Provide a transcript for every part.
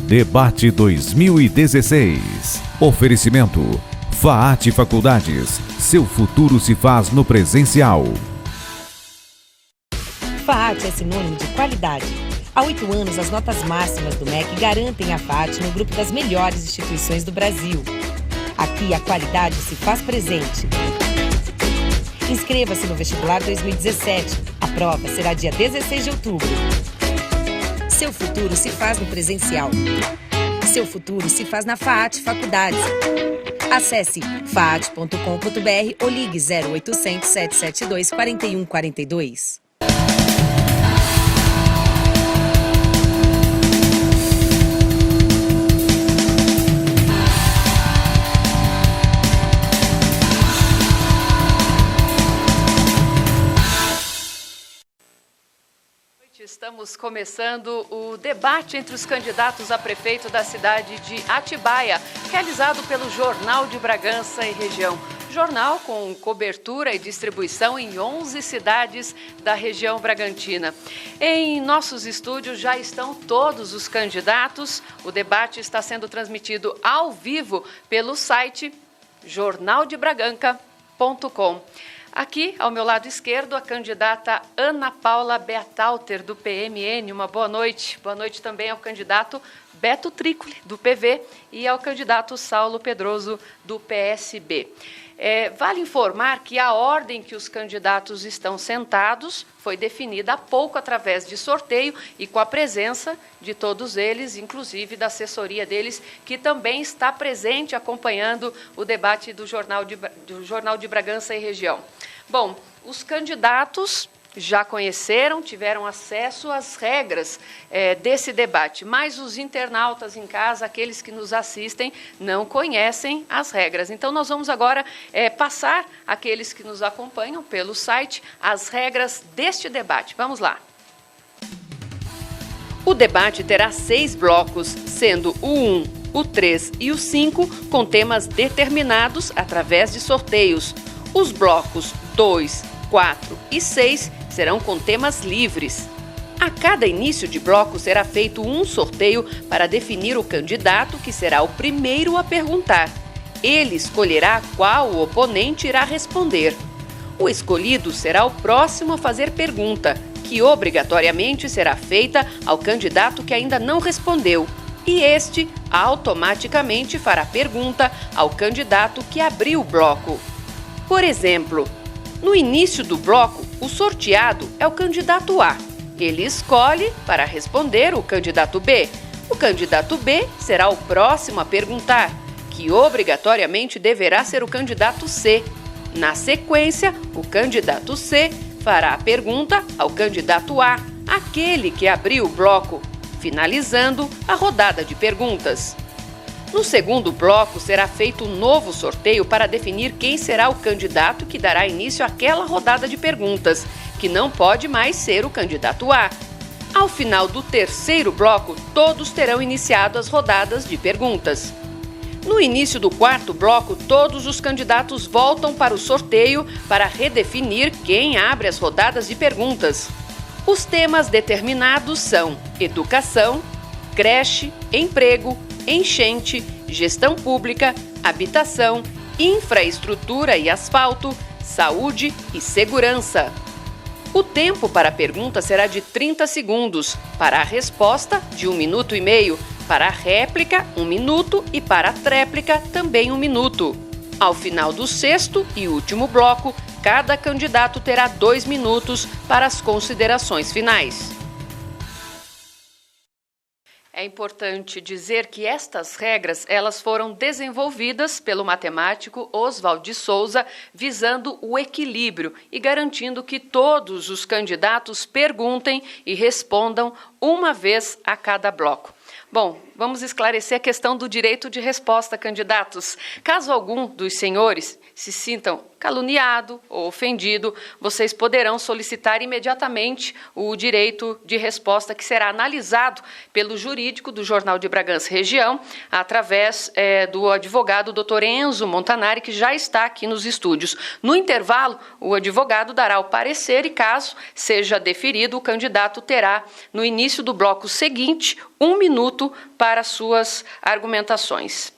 Debate 2016. Oferecimento: FAAT Faculdades. Seu futuro se faz no presencial. FAAT é sinônimo de qualidade. Há 8 anos, as notas máximas do MEC garantem a FAAT no grupo das melhores instituições do Brasil. Aqui, a qualidade se faz presente. Inscreva-se no vestibular 2017. A prova será dia 16 de outubro. Seu futuro se faz no presencial. Seu futuro se faz na FAAT Faculdades. Acesse faat.com.br ou ligue 0800 772 4142. Estamos começando o debate entre os candidatos a prefeito da cidade de Atibaia, realizado pelo Jornal de Bragança e Região. Jornal com cobertura e distribuição em 11 cidades da região bragantina. Em nossos estúdios já estão todos os candidatos. O debate está sendo transmitido ao vivo pelo site jornaldebraganca.com. Aqui, ao meu lado esquerdo, a candidata Ana Paula Beatalter, do PMN. Uma boa noite. Boa noite também ao candidato Beto Trícoli, do PV, e ao candidato Saulo Pedroso, do PSB. Vale informar que a ordem que os candidatos estão sentados foi definida há pouco através de sorteio e com a presença de todos eles, inclusive da assessoria deles, que também está presente acompanhando o debate do Jornal de Bragança e Região. Bom, os candidatos já conheceram, tiveram acesso às regras desse debate, mas os internautas em casa, aqueles que nos assistem, não conhecem as regras. Então, nós vamos agora passar àqueles que nos acompanham pelo site as regras deste debate. Vamos lá. O debate terá 6 blocos, sendo o 1, o 3 e o 5 com temas determinados através de sorteios. Os blocos 2, 4 e 6 serão com temas livres. A cada início de bloco será feito um sorteio para definir o candidato que será o primeiro a perguntar. Ele escolherá qual o oponente irá responder. O escolhido será o próximo a fazer pergunta, que obrigatoriamente será feita ao candidato que ainda não respondeu, e este automaticamente fará pergunta ao candidato que abriu o bloco. Por exemplo, no início do bloco, o sorteado é o candidato A. Ele escolhe para responder o candidato B. O candidato B será o próximo a perguntar, que obrigatoriamente deverá ser o candidato C. Na sequência, o candidato C fará a pergunta ao candidato A, aquele que abriu o bloco, finalizando a rodada de perguntas. No segundo bloco, será feito um novo sorteio para definir quem será o candidato que dará início àquela rodada de perguntas, que não pode mais ser o candidato A. Ao final do terceiro bloco, todos terão iniciado as rodadas de perguntas. No início do quarto bloco, todos os candidatos voltam para o sorteio para redefinir quem abre as rodadas de perguntas. Os temas determinados são educação, creche, emprego, enchente, gestão pública, habitação, infraestrutura e asfalto, saúde e segurança. O tempo para a pergunta será de 30 segundos, para a resposta de 1 minuto e meio, para a réplica 1 minuto e para a tréplica também 1 minuto. Ao final do sexto e último bloco, cada candidato terá 2 minutos para as considerações finais. É importante dizer que estas regras elas foram desenvolvidas pelo matemático Oswald de Souza, visando o equilíbrio e garantindo que todos os candidatos perguntem e respondam uma vez a cada bloco. Bom, vamos esclarecer a questão do direito de resposta, candidatos. Caso algum dos senhores se sintam caluniado ou ofendido, vocês poderão solicitar imediatamente o direito de resposta, que será analisado pelo jurídico do Jornal de Bragança Região, através do advogado Dr. Enzo Montanari, que já está aqui nos estúdios. No intervalo, o advogado dará o parecer e, caso seja deferido, o candidato terá, no início do bloco seguinte, 1 minuto minuto para suas argumentações.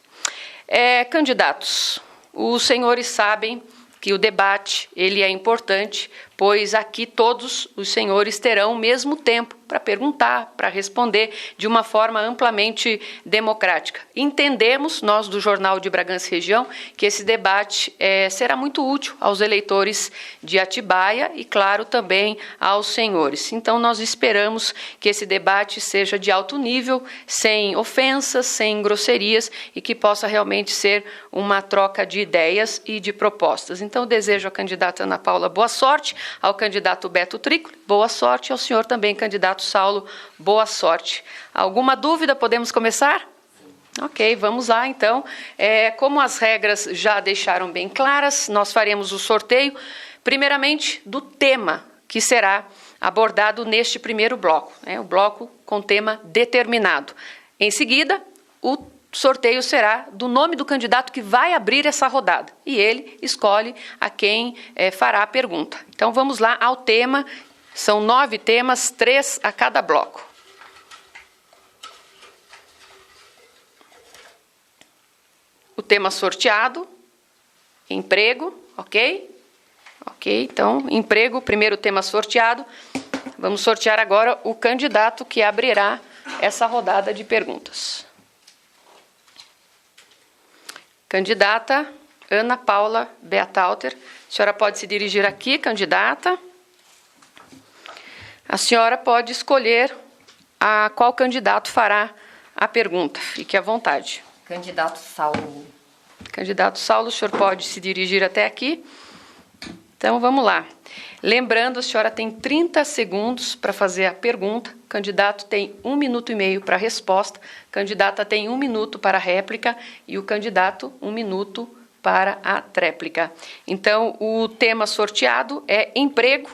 Candidatos, os senhores sabem que o debate ele é importante, pois aqui todos os senhores terão o mesmo tempo para perguntar, para responder de uma forma amplamente democrática. Entendemos, nós do Jornal de Bragança Região, que esse debate será muito útil aos eleitores de Atibaia e, claro, também aos senhores. Então, nós esperamos que esse debate seja de alto nível, sem ofensas, sem grosserias e que possa realmente ser uma troca de ideias e de propostas. Então, eu desejo à candidata Ana Paula boa sorte, ao candidato Beto Trícoli, boa sorte, ao senhor também, candidato Saulo, boa sorte. Alguma dúvida? Podemos começar? Ok, vamos lá então. Como as regras já deixaram bem claras, nós faremos o sorteio, primeiramente, do tema que será abordado neste primeiro bloco, o bloco com tema determinado. Em seguida, o sorteio será do nome do candidato que vai abrir essa rodada e ele escolhe a quem fará a pergunta. Então vamos lá ao tema, são 9 temas, 3 a cada bloco. O tema sorteado, emprego, ok? Ok, então emprego, primeiro tema sorteado. Vamos sortear agora o candidato que abrirá essa rodada de perguntas. Candidata Ana Paula Beatauter, a senhora pode se dirigir aqui, candidata. A senhora pode escolher a qual candidato fará a pergunta. Fique à vontade. Candidato Saulo. Candidato Saulo, o senhor pode se dirigir até aqui. Então, vamos lá. Lembrando, a senhora tem 30 segundos para fazer a pergunta. O candidato tem 1 minuto e meio para a resposta. A candidata tem 1 minuto para a réplica e o candidato 1 minuto para a tréplica. Então, o tema sorteado é emprego.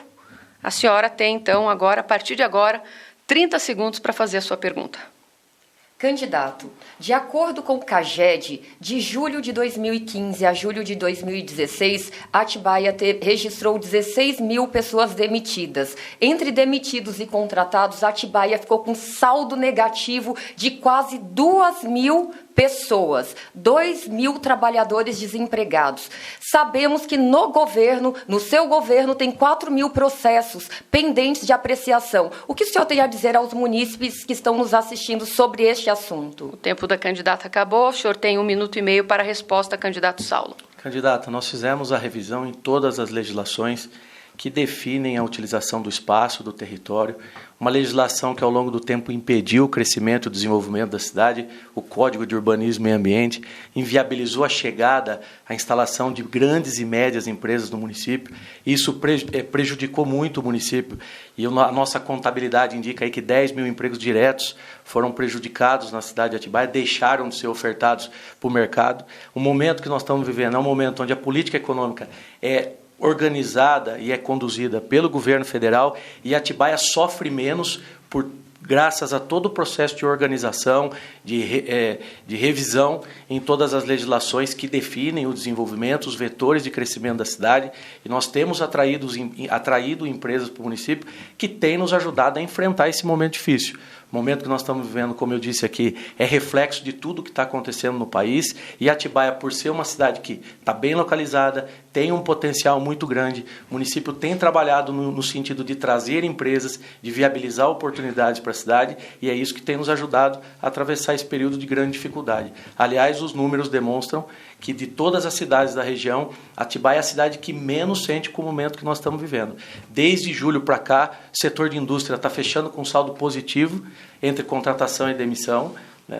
A senhora tem, então, agora, a partir de agora, 30 segundos para fazer a sua pergunta. Candidato, de acordo com o CAGED, de julho de 2015 a julho de 2016, Atibaia registrou 16 mil pessoas demitidas. Entre demitidos e contratados, Atibaia ficou com saldo negativo de quase 2.000 pessoas, 2.000 trabalhadores desempregados. Sabemos que no seu governo, tem 4.000 processos pendentes de apreciação. O que o senhor tem a dizer aos munícipes que estão nos assistindo sobre este assunto? O tempo da candidata acabou. O senhor tem 1 minuto e meio para a resposta, candidato Saulo. Candidata, nós fizemos a revisão em todas as legislações que definem a utilização do espaço, do território, uma legislação que ao longo do tempo impediu o crescimento e o desenvolvimento da cidade, o Código de Urbanismo e Ambiente, inviabilizou a chegada, a instalação de grandes e médias empresas no município, e isso prejudicou muito o município, e a nossa contabilidade indica aí que 10 mil empregos diretos foram prejudicados na cidade de Atibaia, deixaram de ser ofertados para o mercado. O momento que nós estamos vivendo é um momento onde a política econômica é organizada e é conduzida pelo governo federal e Atibaia sofre menos graças a todo o processo de organização, de revisão em todas as legislações que definem o desenvolvimento, os vetores de crescimento da cidade, e nós temos atraído empresas para o município que têm nos ajudado a enfrentar esse momento difícil. O momento que nós estamos vivendo, como eu disse aqui, é reflexo de tudo que está acontecendo no país, e Atibaia, por ser uma cidade que está bem localizada, tem um potencial muito grande, o município tem trabalhado no sentido de trazer empresas, de viabilizar oportunidades para a cidade, e é isso que tem nos ajudado a atravessar esse período de grande dificuldade. Aliás, os números demonstram que de todas as cidades da região, Atibaia é a cidade que menos sente com o momento que nós estamos vivendo. Desde julho para cá, o setor de indústria está fechando com saldo positivo entre contratação e demissão,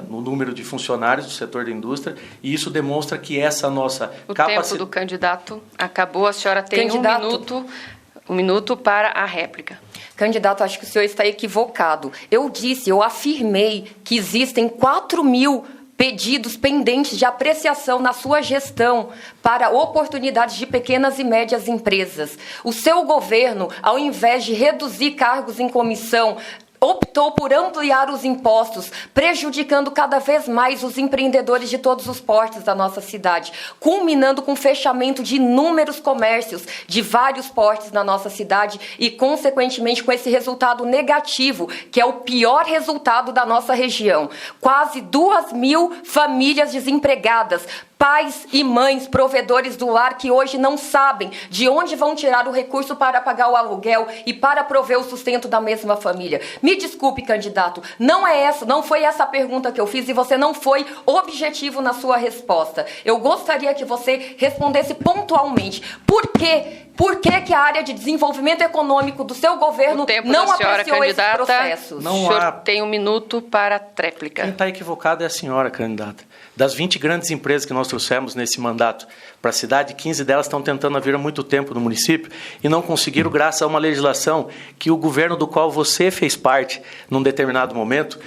no número de funcionários do setor da indústria, e isso demonstra que essa nossa capacidade... O tempo do candidato acabou, a senhora tem um minuto para a réplica. Candidato, acho que o senhor está equivocado. Eu afirmei que existem 4.000 pedidos pendentes de apreciação na sua gestão para oportunidades de pequenas e médias empresas. O seu governo, ao invés de reduzir cargos em comissão, optou por ampliar os impostos, prejudicando cada vez mais os empreendedores de todos os portos da nossa cidade, culminando com o fechamento de inúmeros comércios de vários portos na nossa cidade e, consequentemente, com esse resultado negativo, que é o pior resultado da nossa região. Quase 2.000 famílias desempregadas, pais e mães, provedores do lar, que hoje não sabem de onde vão tirar o recurso para pagar o aluguel e para prover o sustento da mesma família. Me desculpe, candidato, não foi essa a pergunta que eu fiz e você não foi objetivo na sua resposta. Eu gostaria que você respondesse pontualmente. Por que a área de desenvolvimento econômico do seu governo não apreciou esses processos? O senhor tem 1 minuto para a tréplica. Quem está equivocado é a senhora, candidata. Das 20 grandes empresas que nós trouxemos nesse mandato para a cidade, 15 delas estão tentando vir há muito tempo no município e não conseguiram, graças a uma legislação que o governo do qual você fez parte, num determinado momento...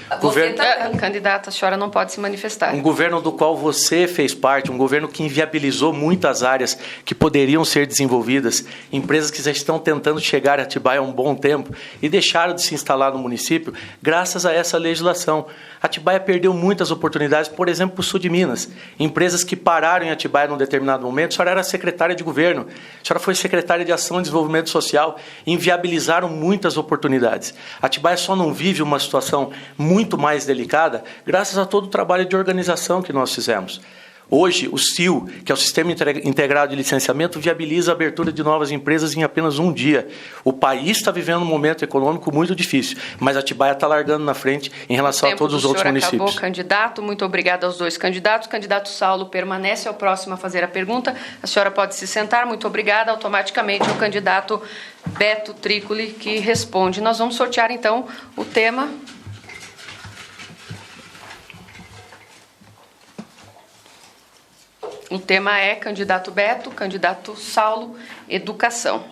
Candidata, a senhora não pode se manifestar. Um governo do qual você fez parte, um governo que inviabilizou muitas áreas que poderiam ser desenvolvidas, empresas que já estão tentando chegar a Atibaia há um bom tempo e deixaram de se instalar no município graças a essa legislação. Atibaia perdeu muitas oportunidades, por exemplo, para o sul de Minas. Empresas que pararam em Atibaia num determinado momento, a senhora era secretária de governo, a senhora foi secretária de Ação e Desenvolvimento Social, inviabilizaram muitas oportunidades. Atibaia só não vive uma situação muito mais delicada graças a todo o trabalho de organização que nós fizemos. Hoje, o SIL, que é o Sistema Integrado de Licenciamento, viabiliza a abertura de novas empresas em apenas um dia. O país está vivendo um momento econômico muito difícil, mas Atibaia está largando na frente em relação a todos os outros municípios. Acabou, candidato. Muito obrigada aos dois candidatos. O candidato Saulo permanece, é o próximo a fazer a pergunta. A senhora pode se sentar. Muito obrigada. Automaticamente, o candidato Beto Trícoli, que responde. Nós vamos sortear, então, o tema... O tema é candidato Beto, candidato Saulo, educação.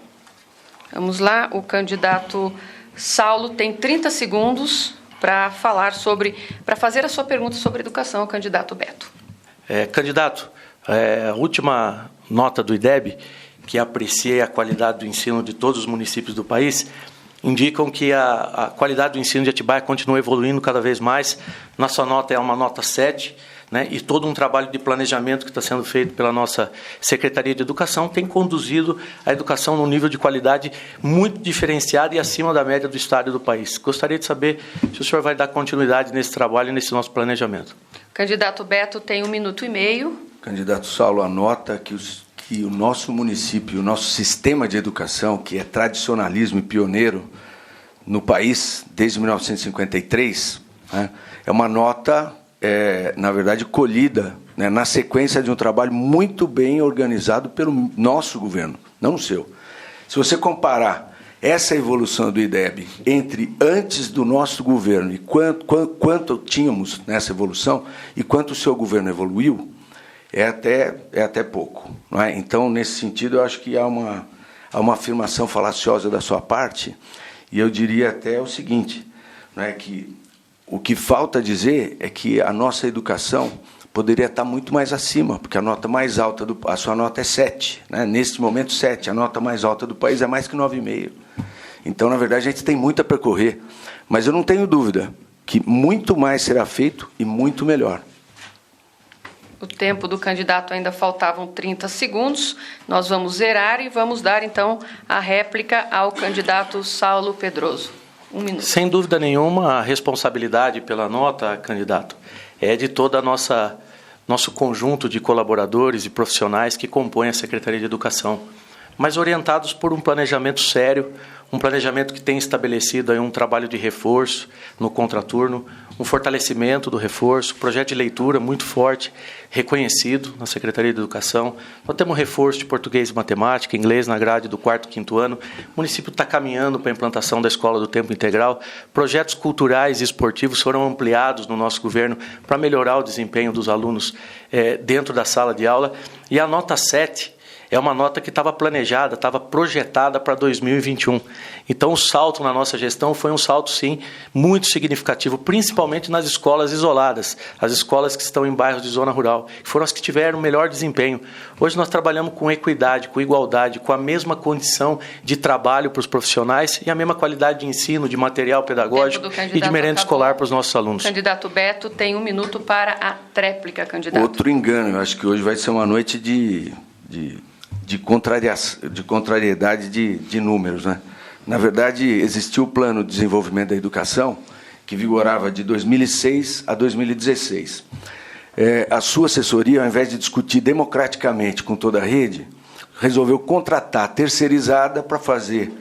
Vamos lá, o candidato Saulo tem 30 segundos para fazer a sua pergunta sobre educação, candidato Beto. Candidato, a última nota do IDEB, que aprecia a qualidade do ensino de todos os municípios do país, indicam que a qualidade do ensino de Atibaia continua evoluindo cada vez mais. Nossa nota é uma nota 7, né? E todo um trabalho de planejamento que está sendo feito pela nossa Secretaria de Educação tem conduzido a educação num nível de qualidade muito diferenciado e acima da média do estado e do país. Gostaria de saber se o senhor vai dar continuidade nesse trabalho e nesse nosso planejamento. Candidato Beto tem 1 minuto e meio. Candidato Saulo, anota que o nosso município, o nosso sistema de educação, que é tradicionalismo e pioneiro no país desde 1953, né, é uma nota, na verdade, colhida, né, na sequência de um trabalho muito bem organizado pelo nosso governo, não o seu. Se você comparar essa evolução do IDEB entre antes do nosso governo e quanto tínhamos nessa evolução e quanto o seu governo evoluiu, é até pouco, não é? Então, nesse sentido, eu acho que há uma afirmação falaciosa da sua parte, e eu diria até o seguinte, não é, que o que falta dizer é que a nossa educação poderia estar muito mais acima, porque a nota mais alta, a sua nota é 7, né? Neste momento 7, a nota mais alta do país é mais que 9,5. Então, na verdade, a gente tem muito a percorrer, mas eu não tenho dúvida que muito mais será feito e muito melhor. O tempo do candidato ainda faltavam 30 segundos. Nós vamos zerar e vamos dar, então, a réplica ao candidato Saulo Pedroso. 1 minuto. Sem dúvida nenhuma, a responsabilidade pela nota, candidato, é de toda a nosso conjunto de colaboradores e profissionais que compõem a Secretaria de Educação, mas orientados por um planejamento sério, um planejamento que tem estabelecido aí um trabalho de reforço no contraturno, um fortalecimento do reforço, projeto de leitura muito forte, reconhecido na Secretaria de Educação. Nós temos reforço de português e matemática, inglês na grade do 4º e 5º ano. O município está caminhando para a implantação da Escola do Tempo Integral. Projetos culturais e esportivos foram ampliados no nosso governo para melhorar o desempenho dos alunos dentro da sala de aula. E a nota 7 é uma nota que estava planejada, estava projetada para 2021. Então, o salto na nossa gestão foi um salto, sim, muito significativo, principalmente nas escolas isoladas, as escolas que estão em bairros de zona rural, que foram as que tiveram o melhor desempenho. Hoje nós trabalhamos com equidade, com igualdade, com a mesma condição de trabalho para os profissionais e a mesma qualidade de ensino, de material pedagógico e de merenda escolar para os nossos alunos. Candidato Beto, tem 1 minuto para a tréplica, candidato. Outro engano, eu acho que hoje vai ser uma noite de contrariedade de números, né? Na verdade, existiu o Plano de Desenvolvimento da Educação, que vigorava de 2006 a 2016. A sua assessoria, ao invés de discutir democraticamente com toda a rede, resolveu contratar terceirizada para fazer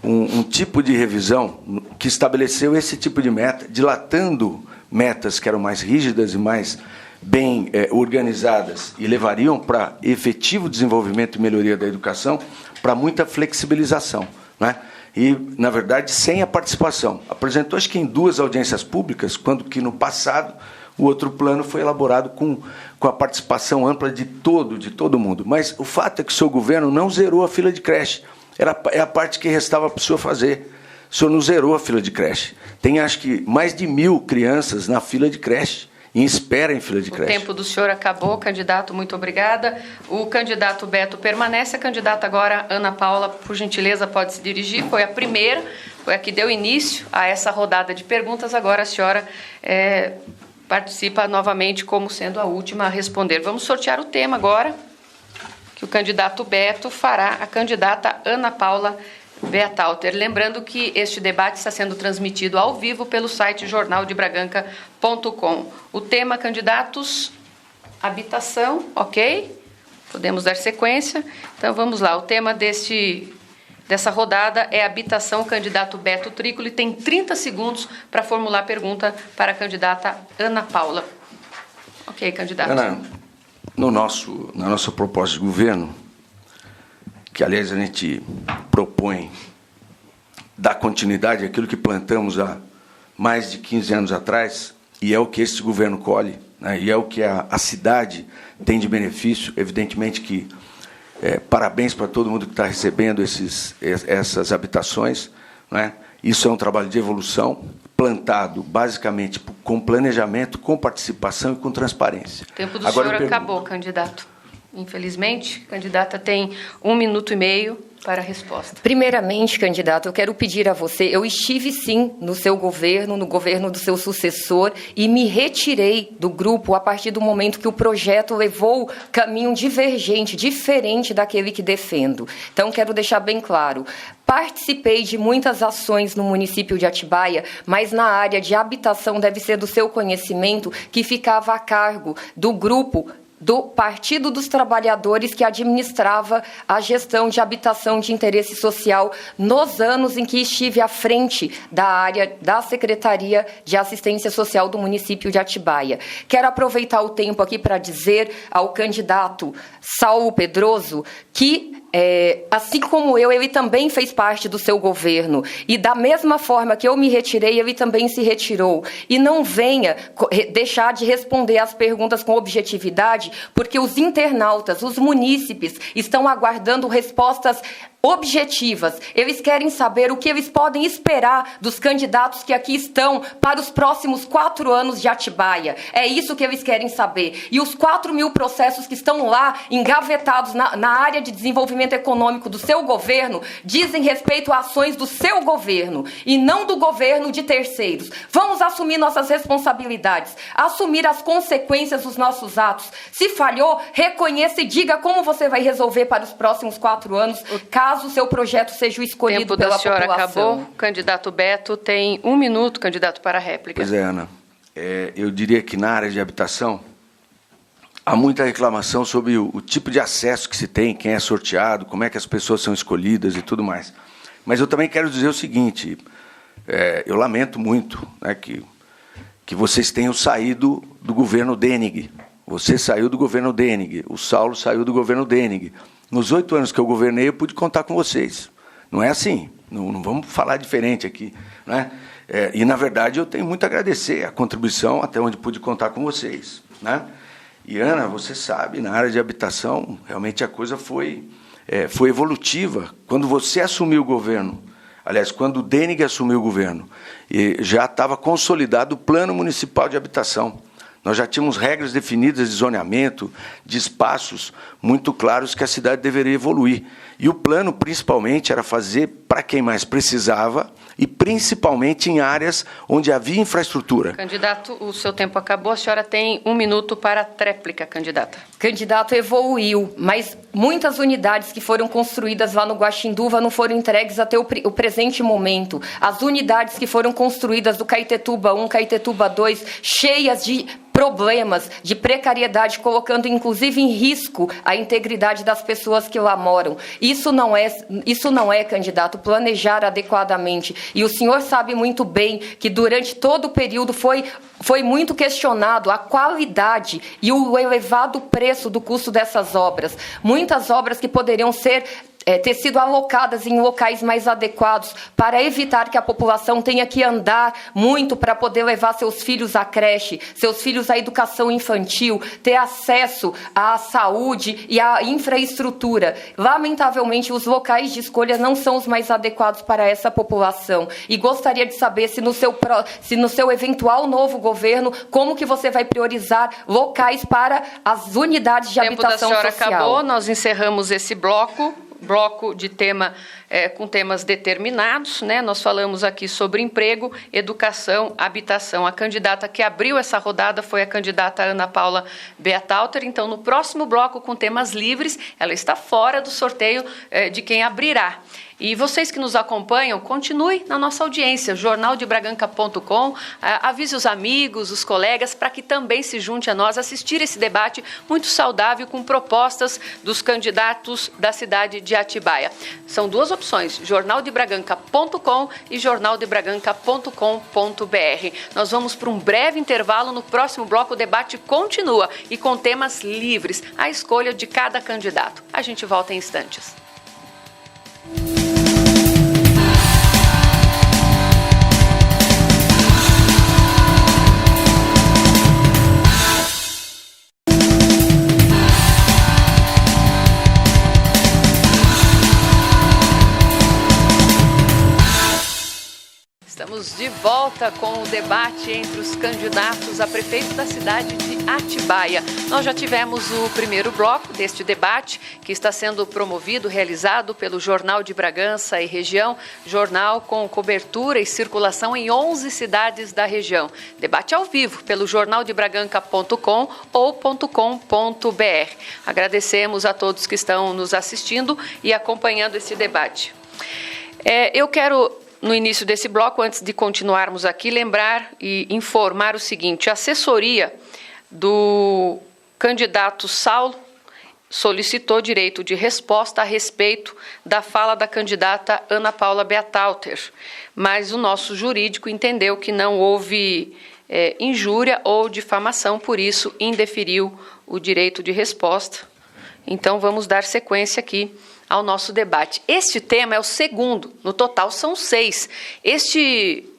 um tipo de revisão que estabeleceu esse tipo de meta, dilatando metas que eram mais rígidas e mais bem organizadas e levariam para efetivo desenvolvimento e melhoria da educação, para muita flexibilização, né? E, na verdade, sem a participação. Apresentou, acho que em 2 audiências públicas, quando que no passado o outro plano foi elaborado com a participação ampla de todo mundo. Mas o fato é que o seu governo não zerou a fila de creche. É a parte que restava para o senhor fazer. O senhor não zerou a fila de creche. Tem, acho que, mais de 1.000 crianças na fila de creche, em espera em fila de creche. O tempo do senhor acabou, candidato, muito obrigada. O candidato Beto permanece, a candidata agora, Ana Paula, por gentileza, pode se dirigir. Foi a primeira, foi a que deu início a essa rodada de perguntas. Agora a senhora participa novamente como sendo a última a responder. Vamos sortear o tema agora, que o candidato Beto fará a candidata Ana Paula Beatalter. Lembrando que este debate está sendo transmitido ao vivo pelo site jornaldebraganca.com. O tema, candidatos, habitação, ok? Podemos dar sequência. Então, vamos lá. O tema dessa rodada é habitação. O candidato Beto Trícoli tem 30 segundos para formular a pergunta para a candidata Ana Paula. Ok, candidato. Ana, na nossa proposta de governo, que, aliás, a gente propõe dar continuidade àquilo que plantamos há mais de 15 anos atrás, e é o que esse governo colhe, né, e é o que a cidade tem de benefício. Evidentemente que parabéns para todo mundo que está recebendo essas habitações, né? Isso é um trabalho de evolução, plantado basicamente com planejamento, com participação e com transparência. O tempo do senhor acabou, candidato. Infelizmente, a candidata tem 1 minuto e meio para a resposta. Primeiramente, candidato, eu quero pedir a você, eu estive sim no seu governo, no governo do seu sucessor, e me retirei do grupo a partir do momento que o projeto levou caminho divergente, diferente daquele que defendo. Então, quero deixar bem claro, participei de muitas ações no município de Atibaia, mas na área de habitação deve ser do seu conhecimento que ficava a cargo do grupo do Partido dos Trabalhadores, que administrava a gestão de habitação de interesse social nos anos em que estive à frente da área da Secretaria de Assistência Social do município de Atibaia. Quero aproveitar o tempo aqui para dizer ao candidato Saulo Pedroso que, assim como eu, ele também fez parte do seu governo. E da mesma forma que eu me retirei, ele também se retirou. E não venha deixar de responder as perguntas com objetividade, porque os internautas, os munícipes, estão aguardando respostas objetivas. Eles querem saber o que eles podem esperar dos candidatos que aqui estão para os próximos 4 anos de Atibaia. É isso que eles querem saber. E os 4.000 processos que estão lá engavetados na área de desenvolvimento econômico do seu governo dizem respeito a ações do seu governo e não do governo de terceiros. Vamos assumir nossas responsabilidades, assumir as consequências dos nossos atos. Se falhou, reconheça e diga como você vai resolver para os próximos 4 anos, caso o seu projeto seja o escolhido pela população. O tempo da senhora acabou. Candidato Beto tem 1 minuto, candidato, para a réplica. Pois é, Ana. Eu diria que na área de habitação há muita reclamação sobre o tipo de acesso que se tem, quem é sorteado, como é que as pessoas são escolhidas e tudo mais. Mas eu também quero dizer o seguinte, eu lamento muito, né, que vocês tenham saído do governo Denig. Você saiu do governo Denig, o Saulo saiu do governo Denig. Nos 8 anos que eu governei, eu pude contar com vocês. Não é assim, não vamos falar diferente aqui, né? E, na verdade, eu tenho muito a agradecer a contribuição até onde pude contar com vocês, né? E, Ana, você sabe, na área de habitação, realmente a coisa foi evolutiva. Quando você assumiu o governo, aliás, quando o Denig assumiu o governo, já estava consolidado o Plano Municipal de Habitação. Nós já tínhamos regras definidas de zoneamento, de espaços muito claros que a cidade deveria evoluir. E o plano, principalmente, era fazer para quem mais precisava e, principalmente, em áreas onde havia infraestrutura. Candidato, o seu tempo acabou. A senhora tem 1 minuto para a tréplica, candidata. Candidato, evoluiu, mas muitas unidades que foram construídas lá no Guaxinduva não foram entregues até o presente momento. As unidades que foram construídas do Caetetuba 1, Caetetuba 2, cheias de problemas, de precariedade, colocando inclusive em risco a integridade das pessoas que lá moram. Isso não é, candidato, planejar adequadamente. E o senhor sabe muito bem que durante todo o período foi muito questionado a qualidade e o elevado preço do custo dessas obras. Muitas obras que poderiam ter sido alocadas em locais mais adequados para evitar que a população tenha que andar muito para poder levar seus filhos à creche, seus filhos à educação infantil, ter acesso à saúde e à infraestrutura. Lamentavelmente, os locais de escolha não são os mais adequados para essa população. E gostaria de saber se no seu eventual novo governo, como que você vai priorizar locais para as unidades de habitação social. O tempo da senhora acabou, nós encerramos esse bloco de tema com temas determinados, né? Nós falamos aqui sobre emprego, educação, habitação. A candidata que abriu essa rodada foi a candidata Ana Paula Beatalter. Então, no próximo bloco com temas livres, ela está fora do sorteio de quem abrirá. E vocês que nos acompanham, continue na nossa audiência, jornaldebraganca.com, avise os amigos, os colegas, para que também se junte a nós assistir esse debate muito saudável com propostas dos candidatos da cidade de Atibaia. São duas opções, jornaldebraganca.com e jornaldebraganca.com.br. Nós vamos para um breve intervalo, no próximo bloco o debate continua e com temas livres, a escolha de cada candidato. A gente volta em instantes. Estamos de volta com o debate entre os candidatos a prefeito da cidade de Atibaia. Nós já tivemos o primeiro bloco deste debate, que está sendo promovido, realizado pelo Jornal de Bragança e Região, jornal com cobertura e circulação em 11 cidades da região. Debate ao vivo pelo jornaldebraganca.com ou .com.br. Agradecemos a todos que estão nos assistindo e acompanhando esse debate. Eu quero, no início desse bloco, antes de continuarmos aqui, lembrar e informar o seguinte: a assessoria do candidato Saulo solicitou direito de resposta a respeito da fala da candidata Ana Paula Beatalter, mas o nosso jurídico entendeu que não houve injúria ou difamação, por isso indeferiu o direito de resposta. Então vamos dar sequência aqui ao nosso debate. Este tema é o segundo, no total são 6.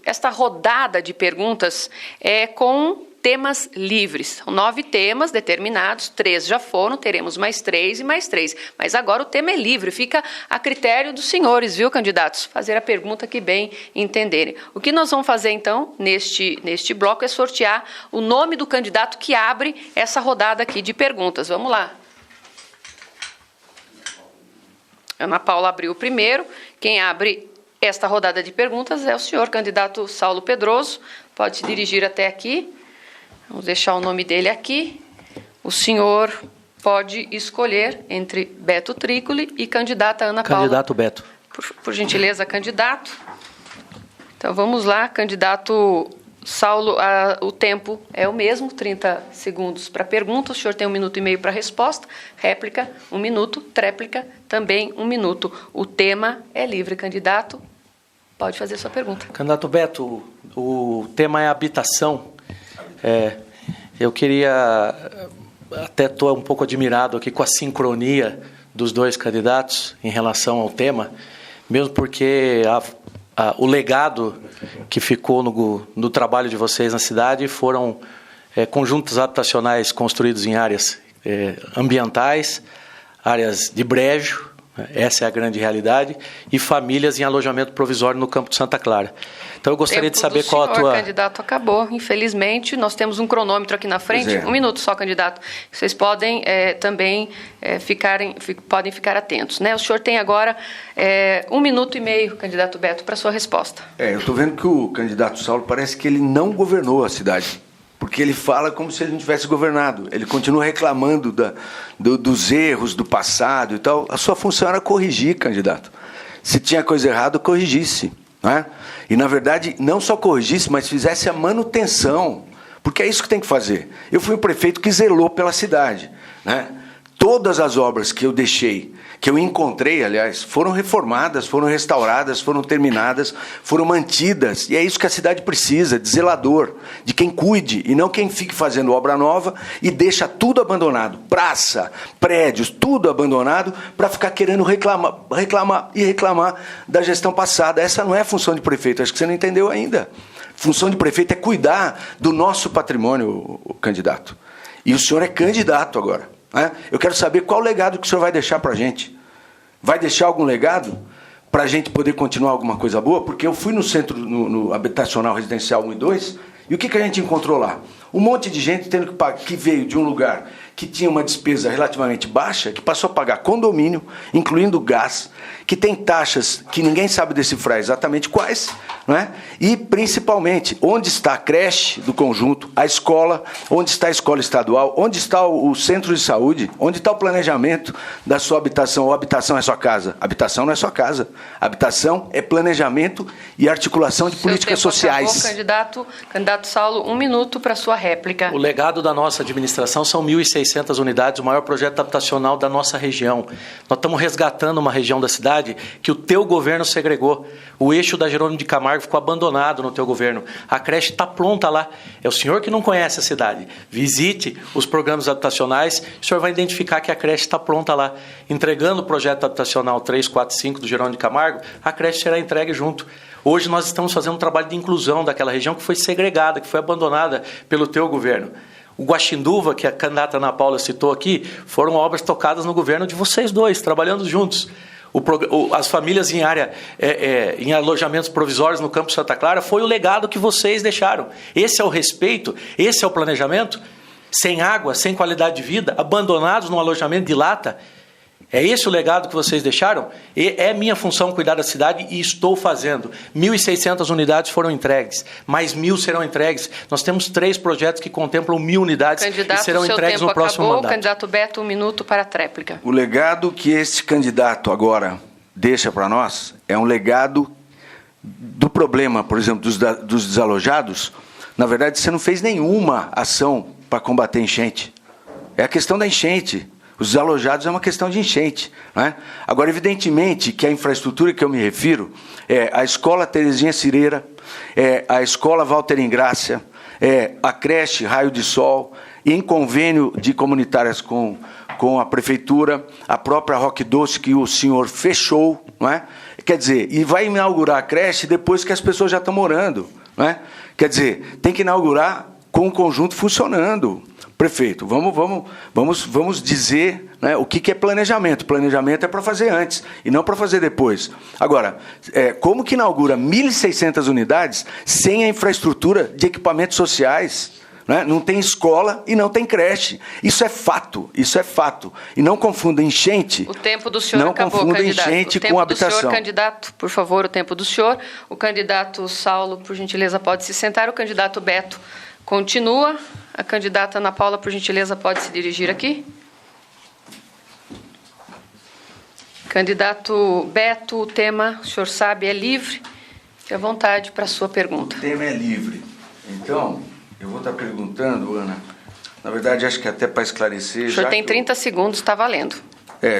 Esta rodada de perguntas é com temas livres. São 9 temas determinados, 3 já foram, teremos mais 3 e mais 3. Mas agora o tema é livre, fica a critério dos senhores, viu, candidatos? Fazer a pergunta que bem entenderem. O que nós vamos fazer, então, neste bloco é sortear o nome do candidato que abre essa rodada aqui de perguntas. Vamos lá. Ana Paula abriu o primeiro. Quem abre esta rodada de perguntas é o senhor candidato Saulo Pedroso. Pode se dirigir até aqui. Vamos deixar o nome dele aqui. O senhor pode escolher entre Beto Trícoli e candidata Ana Paula. Candidato Beto. Por gentileza, candidato. Então, vamos lá, candidato Saulo, o tempo é o mesmo, 30 segundos para pergunta, o senhor tem 1 minuto e meio para resposta, réplica 1 minuto, tréplica também 1 minuto. O tema é livre, candidato, pode fazer sua pergunta. Candidato Beto, o tema é habitação. Eu queria, até estou um pouco admirado aqui com a sincronia dos dois candidatos em relação ao tema, mesmo porque o legado que ficou no trabalho de vocês na cidade foram conjuntos habitacionais construídos em áreas ambientais, áreas de brejo, essa é a grande realidade, e famílias em alojamento provisório no campo de Santa Clara. Então, eu gostaria de saber qual a tua... Candidato, acabou. Infelizmente, nós temos um cronômetro aqui na frente. Um minuto só, candidato. Vocês podem também podem ficar atentos, né? O senhor tem agora 1 minuto e meio, candidato Beto, para a sua resposta. Eu estou vendo que o candidato Saulo parece que ele não governou a cidade, porque ele fala como se ele não tivesse governado. Ele continua reclamando dos erros do passado e tal. A sua função era corrigir, candidato. Se tinha coisa errada, corrigisse. Né? E, na verdade, não só corrigisse, mas fizesse a manutenção, porque é isso que tem que fazer. Eu fui o prefeito que zelou pela cidade. Né? Todas as obras que eu deixei, que eu encontrei, aliás, foram reformadas, foram restauradas, foram terminadas, foram mantidas. E é isso que a cidade precisa, de zelador, de quem cuide, e não quem fique fazendo obra nova e deixa tudo abandonado. Praça, prédios, tudo abandonado, para ficar querendo reclamar da gestão passada. Essa não é a função de prefeito, acho que você não entendeu ainda. Função de prefeito é cuidar do nosso patrimônio, o candidato. E o senhor é candidato agora. Eu quero saber qual legado que o senhor vai deixar para a gente. Vai deixar algum legado para a gente poder continuar alguma coisa boa? Porque eu fui no centro, no habitacional residencial 1 e 2, e o que a gente encontrou lá? Um monte de gente que veio de um lugar que tinha uma despesa relativamente baixa, que passou a pagar condomínio, incluindo gás, que tem taxas que ninguém sabe decifrar exatamente quais, não é? E, principalmente, onde está a creche do conjunto, a escola, onde está a escola estadual, onde está o centro de saúde, onde está o planejamento da sua habitação, ou habitação é sua casa? Habitação não é sua casa. Habitação é planejamento e articulação de políticas sociais. Acabou, candidato Saulo, 1 minuto para a sua réplica. O legado da nossa administração são 1.600 unidades, o maior projeto habitacional da nossa região. Nós estamos resgatando uma região da cidade que o teu governo segregou. O eixo da Jerônimo de Camargo ficou abandonado no teu governo. A creche está pronta lá. É o senhor que não conhece a cidade. Visite os programas habitacionais, o senhor vai identificar que a creche está pronta lá. Entregando o projeto habitacional 345 do Jerônimo de Camargo, a creche será entregue junto. Hoje nós estamos fazendo um trabalho de inclusão daquela região que foi segregada, que foi abandonada pelo teu governo. O Guaxinduva, que a candidata Ana Paula citou aqui, foram obras tocadas no governo de vocês dois, trabalhando juntos. As famílias em em alojamentos provisórios no Campo Santa Clara foi o legado que vocês deixaram. Esse é o respeito, esse é o planejamento. Sem água, sem qualidade de vida, abandonados num alojamento de lata. É esse o legado que vocês deixaram? É minha função cuidar da cidade e estou fazendo. 1.600 unidades foram entregues, mais 1.000 serão entregues. Nós temos 3 projetos que contemplam 1.000 unidades e serão entregues no próximo mandato. Candidato Beto, 1 minuto para a tréplica. O legado que esse candidato agora deixa para nós é um legado do problema, por exemplo, dos desalojados. Na verdade, você não fez nenhuma ação para combater enchente. É a questão da enchente. Os desalojados é uma questão de enchente. Né? Agora, evidentemente, que a infraestrutura que eu me refiro é a Escola Terezinha Cireira, é a Escola Walter Ingrácia, é a creche Raio de Sol, em convênio de comunitárias com a Prefeitura, a própria Roque Doce, que o senhor fechou. Não é? Quer dizer, e vai inaugurar a creche depois que as pessoas já estão morando. Não é? Quer dizer, tem que inaugurar com o conjunto funcionando. Prefeito, vamos dizer, né, o que é planejamento. Planejamento é para fazer antes e não para fazer depois. Agora, como que inaugura 1.600 unidades sem a infraestrutura de equipamentos sociais? Né? Não tem escola e não tem creche. Isso é fato. E não confunda enchente. O tempo do senhor não acabou, confunda candidato. Enchente com habitação. Senhor, candidato, por favor, o tempo do senhor. O candidato Saulo, por gentileza, pode se sentar. O candidato Beto continua. A candidata Ana Paula, por gentileza, pode se dirigir aqui. Candidato Beto, o tema, o senhor sabe, é livre. Fique à vontade para a sua pergunta. O tema é livre. Então, eu vou estar perguntando, Ana, na verdade, acho que até para esclarecer... O senhor tem 30 segundos, está valendo.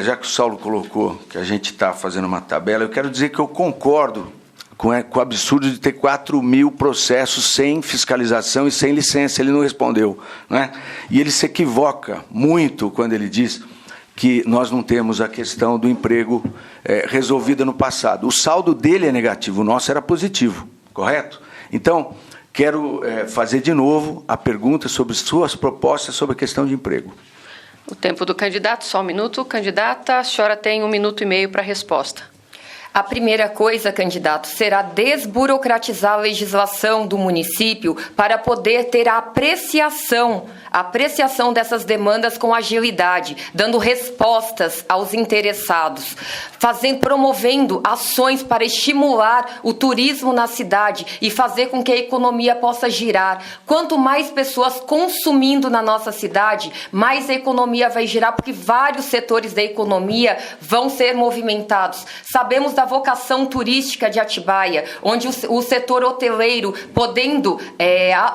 Já que o Saulo colocou que a gente está fazendo uma tabela, eu quero dizer que eu concordo com o absurdo de ter 4.000 processos sem fiscalização e sem licença. Ele não respondeu. Né? E ele se equivoca muito quando ele diz que nós não temos a questão do emprego resolvida no passado. O saldo dele é negativo, o nosso era positivo, correto? Então, quero fazer de novo a pergunta sobre suas propostas sobre a questão de emprego. O tempo do candidato, só um minuto. Candidata, a senhora tem 1 minuto e meio para a resposta. A primeira coisa, candidato, será desburocratizar a legislação do município para poder ter a apreciação dessas demandas com agilidade, dando respostas aos interessados, promovendo ações para estimular o turismo na cidade e fazer com que a economia possa girar. Quanto mais pessoas consumindo na nossa cidade, mais a economia vai girar, porque vários setores da economia vão ser movimentados. Sabemos da vocação turística de Atibaia, onde o setor hoteleiro, podendo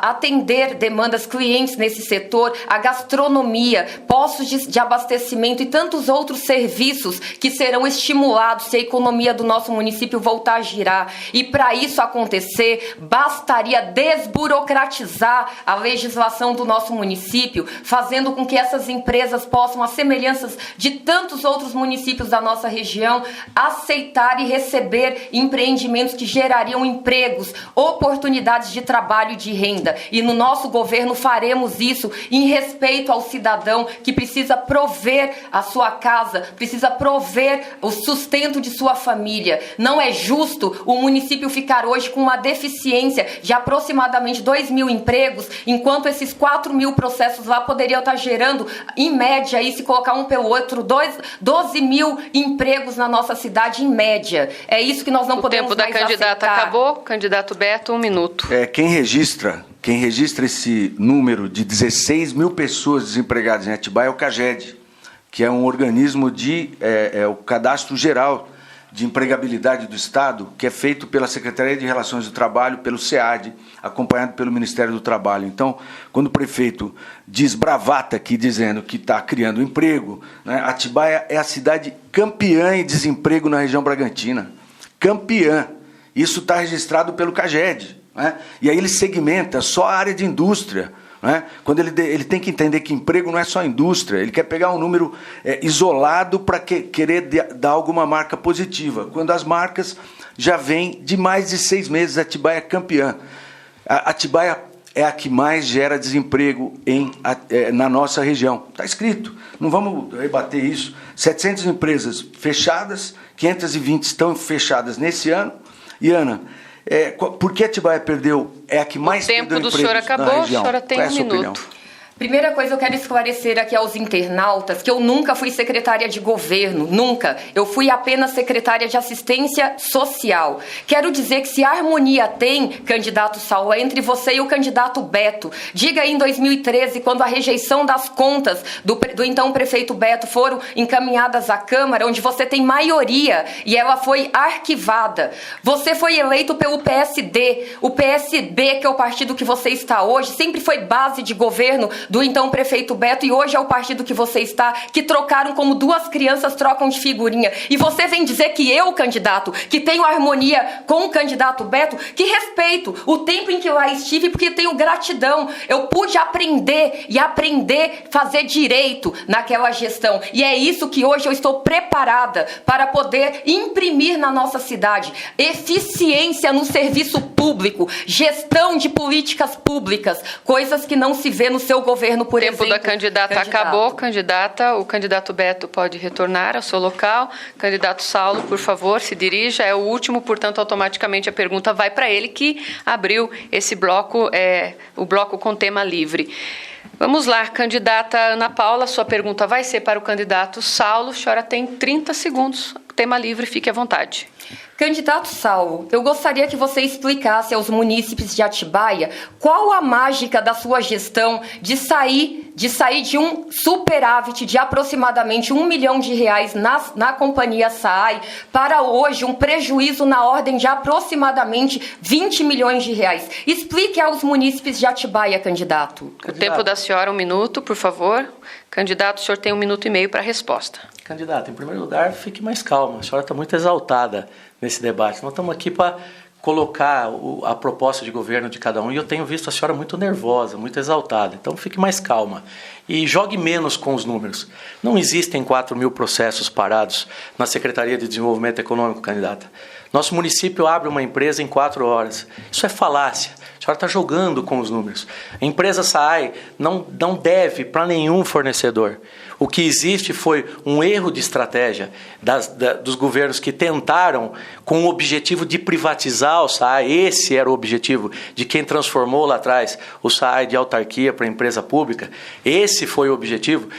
atender demandas clientes nesse setor, a gastronomia, postos de abastecimento e tantos outros serviços que serão estimulados se a economia do nosso município voltar a girar. E para isso acontecer, bastaria desburocratizar a legislação do nosso município, fazendo com que essas empresas possam, às semelhanças de tantos outros municípios da nossa região, aceitar e receber empreendimentos que gerariam empregos, oportunidades de trabalho e de renda. E no nosso governo faremos isso em respeito ao cidadão que precisa prover a sua casa, precisa prover o sustento de sua família. Não é justo o município ficar hoje com uma deficiência de aproximadamente 2.000 empregos, enquanto esses 4.000 processos lá poderiam estar gerando, em média, aí, se colocar um pelo outro, 12.000 empregos na nossa cidade, em média. É isso que nós não podemos mais aceitar. O tempo da candidata acabou. Candidato Beto, 1 minuto. Quem registra esse número de 16.000 pessoas desempregadas em Atibaia é o CAGED, que é um organismo o Cadastro Geral de Empregabilidade do Estado, que é feito pela Secretaria de Relações do Trabalho, pelo SEAD, acompanhado pelo Ministério do Trabalho. Então, quando o prefeito diz bravata aqui, dizendo que está criando emprego, né, Atibaia é a cidade campeã em desemprego na região Bragantina. Campeã. Isso está registrado pelo CAGED. Né? E aí ele segmenta só a área de indústria. Né? Quando ele tem que entender que emprego não é só indústria, ele quer pegar um número isolado para querer dar alguma marca positiva, quando as marcas já vêm de mais de 6 meses. Atibaia é campeã. Atibaia é a que mais gera desemprego na nossa região. Está escrito, não vamos rebater isso. 700 empresas fechadas, 520 estão fechadas nesse ano. E, Ana, por que Atibaia perdeu? É a que mais perdeu empregos na região. O tempo do senhor acabou, a senhora tem 1 minuto. Primeira coisa, eu quero esclarecer aqui aos internautas que eu nunca fui secretária de governo, nunca. Eu fui apenas secretária de assistência social. Quero dizer que se a harmonia tem, candidato Saulo, entre você e o candidato Beto, diga aí em 2013, quando a rejeição das contas do então prefeito Beto foram encaminhadas à Câmara, onde você tem maioria e ela foi arquivada. Você foi eleito pelo PSD. O PSB, que é o partido que você está hoje, sempre foi base de governo do então prefeito Beto, e hoje é o partido que você está, que trocaram como 2 crianças trocam de figurinha. E você vem dizer que eu, candidato, que tenho harmonia com o candidato Beto, que respeito o tempo em que lá estive, porque tenho gratidão. Eu pude aprender fazer direito naquela gestão. E é isso que hoje eu estou preparada para poder imprimir na nossa cidade. Eficiência no serviço público, gestão de políticas públicas, coisas que não se vê no seu governo, por exemplo. O tempo da candidata acabou. Candidata, o candidato Beto pode retornar ao seu local. Candidato Saulo, por favor, se dirija. É o último, portanto, automaticamente a pergunta vai para ele, que abriu esse bloco, o bloco com tema livre. Vamos lá, candidata Ana Paula, sua pergunta vai ser para o candidato Saulo. A senhora tem 30 segundos. Tema livre, fique à vontade. Candidato Saulo, eu gostaria que você explicasse aos munícipes de Atibaia qual a mágica da sua gestão de sair de um superávit de aproximadamente R$1 milhão na companhia SAAI para hoje um prejuízo na ordem de aproximadamente R$20 milhões. Explique aos munícipes de Atibaia, candidato. O tempo da senhora, 1 minuto, por favor. Candidato, o senhor tem 1 minuto e meio para a resposta. Candidato, em primeiro lugar, fique mais calma. A senhora está muito exaltada nesse debate. Nós estamos aqui para colocar a proposta de governo de cada um, e eu tenho visto a senhora muito nervosa, muito exaltada. Então, fique mais calma e jogue menos com os números. Não existem 4.000 processos parados na Secretaria de Desenvolvimento Econômico, candidata. Nosso município abre uma empresa em 4 horas. Isso é falácia. A senhora está jogando com os números. A empresa SAAI não deve para nenhum fornecedor. O que existe foi um erro de estratégia dos governos que tentaram, com o objetivo de privatizar o SAAI. Esse era o objetivo de quem transformou lá atrás o SAAI de autarquia para empresa pública. Esse foi o objetivo,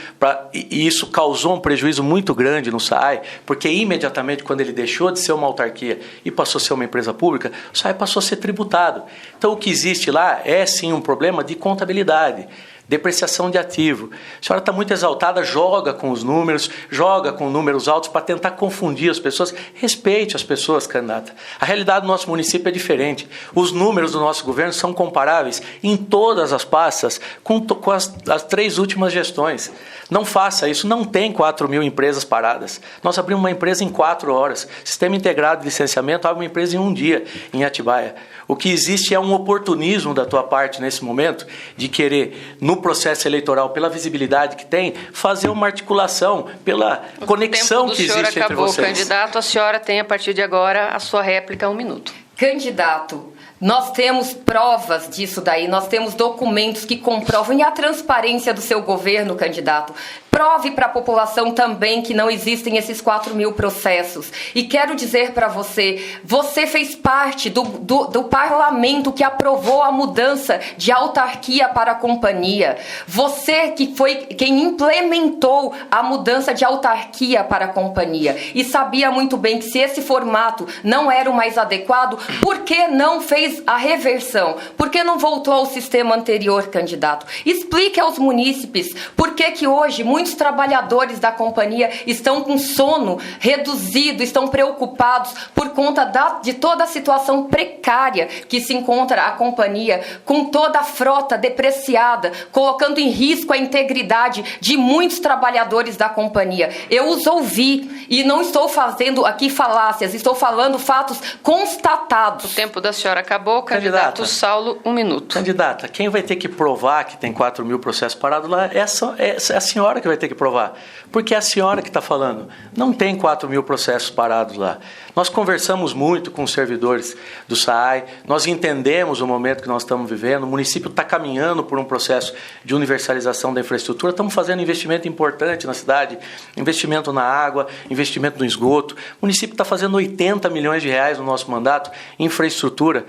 e isso causou um prejuízo muito grande no SAAI, porque imediatamente quando ele deixou de ser uma autarquia e passou a ser uma empresa pública, o SAAI passou a ser tributado. Então o que existe lá é sim um problema de contabilidade. Depreciação de ativo. A senhora está muito exaltada, joga com os números, joga com números altos para tentar confundir as pessoas. Respeite as pessoas, candidata. A realidade do nosso município é diferente. Os números do nosso governo são comparáveis em todas as pastas com as 3 últimas gestões. Não faça isso, não tem 4.000 empresas paradas. Nós abrimos uma empresa em 4 horas. Sistema integrado de licenciamento abre uma empresa em 1 dia em Atibaia. O que existe é um oportunismo da tua parte nesse momento de querer, no processo eleitoral, pela visibilidade que tem, fazer uma articulação pela conexão que existe entre vocês. Candidato, a senhora tem a partir de agora a sua réplica 1 minuto. Candidato, nós temos provas disso daí, nós temos documentos que comprovam, e a transparência do seu governo, candidato. Prove para a população também que não existem esses 4.000 processos. E quero dizer para você, você fez parte do parlamento que aprovou a mudança de autarquia para a companhia. Você que foi quem implementou a mudança de autarquia para a companhia. E sabia muito bem que se esse formato não era o mais adequado, por que não fez a reversão? Por que não voltou ao sistema anterior, candidato? Explique aos munícipes por que hoje muitos trabalhadores da companhia estão com sono reduzido, estão preocupados por conta de toda a situação precária que se encontra a companhia, com toda a frota depreciada, colocando em risco a integridade de muitos trabalhadores da companhia. Eu os ouvi e não estou fazendo aqui falácias, estou falando fatos constatados. O tempo da senhora acabou, candidato Saulo, 1 minuto. Candidata, quem vai ter que provar que tem 4.000 processos parados lá é a senhora que vai ter que provar, porque é a senhora que está falando. Não tem 4.000 processos parados lá. Nós conversamos muito com os servidores do SAAI, nós entendemos o momento que nós estamos vivendo, o município está caminhando por um processo de universalização da infraestrutura, estamos fazendo investimento importante na cidade, investimento na água, investimento no esgoto. O município está fazendo 80 milhões de reais no nosso mandato em infraestrutura.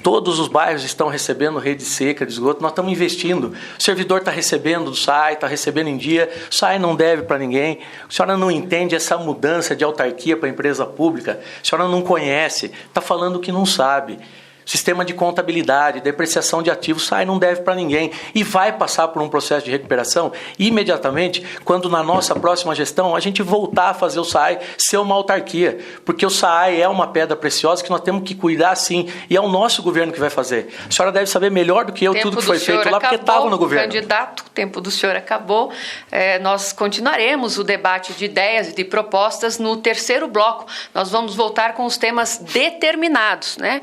Todos os bairros estão recebendo rede seca de esgoto, nós estamos investindo. O servidor está recebendo do SAAI, está recebendo em dia, o SAAI não deve para ninguém. A senhora não entende essa mudança de autarquia para a empresa pública, a senhora não conhece, está falando o que não sabe. Sistema de contabilidade, depreciação de ativos, SAAI não deve para ninguém e vai passar por um processo de recuperação imediatamente quando na nossa próxima gestão a gente voltar a fazer o SAAI ser uma autarquia, porque o SAAI é uma pedra preciosa que nós temos que cuidar sim, e é o nosso governo que vai fazer. A senhora deve saber melhor do que eu tudo que foi feito lá, porque estava no governo. Candidato, o tempo do senhor acabou. Nós continuaremos o debate de ideias e de propostas no terceiro bloco. Nós vamos voltar com os temas determinados, né?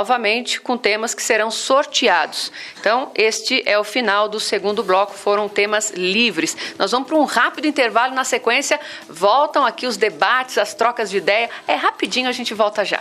Novamente com temas que serão sorteados. Então, este é o final do segundo bloco, foram temas livres. Nós vamos para um rápido intervalo, na sequência voltam aqui os debates, as trocas de ideia. É rapidinho, a gente volta já.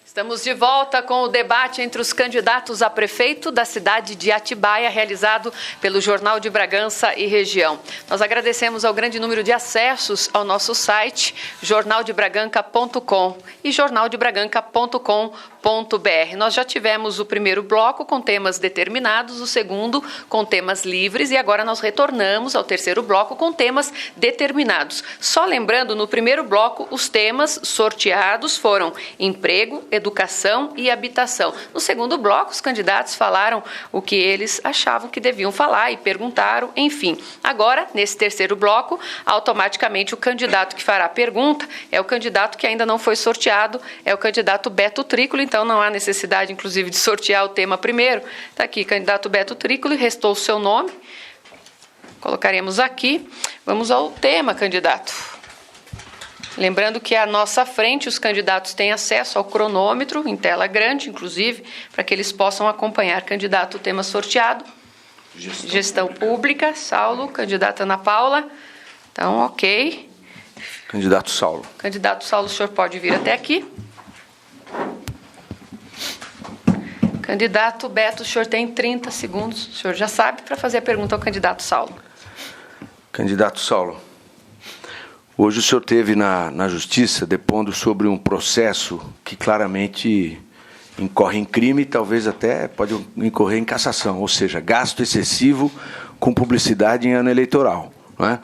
Estamos de volta com o debate entre os candidatos a prefeito da cidade de Atibaia, realizado pelo Jornal de Bragança e Região. Nós agradecemos ao grande número de acessos ao nosso site, jornaldebraganca.com e jornaldebraganca.com.br. Nós já tivemos o primeiro bloco com temas determinados, o segundo com temas livres e agora nós retornamos ao terceiro bloco com temas determinados. Só lembrando, no primeiro bloco, os temas sorteados foram emprego, educação e habitação. No segundo bloco, os candidatos falaram o que eles achavam que deviam falar e perguntaram, enfim. Agora, nesse terceiro bloco, automaticamente o candidato que fará a pergunta é o candidato que ainda não foi sorteado, é o candidato Beto Trícolo, então não há necessidade, inclusive, de sortear o tema primeiro. Está aqui, candidato Beto Trícolo, restou o seu nome. Colocaremos aqui. Vamos ao tema, candidato. Lembrando que à nossa frente os candidatos têm acesso ao cronômetro, em tela grande, inclusive, para que eles possam acompanhar. Candidato, o tema sorteado. Gestão pública. Saulo. Candidata Ana Paula. Então, ok. Candidato Saulo. Candidato Saulo, o senhor pode vir até aqui. Candidato Beto, o senhor tem 30 segundos, o senhor já sabe, para fazer a pergunta ao candidato Saulo. Candidato Saulo, hoje o senhor esteve na Justiça depondo sobre um processo que claramente incorre em crime e talvez até pode incorrer em cassação, ou seja, gasto excessivo com publicidade em ano eleitoral. Não é?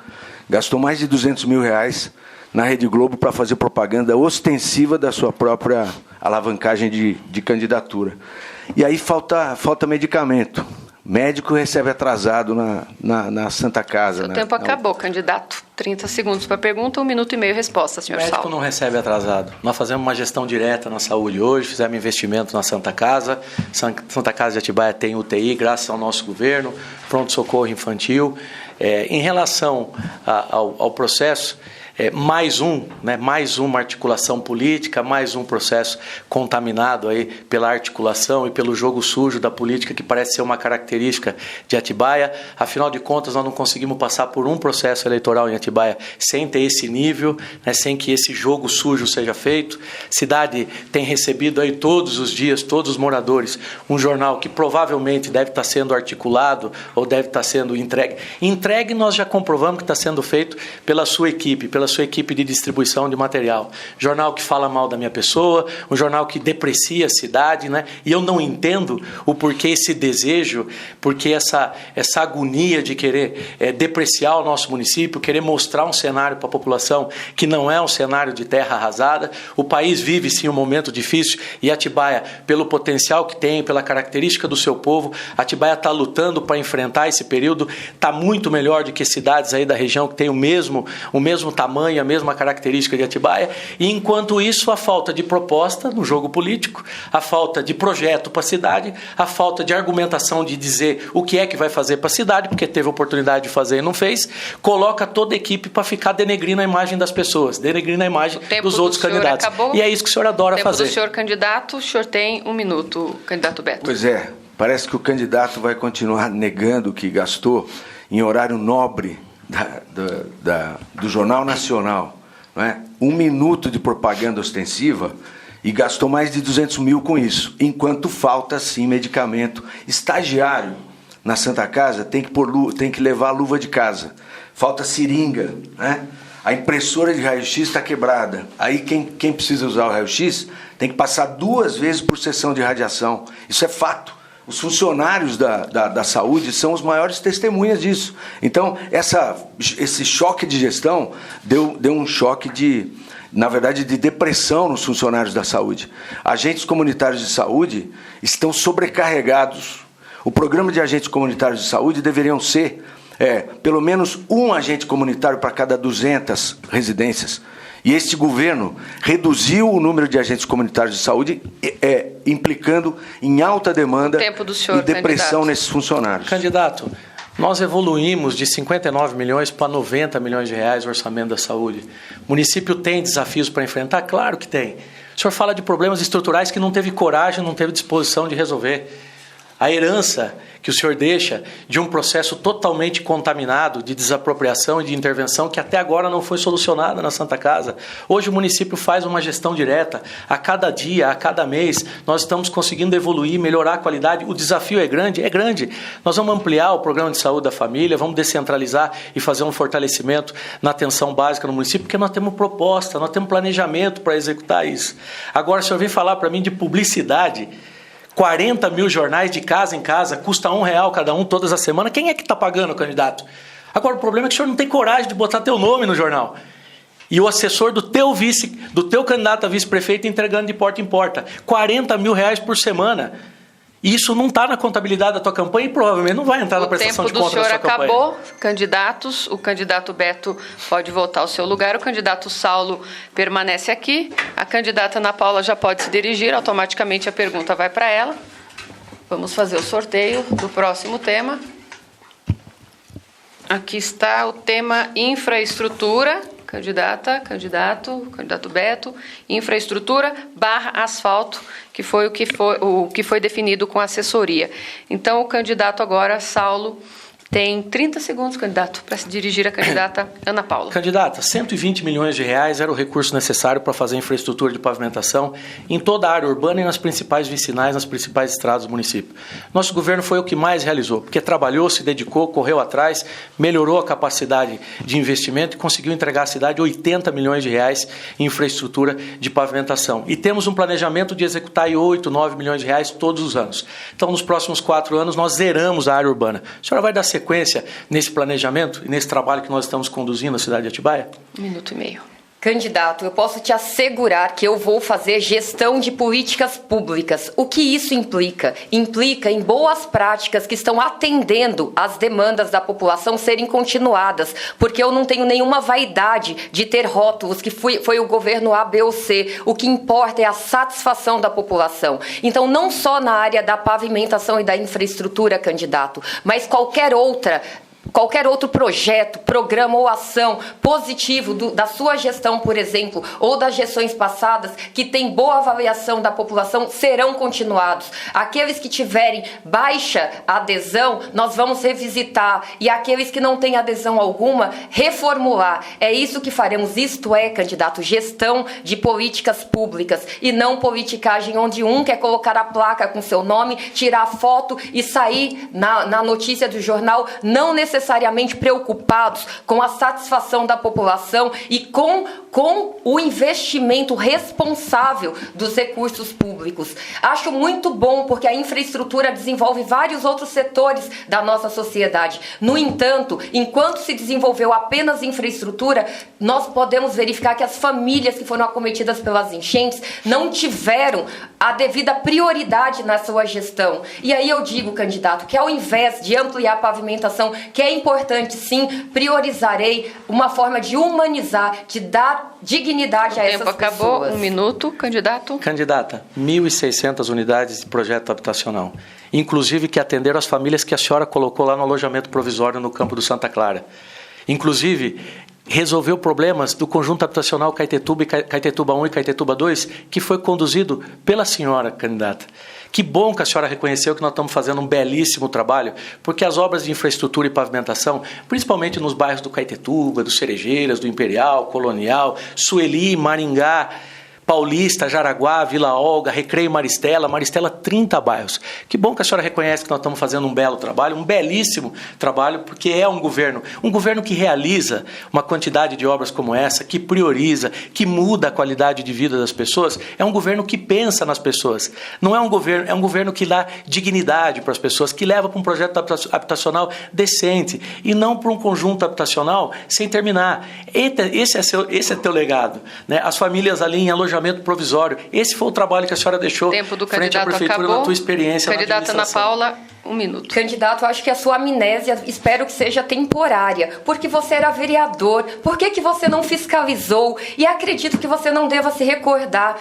Gastou mais de R$200 mil na Rede Globo para fazer propaganda ostensiva da sua própria alavancagem de candidatura. E aí falta medicamento. Médico recebe atrasado na Santa Casa. Seu tempo acabou, candidato. 30 segundos para pergunta, 1 minuto e meio resposta, senhor Saulo. Médico não recebe atrasado. Nós fazemos uma gestão direta na saúde hoje, fizemos investimento na Santa Casa. Santa Casa de Atibaia tem UTI, graças ao nosso governo, pronto-socorro infantil. Em relação ao processo, mais uma articulação política, mais um processo contaminado aí pela articulação e pelo jogo sujo da política, que parece ser uma característica de Atibaia. Afinal de contas, nós não conseguimos passar por um processo eleitoral em Atibaia sem ter esse nível, sem que esse jogo sujo seja feito. Cidade tem recebido aí todos os dias, todos os moradores, um jornal que provavelmente deve estar sendo articulado ou deve estar sendo entregue. Entregue nós já comprovamos que está sendo feito pela sua equipe de distribuição de material. Jornal que fala mal da minha pessoa, um jornal que deprecia a cidade, e eu não entendo o porquê esse desejo, porque essa agonia de querer depreciar o nosso município, querer mostrar um cenário para a população que não é um cenário de terra arrasada. O país vive sim um momento difícil e Atibaia, pelo potencial que tem, pela característica do seu povo, Atibaia está lutando para enfrentar esse período, está muito melhor do que cidades aí da região que tem o mesmo tamanho, a mesma característica de Atibaia, e enquanto isso a falta de proposta no jogo político, a falta de projeto para a cidade, a falta de argumentação de dizer o que é que vai fazer para a cidade, porque teve oportunidade de fazer e não fez, coloca toda a equipe para ficar denegrindo a imagem das pessoas, denegrindo a imagem dos outros candidatos. Acabou. E é isso que o senhor adora fazer. O tempo do senhor candidato, o senhor tem 1 minuto, candidato Beto. Pois é, parece que o candidato vai continuar negando que gastou em horário nobre do Jornal Nacional, 1 minuto de propaganda ostensiva e gastou mais de 200 mil com isso, enquanto falta sim medicamento. Estagiário na Santa Casa tem que levar a luva de casa, falta seringa, a impressora de raio-x está quebrada, aí quem precisa usar o raio-x tem que passar 2 vezes por sessão de radiação, isso é fato. Os funcionários da saúde são os maiores testemunhas disso. Então, esse choque de gestão deu um choque na verdade, de depressão nos funcionários da saúde. Agentes comunitários de saúde estão sobrecarregados. O programa de agentes comunitários de saúde deveriam ser pelo menos um agente comunitário para cada 200 residências. E este governo reduziu o número de agentes comunitários de saúde, implicando em alta demanda e depressão nesses funcionários. Candidato, nós evoluímos de 59 milhões para 90 milhões de reais o orçamento da saúde. O município tem desafios para enfrentar? Claro que tem. O senhor fala de problemas estruturais que não teve coragem, não teve disposição de resolver. A herança que o senhor deixa de um processo totalmente contaminado de desapropriação e de intervenção que até agora não foi solucionada na Santa Casa. Hoje o município faz uma gestão direta. A cada dia, a cada mês, nós estamos conseguindo evoluir, melhorar a qualidade. O desafio é grande? É grande. Nós vamos ampliar o programa de saúde da família, vamos descentralizar e fazer um fortalecimento na atenção básica no município, porque nós temos proposta, nós temos planejamento para executar isso. Agora, o senhor vem falar para mim de publicidade. 40 mil jornais de casa em casa, custa R$1 cada um todas as semanas. Quem é que está pagando, candidato? Agora, o problema é que o senhor não tem coragem de botar teu nome no jornal. E o assessor do teu candidato a vice-prefeito entregando de porta em porta. R$40 mil por semana. Isso não está na contabilidade da tua campanha e provavelmente não vai entrar na prestação de contas da sua campanha. O tempo do senhor acabou. Candidatos, o candidato Beto pode voltar ao seu lugar, o candidato Saulo permanece aqui, a candidata Ana Paula já pode se dirigir, automaticamente a pergunta vai para ela. Vamos fazer o sorteio do próximo tema. Aqui está o tema infraestrutura. Candidato Beto, infraestrutura / asfalto, que foi o que foi definido com a assessoria. Então, o candidato agora, Saulo, tem 30 segundos, candidato, para se dirigir à candidata Ana Paula. Candidata, 120 milhões de reais era o recurso necessário para fazer infraestrutura de pavimentação em toda a área urbana e nas principais vicinais, nas principais estradas do município. Nosso governo foi o que mais realizou, porque trabalhou, se dedicou, correu atrás, melhorou a capacidade de investimento e conseguiu entregar à cidade 80 milhões de reais em infraestrutura de pavimentação. E temos um planejamento de executar 8, 9 milhões de reais todos os anos. Então, nos próximos 4 anos, nós zeramos a área urbana. A senhora vai dar sequência nesse planejamento e nesse trabalho que nós estamos conduzindo na cidade de Atibaia? 1 minuto e meio. Candidato, eu posso te assegurar que eu vou fazer gestão de políticas públicas. O que isso implica? Implica em boas práticas que estão atendendo às demandas da população serem continuadas, porque eu não tenho nenhuma vaidade de ter rótulos que foi o governo A, B ou C. O que importa é a satisfação da população. Então, não só na área da pavimentação e da infraestrutura, candidato, mas qualquer outro projeto, programa ou ação positivo da sua gestão, por exemplo, ou das gestões passadas, que tem boa avaliação da população, serão continuados. Aqueles que tiverem baixa adesão, nós vamos revisitar. E aqueles que não têm adesão alguma, reformular. É isso que faremos. Isto é, candidato, gestão de políticas públicas e não politicagem onde um quer colocar a placa com seu nome, tirar a foto e sair na notícia do jornal, não necessariamente preocupados com a satisfação da população e com o investimento responsável dos recursos públicos. Acho muito bom, porque a infraestrutura desenvolve vários outros setores da nossa sociedade. No entanto, enquanto se desenvolveu apenas infraestrutura, nós podemos verificar que as famílias que foram acometidas pelas enchentes não tiveram a devida prioridade na sua gestão. E aí eu digo, candidato, que ao invés de ampliar a pavimentação, que é importante sim, priorizarei uma forma de humanizar, de dar dignidade a essas pessoas. O tempo acabou, 1 minuto, candidato. Candidata, 1.600 unidades de projeto habitacional, inclusive que atenderam as famílias que a senhora colocou lá no alojamento provisório no campo do Santa Clara. Inclusive, resolveu problemas do conjunto habitacional Caetetuba 1 e Caetetuba 2, que foi conduzido pela senhora, candidata. Que bom que a senhora reconheceu que nós estamos fazendo um belíssimo trabalho, porque as obras de infraestrutura e pavimentação, principalmente nos bairros do Caetetuba, do Cerejeiras, do Imperial, Colonial, Sueli, Maringá, Paulista, Jaraguá, Vila Olga, Recreio, Maristela, 30 bairros. Que bom que a senhora reconhece que nós estamos fazendo um belo trabalho, um belíssimo trabalho, porque é um governo que realiza uma quantidade de obras como essa, que prioriza, que muda a qualidade de vida das pessoas. É um governo que pensa nas pessoas. Não é um governo que dá dignidade para as pessoas, que leva para um projeto habitacional decente e não para um conjunto habitacional sem terminar. Esse é teu legado, né? As famílias ali em alojamento provisório. Esse foi o trabalho que a senhora deixou frente à prefeitura acabou. Na tua experiência Candidata na administração. Ana Paula, 1 minuto. Candidato, eu acho que a sua amnésia, espero que seja temporária, porque você era vereador. Por que você não fiscalizou? E acredito que você não deva se recordar.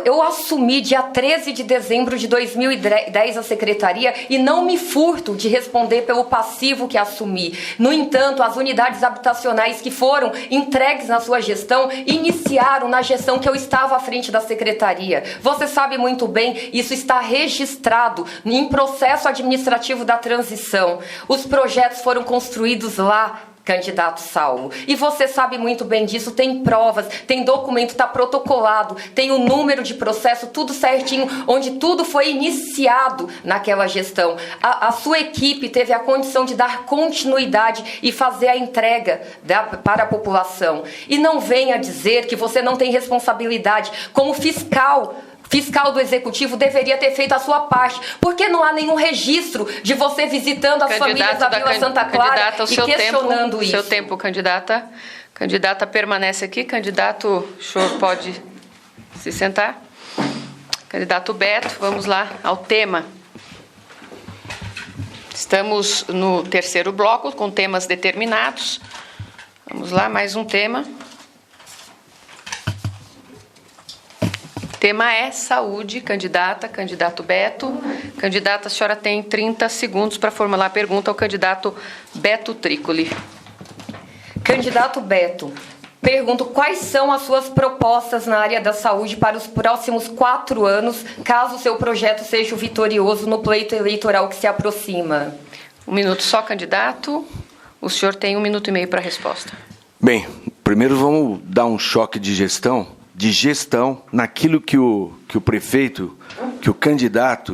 Eu assumi dia 13 de dezembro de 2010 a secretaria e não me furto de responder pelo passivo que assumi. No entanto, as unidades habitacionais que foram entregues na sua gestão iniciaram na gestão que eu estava à frente da secretaria. Você sabe muito bem, isso está registrado em processo administrativo da transição. Os projetos foram construídos lá, candidato Saulo. E você sabe muito bem disso, tem provas, tem documento, está protocolado, tem o número de processo, tudo certinho, onde tudo foi iniciado naquela gestão. A sua equipe teve a condição de dar continuidade e fazer a entrega para a população. E não venha dizer que você não tem responsabilidade como fiscal do Executivo deveria ter feito a sua parte, porque não há nenhum registro de você visitando as famílias da Vila Santa Clara e questionando isso. Seu tempo, candidata. Candidata permanece aqui. Candidato, o senhor pode se sentar. Candidato Beto, vamos lá ao tema. Estamos no terceiro bloco, com temas determinados. Vamos lá, mais um tema. Tema é saúde, candidato Beto. Candidata, a senhora tem 30 segundos para formular a pergunta ao candidato Beto Trícoli. Candidato Beto, Pergunto quais são as suas propostas na área da saúde para os próximos 4 anos, caso o seu projeto seja vitorioso no pleito eleitoral que se aproxima. 1 minuto só, candidato. O senhor tem 1 minuto e meio para a resposta. Bem, primeiro vamos dar um choque de gestão naquilo que o prefeito, que o candidato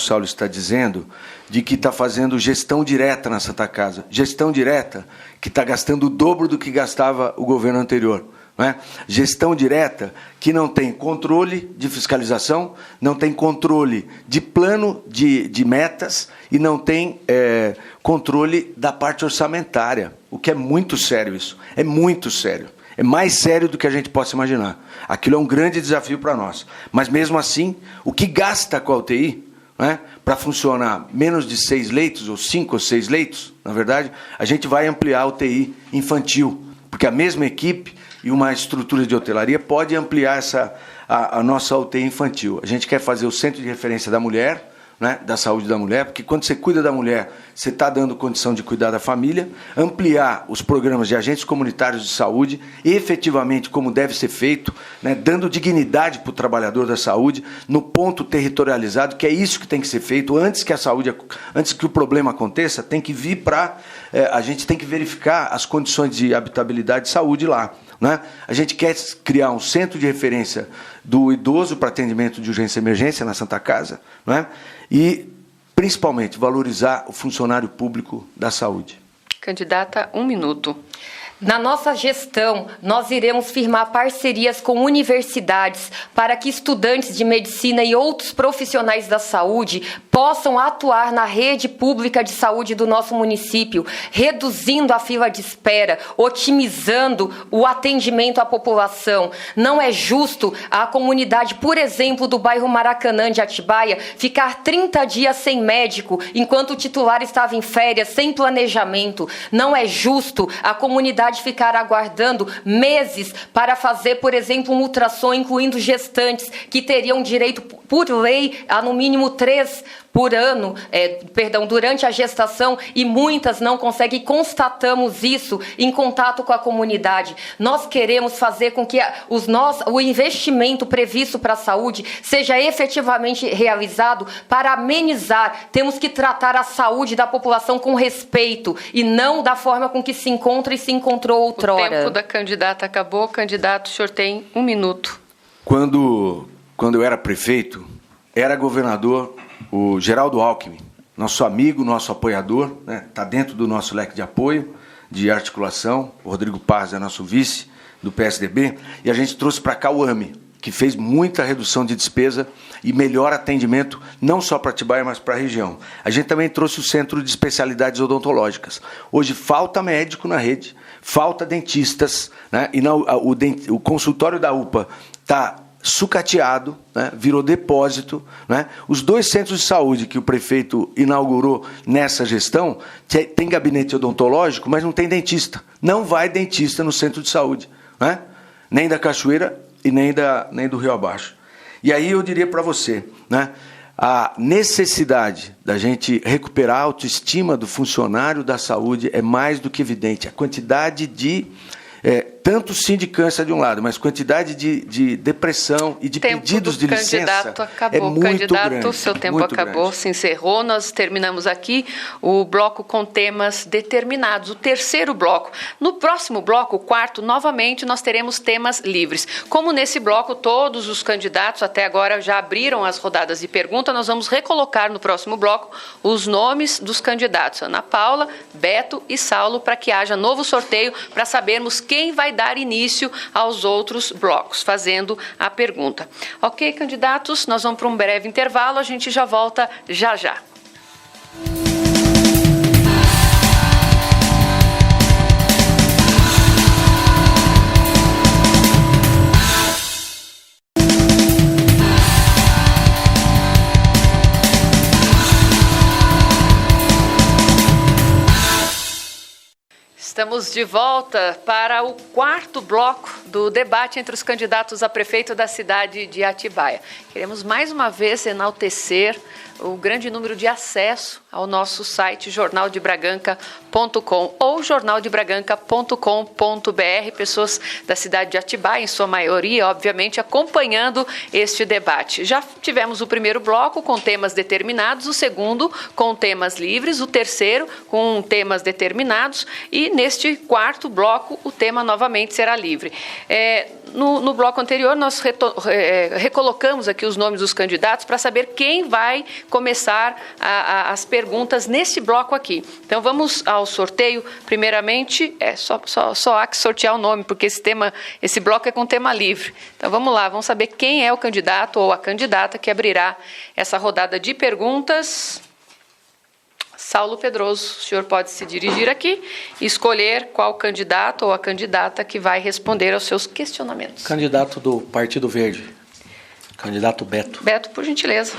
Saulo está dizendo, de que está fazendo gestão direta na Santa Casa. Gestão direta que está gastando o dobro do que gastava o governo anterior. Não é? Gestão direta que não tem controle de fiscalização, não tem controle de plano de metas e não tem controle da parte orçamentária, o que é muito sério isso, é muito sério. É mais sério do que a gente possa imaginar. Aquilo é um grande desafio para nós. Mas, mesmo assim, o que gasta com a UTI, né, para funcionar menos de 6 leitos, ou 5 ou 6 leitos, na verdade, a gente vai ampliar a UTI infantil, porque a mesma equipe e uma estrutura de hotelaria pode ampliar a nossa UTI infantil. A gente quer fazer o centro de referência da mulher, né, da saúde da mulher, porque quando você cuida da mulher, você está dando condição de cuidar da família, ampliar os programas de agentes comunitários de saúde, efetivamente como deve ser feito, né, dando dignidade para o trabalhador da saúde, no ponto territorializado, que é isso que tem que ser feito, antes que o problema aconteça, tem que vir a gente tem que verificar as condições de habitabilidade de saúde lá. Né? A gente quer criar um centro de referência do idoso para atendimento de urgência e emergência na Santa Casa, né? E, principalmente, valorizar o funcionário público da saúde. Candidata, 1 minuto. Na nossa gestão, nós iremos firmar parcerias com universidades para que estudantes de medicina e outros profissionais da saúde possam atuar na rede pública de saúde do nosso município, reduzindo a fila de espera, otimizando o atendimento à população. Não é justo a comunidade, por exemplo, do bairro Maracanã de Atibaia, ficar 30 dias sem médico, enquanto o titular estava em férias, sem planejamento. Não é justo a comunidade ficar aguardando meses para fazer, por exemplo, um ultrassom, incluindo gestantes, que teriam direito, por lei, a no mínimo 3 por ano, durante a gestação, e muitas não conseguem. Constatamos isso em contato com a comunidade. Nós queremos fazer com que o investimento previsto para a saúde seja efetivamente realizado para amenizar. Temos que tratar a saúde da população com respeito e não da forma com que se encontra e se encontrou outrora. O tempo da candidata acabou. Candidato, o senhor tem 1 minuto. Quando eu era prefeito, era governador o Geraldo Alckmin, nosso amigo, nosso apoiador, né? Está dentro do nosso leque de apoio, de articulação. O Rodrigo Paz é nosso vice do PSDB, e a gente trouxe para cá o AME, que fez muita redução de despesa e melhor atendimento, não só para Atibaia, mas para a região. A gente também trouxe o Centro de Especialidades Odontológicas. Hoje falta médico na rede, falta dentistas, né? E o consultório da UPA está sucateado, né? Virou depósito, né? Os 2 centros de saúde que o prefeito inaugurou nessa gestão tem gabinete odontológico, mas não tem dentista. Não vai dentista no centro de saúde, né? Nem da Cachoeira e nem do Rio Abaixo. E aí eu diria para você, né? A necessidade da gente recuperar a autoestima do funcionário da saúde é mais do que evidente. A quantidade de tanto sindicância de um lado, mas quantidade de depressão e de pedidos de licença acabou. É muito candidato, grande. Seu tempo acabou, grande. Se encerrou. Nós terminamos aqui o bloco com temas determinados, o 3º bloco. No próximo bloco, o 4º, novamente nós teremos temas livres. Como nesse bloco todos os candidatos até agora já abriram as rodadas de pergunta, nós vamos recolocar no próximo bloco os nomes dos candidatos, Ana Paula, Beto e Saulo, para que haja novo sorteio, para sabermos quem vai dar início aos outros blocos, fazendo a pergunta. Ok, candidatos, nós vamos para um breve intervalo, a gente já volta já já. Estamos de volta para o 4º bloco do debate entre os candidatos a prefeito da cidade de Atibaia. Queremos mais uma vez enaltecer o grande número de acesso ao nosso site jornaldebraganca.com ou jornaldebraganca.com.br, pessoas da cidade de Atibaia, em sua maioria, obviamente, acompanhando este debate. Já tivemos o primeiro bloco com temas determinados, o segundo com temas livres, o terceiro com temas determinados e neste quarto bloco o tema novamente será livre. No bloco anterior nós recolocamos aqui os nomes dos candidatos para saber quem vai começar as perguntas nesse bloco aqui. Então vamos ao sorteio. Primeiramente, só há que sortear o nome, porque esse bloco é com tema livre. Então vamos lá, vamos saber quem é o candidato ou a candidata que abrirá essa rodada de perguntas. Saulo Pedroso, o senhor pode se dirigir aqui e escolher qual candidato ou a candidata que vai responder aos seus questionamentos. Candidato do Partido Verde. Candidato Beto. Beto, por gentileza.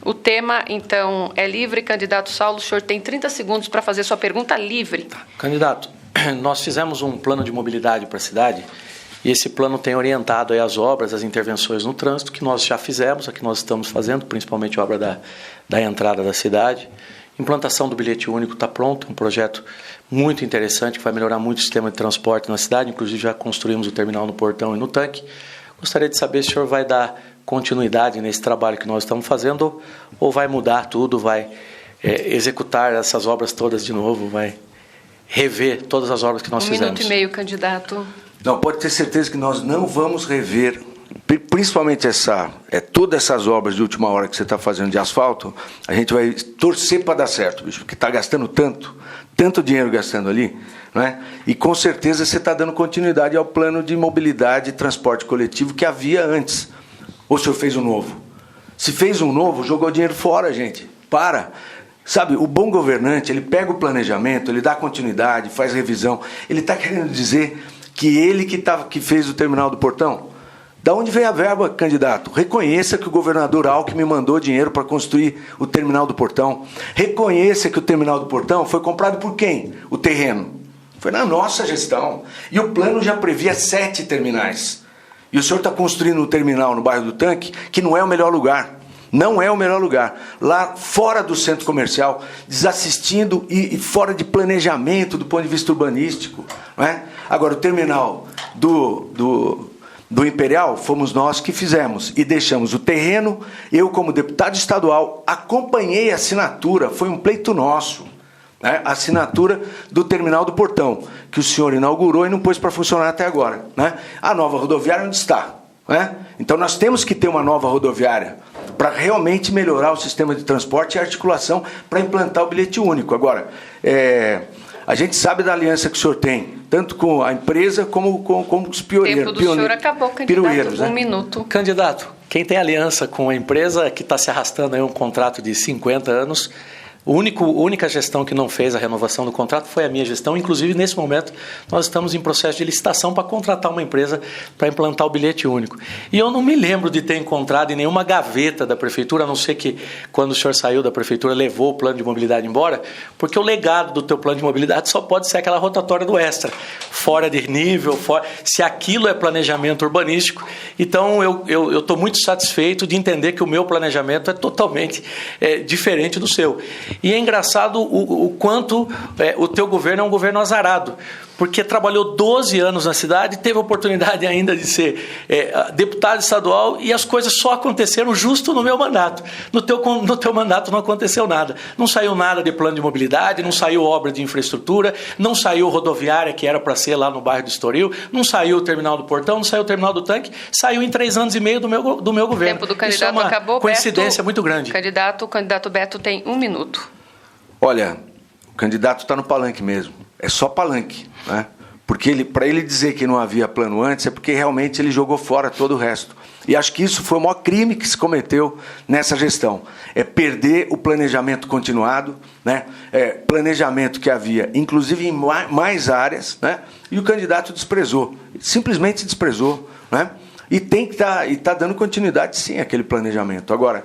O tema, então, é livre. Candidato Saulo, o senhor tem 30 segundos para fazer sua pergunta livre. Candidato, nós fizemos um plano de mobilidade para a cidade e esse plano tem orientado aí as obras, as intervenções no trânsito que nós já fizemos, a que nós estamos fazendo, principalmente a obra da entrada da cidade. Implantação do bilhete único está pronto, um projeto muito interessante que vai melhorar muito o sistema de transporte na cidade, inclusive já construímos o terminal no Portão e no Tanque. Gostaria de saber se o senhor vai dar continuidade nesse trabalho que nós estamos fazendo ou vai mudar tudo, vai executar essas obras todas de novo, vai rever todas as obras que nós fizemos. 1 minuto e meio, candidato. Não, pode ter certeza que nós não vamos rever, principalmente todas essas obras de última hora que você está fazendo de asfalto, a gente vai torcer para dar certo, bicho, porque está gastando tanto dinheiro gastando ali, não é? E com certeza você está dando continuidade ao plano de mobilidade e transporte coletivo que havia antes. Ou o senhor fez um novo? Se fez um novo, jogou dinheiro fora, gente. Para. Sabe, o bom governante, ele pega o planejamento, ele dá continuidade, faz revisão. Ele está querendo dizer que ele que fez o terminal do Portão? Da onde vem a verba, candidato? Reconheça que o governador Alckmin mandou dinheiro para construir o terminal do Portão. Reconheça que o terminal do Portão foi comprado por quem? O terreno. Foi na nossa gestão. E o plano já previa 7 terminais. E o senhor está construindo um terminal no bairro do Tanque, que não é o melhor lugar. Não é o melhor lugar. Lá fora do centro comercial, desassistindo e fora de planejamento do ponto de vista urbanístico. Não é? Agora, o terminal do Imperial fomos nós que fizemos e deixamos o terreno. Eu, como deputado estadual, acompanhei a assinatura, foi um pleito nosso, né? A assinatura do terminal do Portão, que o senhor inaugurou e não pôs para funcionar até agora, né? A nova rodoviária onde está? Né? Então nós temos que ter uma nova rodoviária para realmente melhorar o sistema de transporte e a articulação para implantar o bilhete único. Agora, a gente sabe da aliança que o senhor tem, tanto com a empresa como com os pioneiros. O tempo do senhor acabou, candidato. 1 minuto. Candidato, quem tem aliança com a empresa que está se arrastando aí um contrato de 50 anos, a única gestão que não fez a renovação do contrato foi a minha gestão. Inclusive, nesse momento, nós estamos em processo de licitação para contratar uma empresa para implantar o bilhete único. E eu não me lembro de ter encontrado em nenhuma gaveta da Prefeitura, a não ser que, quando o senhor saiu da Prefeitura, levou o plano de mobilidade embora, porque o legado do teu plano de mobilidade só pode ser aquela rotatória do Extra, fora de nível, se aquilo é planejamento urbanístico. Então, eu estou muito satisfeito de entender que o meu planejamento é totalmente diferente do seu. E é engraçado o quanto o teu governo é um governo azarado, porque trabalhou 12 anos na cidade, teve a oportunidade ainda de ser deputado estadual e as coisas só aconteceram justo no meu mandato. No teu mandato não aconteceu nada. Não saiu nada de plano de mobilidade, não saiu obra de infraestrutura, não saiu rodoviária que era para ser lá no bairro do Estoril, não saiu o terminal do Portão, não saiu o terminal do Tanque, saiu em 3 anos e meio do meu governo. O tempo do candidato Isso é uma acabou, coincidência Beto, muito grande. O candidato Beto tem 1 minuto. Olha, o candidato está no palanque mesmo. É só palanque, né? Porque para ele dizer que não havia plano antes é porque realmente ele jogou fora todo o resto. E acho que isso foi o maior crime que se cometeu nessa gestão. É perder o planejamento continuado, né? Planejamento que havia, inclusive em mais áreas, né? E o candidato desprezou, simplesmente desprezou, né? E tem que tá dando continuidade, sim, àquele planejamento. Agora,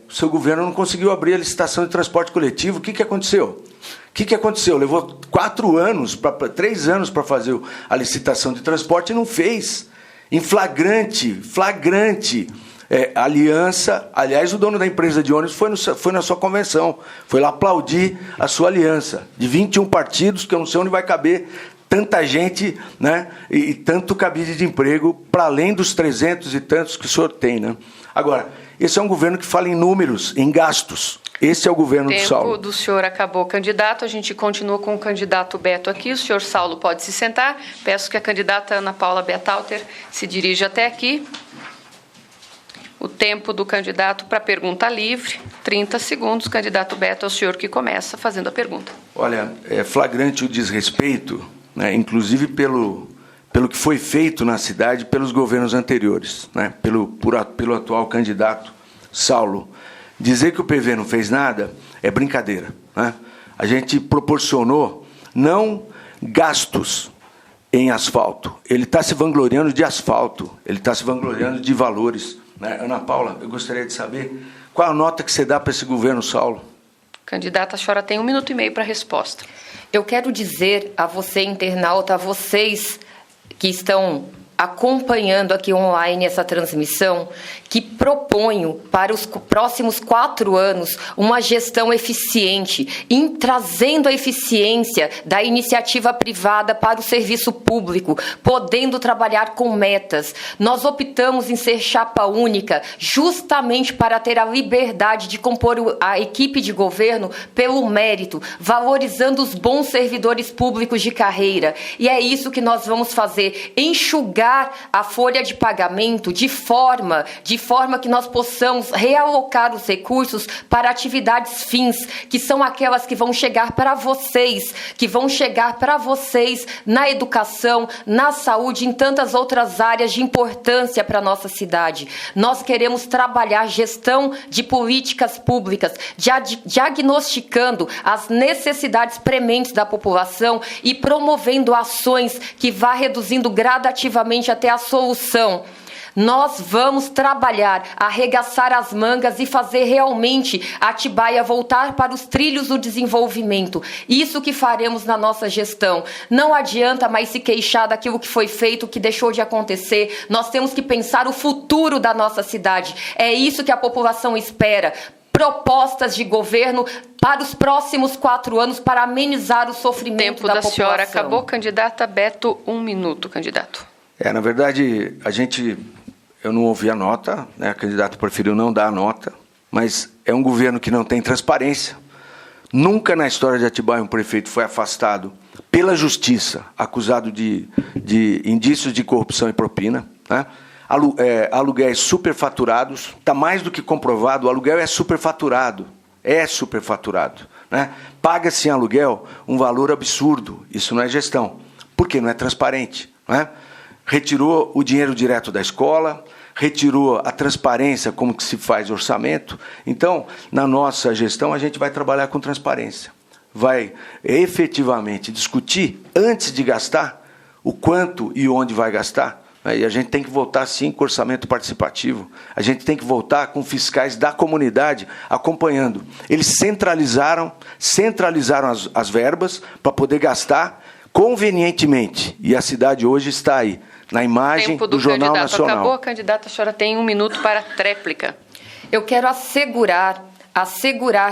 o seu governo não conseguiu abrir a licitação de transporte coletivo. O que aconteceu? O que aconteceu? Levou 3 anos para fazer a licitação de transporte e não fez. Em flagrante aliança. Aliás, o dono da empresa de ônibus foi na sua convenção, foi lá aplaudir a sua aliança de 21 partidos, que eu não sei onde vai caber tanta gente, né, e tanto cabide de emprego, para além dos 300 e tantos que o senhor tem. Né? Agora, esse é um governo que fala em números, em gastos. Esse é o governo do Saulo. O tempo do senhor acabou, candidato. A gente continua com o candidato Beto aqui. O senhor Saulo pode se sentar. Peço que a candidata Ana Paula Bertalter se dirija até aqui. O tempo do candidato para pergunta livre, 30 segundos. Candidato Beto, é o senhor que começa fazendo a pergunta. Olha, é flagrante o desrespeito, né, inclusive pelo que foi feito na cidade pelos governos anteriores, né, pelo atual candidato Saulo. Dizer que o PV não fez nada é brincadeira. Né? A gente proporcionou não gastos em asfalto. Ele está se vangloriando de asfalto, ele está se vangloriando de valores. Né? Ana Paula, eu gostaria de saber qual a nota que você dá para esse governo, Saulo? Candidata, a senhora tem 1 minuto e meio para a resposta. Eu quero dizer a você, internauta, a vocês que estão acompanhando aqui online essa transmissão, que proponho para os próximos 4 anos uma gestão eficiente, trazendo a eficiência da iniciativa privada para o serviço público, podendo trabalhar com metas. Nós optamos em ser chapa única justamente para ter a liberdade de compor a equipe de governo pelo mérito, valorizando os bons servidores públicos de carreira. E é isso que nós vamos fazer, enxugar a folha de pagamento de forma que nós possamos realocar os recursos para atividades fins, que são aquelas que vão chegar para vocês, na educação, na saúde, em tantas outras áreas de importância para a nossa cidade. Nós queremos trabalhar gestão de políticas públicas, diagnosticando as necessidades prementes da população e promovendo ações que vá reduzindo gradativamente até a solução. Nós vamos trabalhar, arregaçar as mangas e fazer realmente Atibaia voltar para os trilhos do desenvolvimento. Isso que faremos na nossa gestão. Não adianta mais se queixar daquilo que foi feito, que deixou de acontecer. Nós temos que pensar o futuro da nossa cidade. É isso que a população espera. Propostas de governo para os próximos 4 anos para amenizar o sofrimento da população. O tempo da senhora acabou. Candidata Beto, 1 minuto, candidato. Na verdade, eu não ouvi a nota, né? A candidata preferiu não dar a nota, mas é um governo que não tem transparência. Nunca na história de Atibaia um prefeito foi afastado pela justiça, acusado de indícios de corrupção e propina, né? Aluguéis superfaturados, está mais do que comprovado, o aluguel é superfaturado, né? Paga-se em aluguel um valor absurdo, isso não é gestão, porque não é transparente, né? Retirou o dinheiro direto da escola, retirou a transparência, como que se faz orçamento. Então, na nossa gestão, a gente vai trabalhar com transparência. Vai efetivamente discutir, antes de gastar, o quanto e onde vai gastar. E a gente tem que voltar, sim, com orçamento participativo. A gente tem que voltar com fiscais da comunidade acompanhando. Eles centralizaram as verbas para poder gastar convenientemente. E a cidade hoje está aí, na imagem do Jornal Nacional. Acabou, candidata, a senhora tem 1 minuto para a tréplica. Eu quero assegurar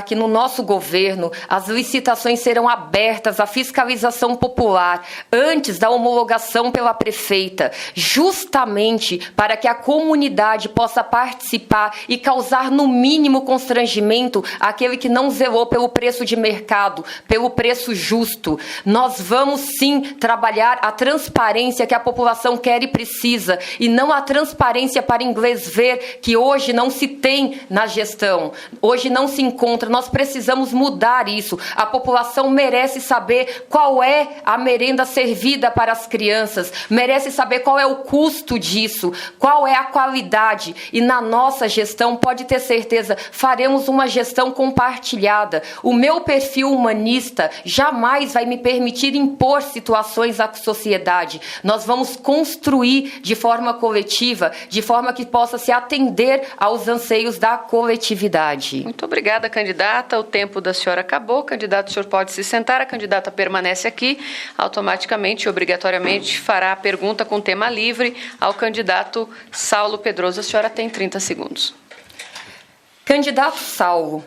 que no nosso governo as licitações serão abertas à fiscalização popular antes da homologação pela prefeita, justamente para que a comunidade possa participar e causar no mínimo constrangimento àquele que não zelou pelo preço de mercado, pelo preço justo. Nós vamos sim trabalhar a transparência que a população quer e precisa, e não a transparência para inglês ver, que hoje não se tem na gestão. Hoje não se encontra, nós precisamos mudar isso. A população merece saber qual é a merenda servida para as crianças, merece saber qual é o custo disso, qual é a qualidade. E na nossa gestão, pode ter certeza, faremos uma gestão compartilhada. O meu perfil humanista jamais vai me permitir impor situações à sociedade. Nós vamos construir de forma coletiva, de forma que possa se atender aos anseios da coletividade. Muito Muito obrigada, candidata. O tempo da senhora acabou. Candidato, o senhor pode se sentar. A candidata permanece aqui. Automaticamente e obrigatoriamente fará a pergunta com tema livre ao candidato Saulo Pedroso. A senhora tem 30 segundos. Candidato Saulo,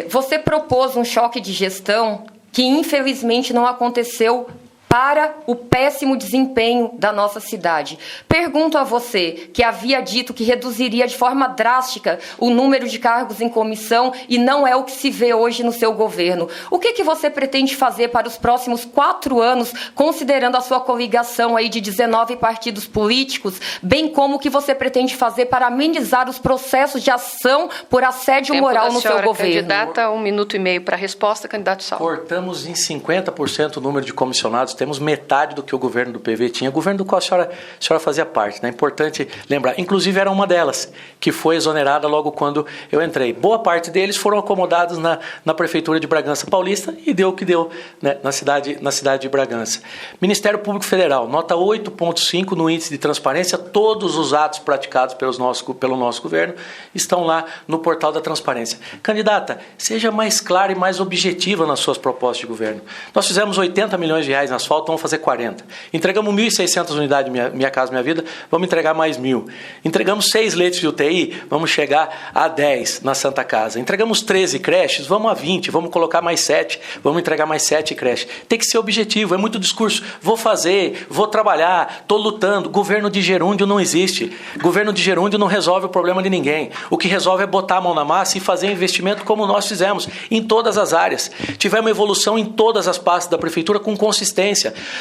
você propôs um choque de gestão que infelizmente não aconteceu para o péssimo desempenho da nossa cidade. Pergunto a você, que havia dito que reduziria de forma drástica o número de cargos em comissão e não é o que se vê hoje no seu governo. O que você pretende fazer para os próximos 4 anos, considerando a sua coligação aí de 19 partidos políticos, bem como o que você pretende fazer para amenizar os processos de ação por assédio moral no seu governo? Candidata, 1 minuto e meio para a resposta, candidato Saulo. Cortamos em 50% o número de comissionados, temos metade do que o governo do PV tinha, governo do qual a senhora fazia parte, né? Importante lembrar, inclusive era uma delas, que foi exonerada logo quando eu entrei. Boa parte deles foram acomodados na Prefeitura de Bragança Paulista e deu o que deu, né, na cidade de Bragança. Ministério Público Federal, nota 8,5 no índice de transparência, todos os atos praticados pelo nosso governo estão lá no portal da transparência. Candidata, seja mais clara e mais objetiva nas suas propostas de governo. Nós fizemos 80 milhões de reais na asfalto, vamos fazer 40. Entregamos 1.600 unidades Minha Casa Minha Vida, vamos entregar mais 1.000. Entregamos 6 leitos de UTI, vamos chegar a 10 na Santa Casa. Entregamos 13 creches, vamos a 20, vamos colocar mais 7, vamos entregar mais 7 creches. Tem que ser objetivo, é muito discurso. Vou fazer, vou trabalhar, estou lutando. Governo de gerúndio não existe. Governo de gerúndio não resolve o problema de ninguém. O que resolve é botar a mão na massa e fazer investimento como nós fizemos, em todas as áreas. Tivemos evolução em todas as pastas da Prefeitura com consistência.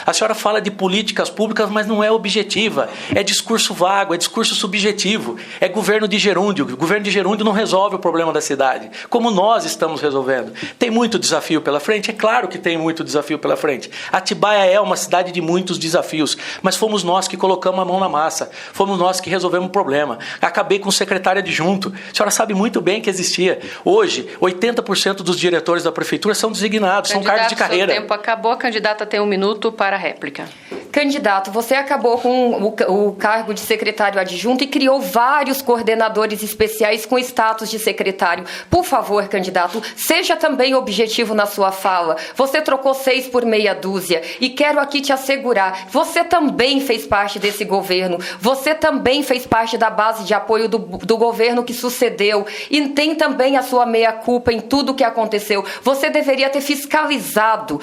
A senhora fala de políticas públicas, mas não é objetiva. É discurso vago, é discurso subjetivo. É governo de gerúndio. O governo de gerúndio não resolve o problema da cidade, como nós estamos resolvendo. Tem muito desafio pela frente? É claro que tem muito desafio pela frente. Atibaia é uma cidade de muitos desafios, mas fomos nós que colocamos a mão na massa. Fomos nós que resolvemos o problema. Acabei com o secretário adjunto. A senhora sabe muito bem que existia. Hoje, 80% dos diretores da Prefeitura são designados, são cargos de carreira. O tempo acabou. A candidata tem 1 minuto para a réplica. Candidato, você acabou com o cargo de secretário adjunto e criou vários coordenadores especiais com status de secretário. Por favor, candidato, seja também objetivo na sua fala. Você trocou 6 por meia dúzia e quero aqui te assegurar, você também fez parte desse governo, você também fez parte da base de apoio do governo que sucedeu e tem também a sua meia-culpa em tudo o que aconteceu. Você deveria ter fiscalizado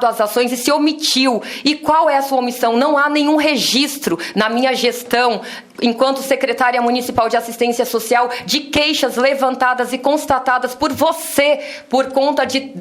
as ações e se omitiu. E qual é a sua omissão? Não há nenhum registro na minha gestão, enquanto secretária municipal de assistência social, de queixas levantadas e constatadas por você por conta de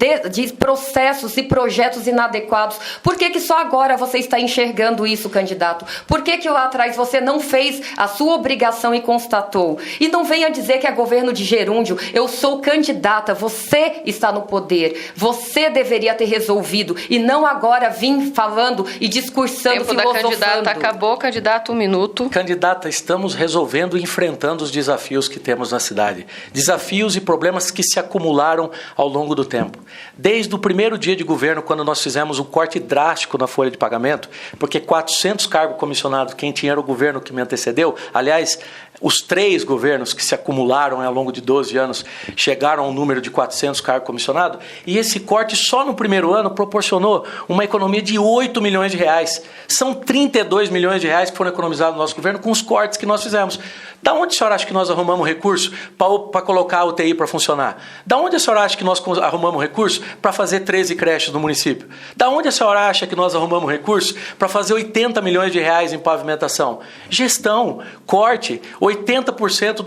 processos e projetos inadequados. Por que só agora você está enxergando isso, candidato? Por que lá atrás você não fez a sua obrigação e constatou? E não venha dizer que é governo de gerúndio. Eu sou candidata, você está no poder. Você deveria ter resolvido e não agora vir falando e discursando, filosofando. O tempo da candidata acabou. Candidato, 1 minuto. Candidata, estamos resolvendo e enfrentando os desafios que temos na cidade. Desafios e problemas que se acumularam ao longo do tempo. Desde o primeiro dia de governo, quando nós fizemos um corte drástico na folha de pagamento, porque 400 cargos comissionados, quem tinha era o governo que me antecedeu, aliás, os 3 governos que se acumularam ao longo de 12 anos chegaram ao número de 400 cargos comissionados, e esse corte só no primeiro ano proporcionou uma economia de 8 milhões de reais. São 32 milhões de reais que foram economizados no nosso governo com os cortes que nós fizemos. Da onde a senhora acha que nós arrumamos recurso para colocar a UTI para funcionar? Da onde a senhora acha que nós arrumamos recurso para fazer 13 creches no município? Da onde a senhora acha que nós arrumamos recurso para fazer 80 milhões de reais em pavimentação? Gestão, corte. 80%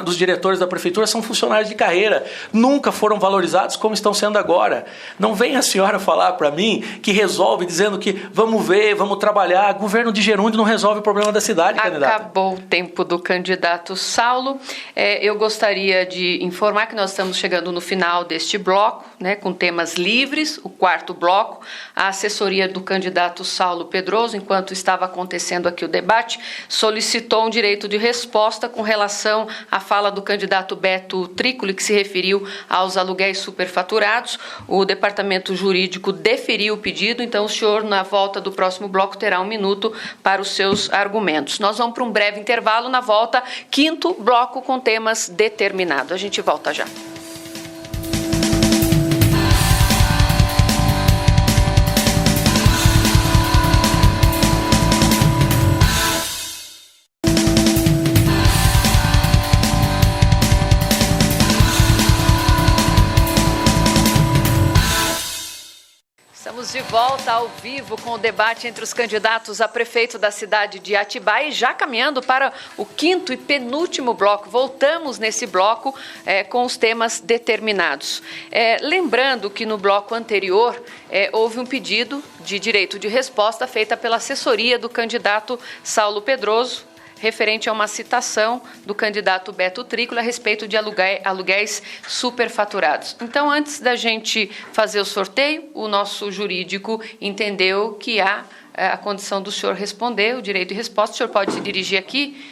dos diretores da Prefeitura são funcionários de carreira. Nunca foram valorizados como estão sendo agora. Não venha a senhora falar para mim que resolve dizendo que vamos ver, vamos trabalhar. Governo de gerúndio não resolve o problema da cidade, candidata. Acabou o tempo do candidato Saulo. Eu gostaria de informar que nós estamos chegando no final deste bloco, né, com temas livres, o 4º bloco. A assessoria do candidato Saulo Pedroso, enquanto estava acontecendo aqui o debate, solicitou um direito de resposta com relação à fala do candidato Beto Trícoli, que se referiu aos aluguéis superfaturados. O departamento jurídico deferiu o pedido, então o senhor, na volta do próximo bloco, terá 1 minuto para os seus argumentos. Nós vamos para um breve intervalo. Na volta, 5º bloco com temas determinados. A gente volta já. Estamos de volta ao vivo com o debate entre os candidatos a prefeito da cidade de Atibaia e já caminhando para o quinto e penúltimo bloco. Voltamos nesse bloco com os temas determinados. Lembrando que no bloco anterior houve um pedido de direito de resposta feita pela assessoria do candidato Saulo Pedroso, referente a uma citação do candidato Beto Trícoli a respeito de aluguéis superfaturados. Então, antes da gente fazer o sorteio, o nosso jurídico entendeu que há a condição do senhor responder, o direito de resposta. O senhor pode se dirigir aqui,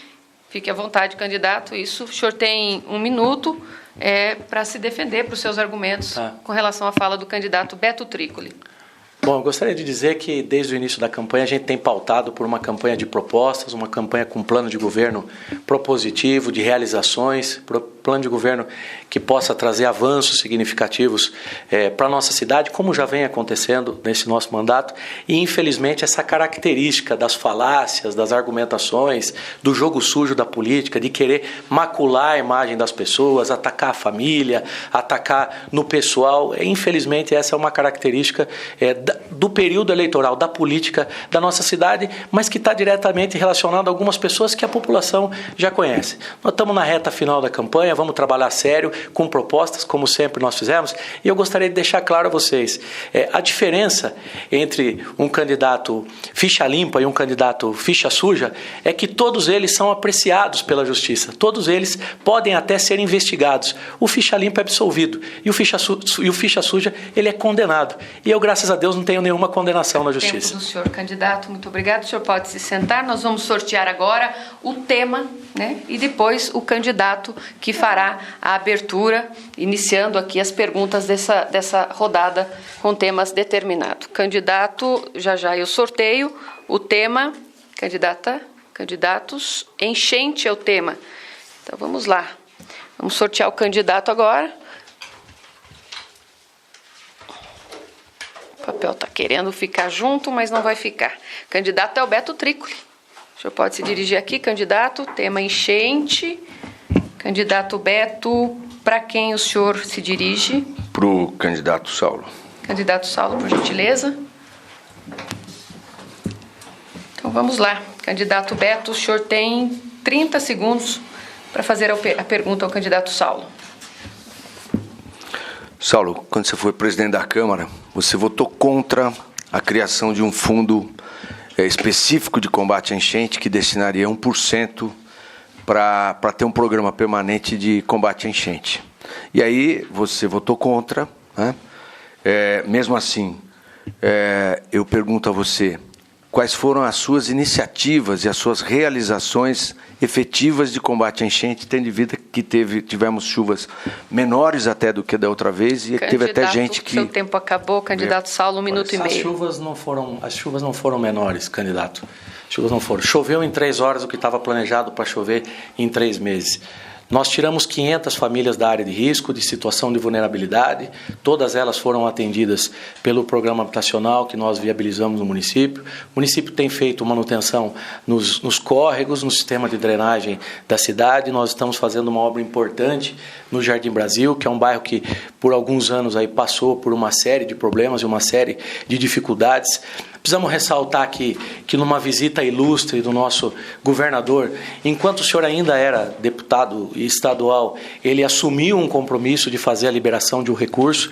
fique à vontade, candidato. Isso, o senhor tem 1 minuto para se defender para os seus argumentos com relação à fala do candidato Beto Trícoli. Bom, eu gostaria de dizer que desde o início da campanha a gente tem pautado por uma campanha de propostas, uma campanha com plano de governo propositivo, de realizações, plano de governo que possa trazer avanços significativos para a nossa cidade, como já vem acontecendo nesse nosso mandato. E, infelizmente, essa característica das falácias, das argumentações, do jogo sujo da política, de querer macular a imagem das pessoas, atacar a família, atacar no pessoal, infelizmente essa é uma característica do período eleitoral, da política da nossa cidade, mas que está diretamente relacionado a algumas pessoas que a população já conhece. Nós estamos na reta final da campanha, vamos trabalhar sério, com propostas, como sempre nós fizemos, e eu gostaria de deixar claro a vocês, a diferença entre um candidato ficha limpa e um candidato ficha suja é que todos eles são apreciados pela justiça, todos eles podem até ser investigados. O ficha limpa é absolvido e o ficha suja ele é condenado. E eu, graças a Deus, não tenho nenhuma condenação na justiça. Tempo do senhor, candidato, muito obrigado. O senhor pode se sentar. Nós vamos sortear agora o tema, e depois o candidato que fará a abertura, iniciando aqui as perguntas dessa rodada com temas determinados. Candidato, já eu sorteio o tema. Candidatos, enchente é o tema. Então vamos lá. Vamos sortear o candidato agora. O papel está querendo ficar junto, mas não vai ficar. Candidato é o Beto Trícoli. O senhor pode se dirigir aqui, candidato. Tema enchente. Candidato Beto, para quem o senhor se dirige? Para o candidato Saulo. Candidato Saulo, por gentileza. Então vamos lá. Candidato Beto, o senhor tem 30 segundos para fazer a pergunta ao candidato Saulo. Saulo, quando você foi presidente da Câmara, você votou contra a criação de um fundo específico de combate à enchente que destinaria 1% para ter um programa permanente de combate à enchente. E aí você votou contra, né? Mesmo assim, eu pergunto a você, quais foram as suas iniciativas e as suas realizações efetivas de combate à enchente, tendo em vista que tivemos chuvas menores até do que da outra vez e teve até gente que... Seu tempo acabou, candidato Saulo, 1 minuto e meio. As chuvas não foram menores, candidato. As chuvas não foram. Choveu em 3 horas o que estava planejado para chover em 3 meses. Nós tiramos 500 famílias da área de risco, de situação de vulnerabilidade. Todas elas foram atendidas pelo programa habitacional que nós viabilizamos no município. O município tem feito manutenção nos córregos, no sistema de drenagem da cidade. Nós estamos fazendo uma obra importante no Jardim Brasil, que é um bairro que por alguns anos aí passou por uma série de problemas e uma série de dificuldades. Precisamos ressaltar que numa visita ilustre do nosso governador, enquanto o senhor ainda era deputado estadual, ele assumiu um compromisso de fazer a liberação de um recurso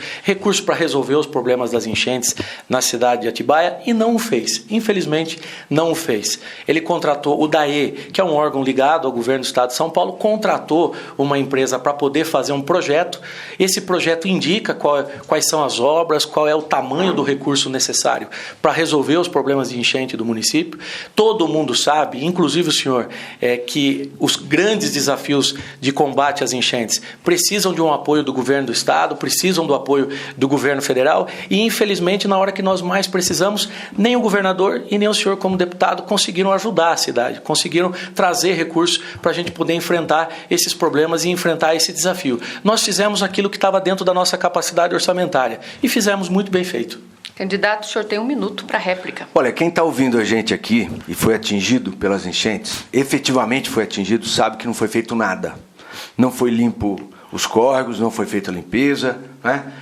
para resolver os problemas das enchentes na cidade de Atibaia, e não o fez. Infelizmente, não o fez. Ele contratou o DAE, que é um órgão ligado ao governo do estado de São Paulo, contratou uma empresa para poder fazer um projeto. Esse projeto indica quais são as obras, qual é o tamanho do recurso necessário para resolver os problemas de enchente do município. Todo mundo sabe, inclusive o senhor, que os grandes desafios de combate às enchentes precisam de um apoio do governo do estado, precisam do apoio do governo federal e, infelizmente, na hora que nós mais precisamos, nem o governador e nem o senhor como deputado conseguiram ajudar a cidade, conseguiram trazer recursos para a gente poder enfrentar esses problemas e enfrentar esse desafio. Nós fizemos aquilo que estava dentro da nossa capacidade orçamentária e fizemos muito bem feito. Candidato, o senhor tem 1 minuto para réplica. Olha, quem está ouvindo a gente aqui e foi atingido pelas enchentes, efetivamente foi atingido, sabe que não foi feito nada. Não foi limpo os córregos, não foi feita a limpeza, né?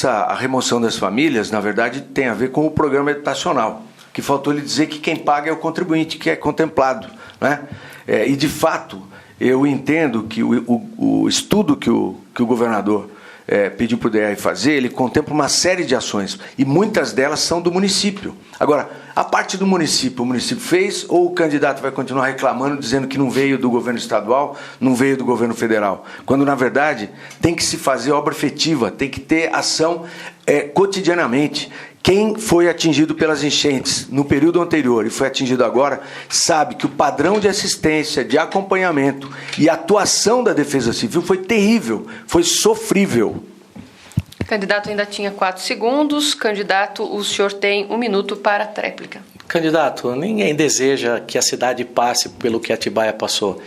a remoção das famílias, na verdade, tem a ver com o programa habitacional, que faltou ele dizer que quem paga é o contribuinte, que é contemplado, né? E, de fato, eu entendo que o estudo que o governador pediu para o DR fazer, ele contempla uma série de ações, e muitas delas são do município. Agora, a parte do município, o município fez, ou o candidato vai continuar reclamando, dizendo que não veio do governo estadual, não veio do governo federal? Quando, na verdade, tem que se fazer obra efetiva, tem que ter ação cotidianamente. Quem foi atingido pelas enchentes no período anterior e foi atingido agora, sabe que o padrão de assistência, de acompanhamento e atuação da Defesa Civil foi terrível, foi sofrível. Candidato ainda tinha 4 segundos. Candidato, o senhor tem 1 minuto para a tréplica. Candidato, ninguém deseja que a cidade passe pelo que Atibaia passou.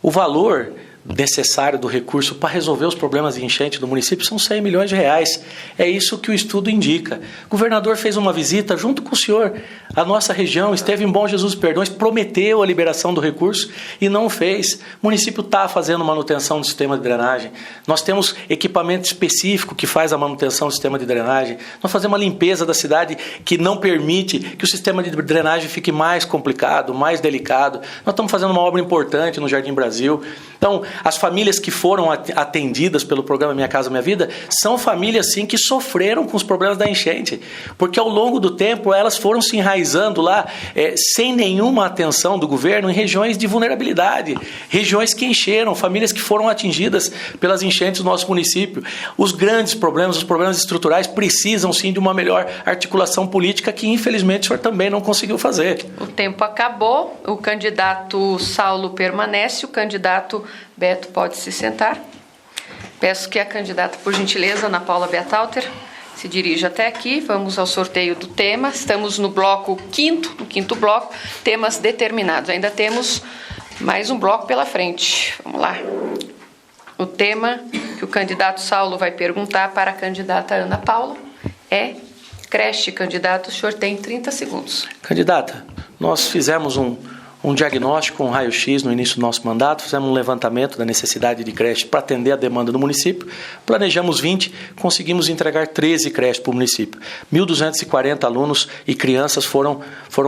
O valor necessário do recurso para resolver os problemas de enchente do município são 100 milhões de reais. É isso que o estudo indica. O governador fez uma visita junto com o senhor. A nossa região esteve em Bom Jesus dos Perdões, prometeu a liberação do recurso e não fez. O município está fazendo manutenção do sistema de drenagem. Nós temos equipamento específico que faz a manutenção do sistema de drenagem. Nós fazemos uma limpeza da cidade que não permite que o sistema de drenagem fique mais complicado, mais delicado. Nós estamos fazendo uma obra importante no Jardim Brasil. Então, as famílias que foram atendidas pelo programa Minha Casa Minha Vida são famílias, sim, que sofreram com os problemas da enchente, porque ao longo do tempo elas foram se enraizando lá sem nenhuma atenção do governo em regiões de vulnerabilidade, regiões que encheram, famílias que foram atingidas pelas enchentes do nosso município. Os grandes problemas, os problemas estruturais precisam, sim, de uma melhor articulação política que, infelizmente, o senhor também não conseguiu fazer. O tempo acabou, o candidato Saulo permanece, o candidato Beto pode se sentar. Peço que a candidata, por gentileza, Ana Paula Bertalter, se dirija até aqui. Vamos ao sorteio do tema. Estamos no quinto bloco, temas determinados. Ainda temos mais um bloco pela frente. Vamos lá. O tema que o candidato Saulo vai perguntar para a candidata Ana Paula é creche. Candidato, o senhor tem 30 segundos. Candidata, nós fizemos um diagnóstico, um raio-x no início do nosso mandato, fizemos um levantamento da necessidade de creche para atender a demanda do município, planejamos 20, conseguimos entregar 13 creches para o município. 1.240 alunos e crianças foram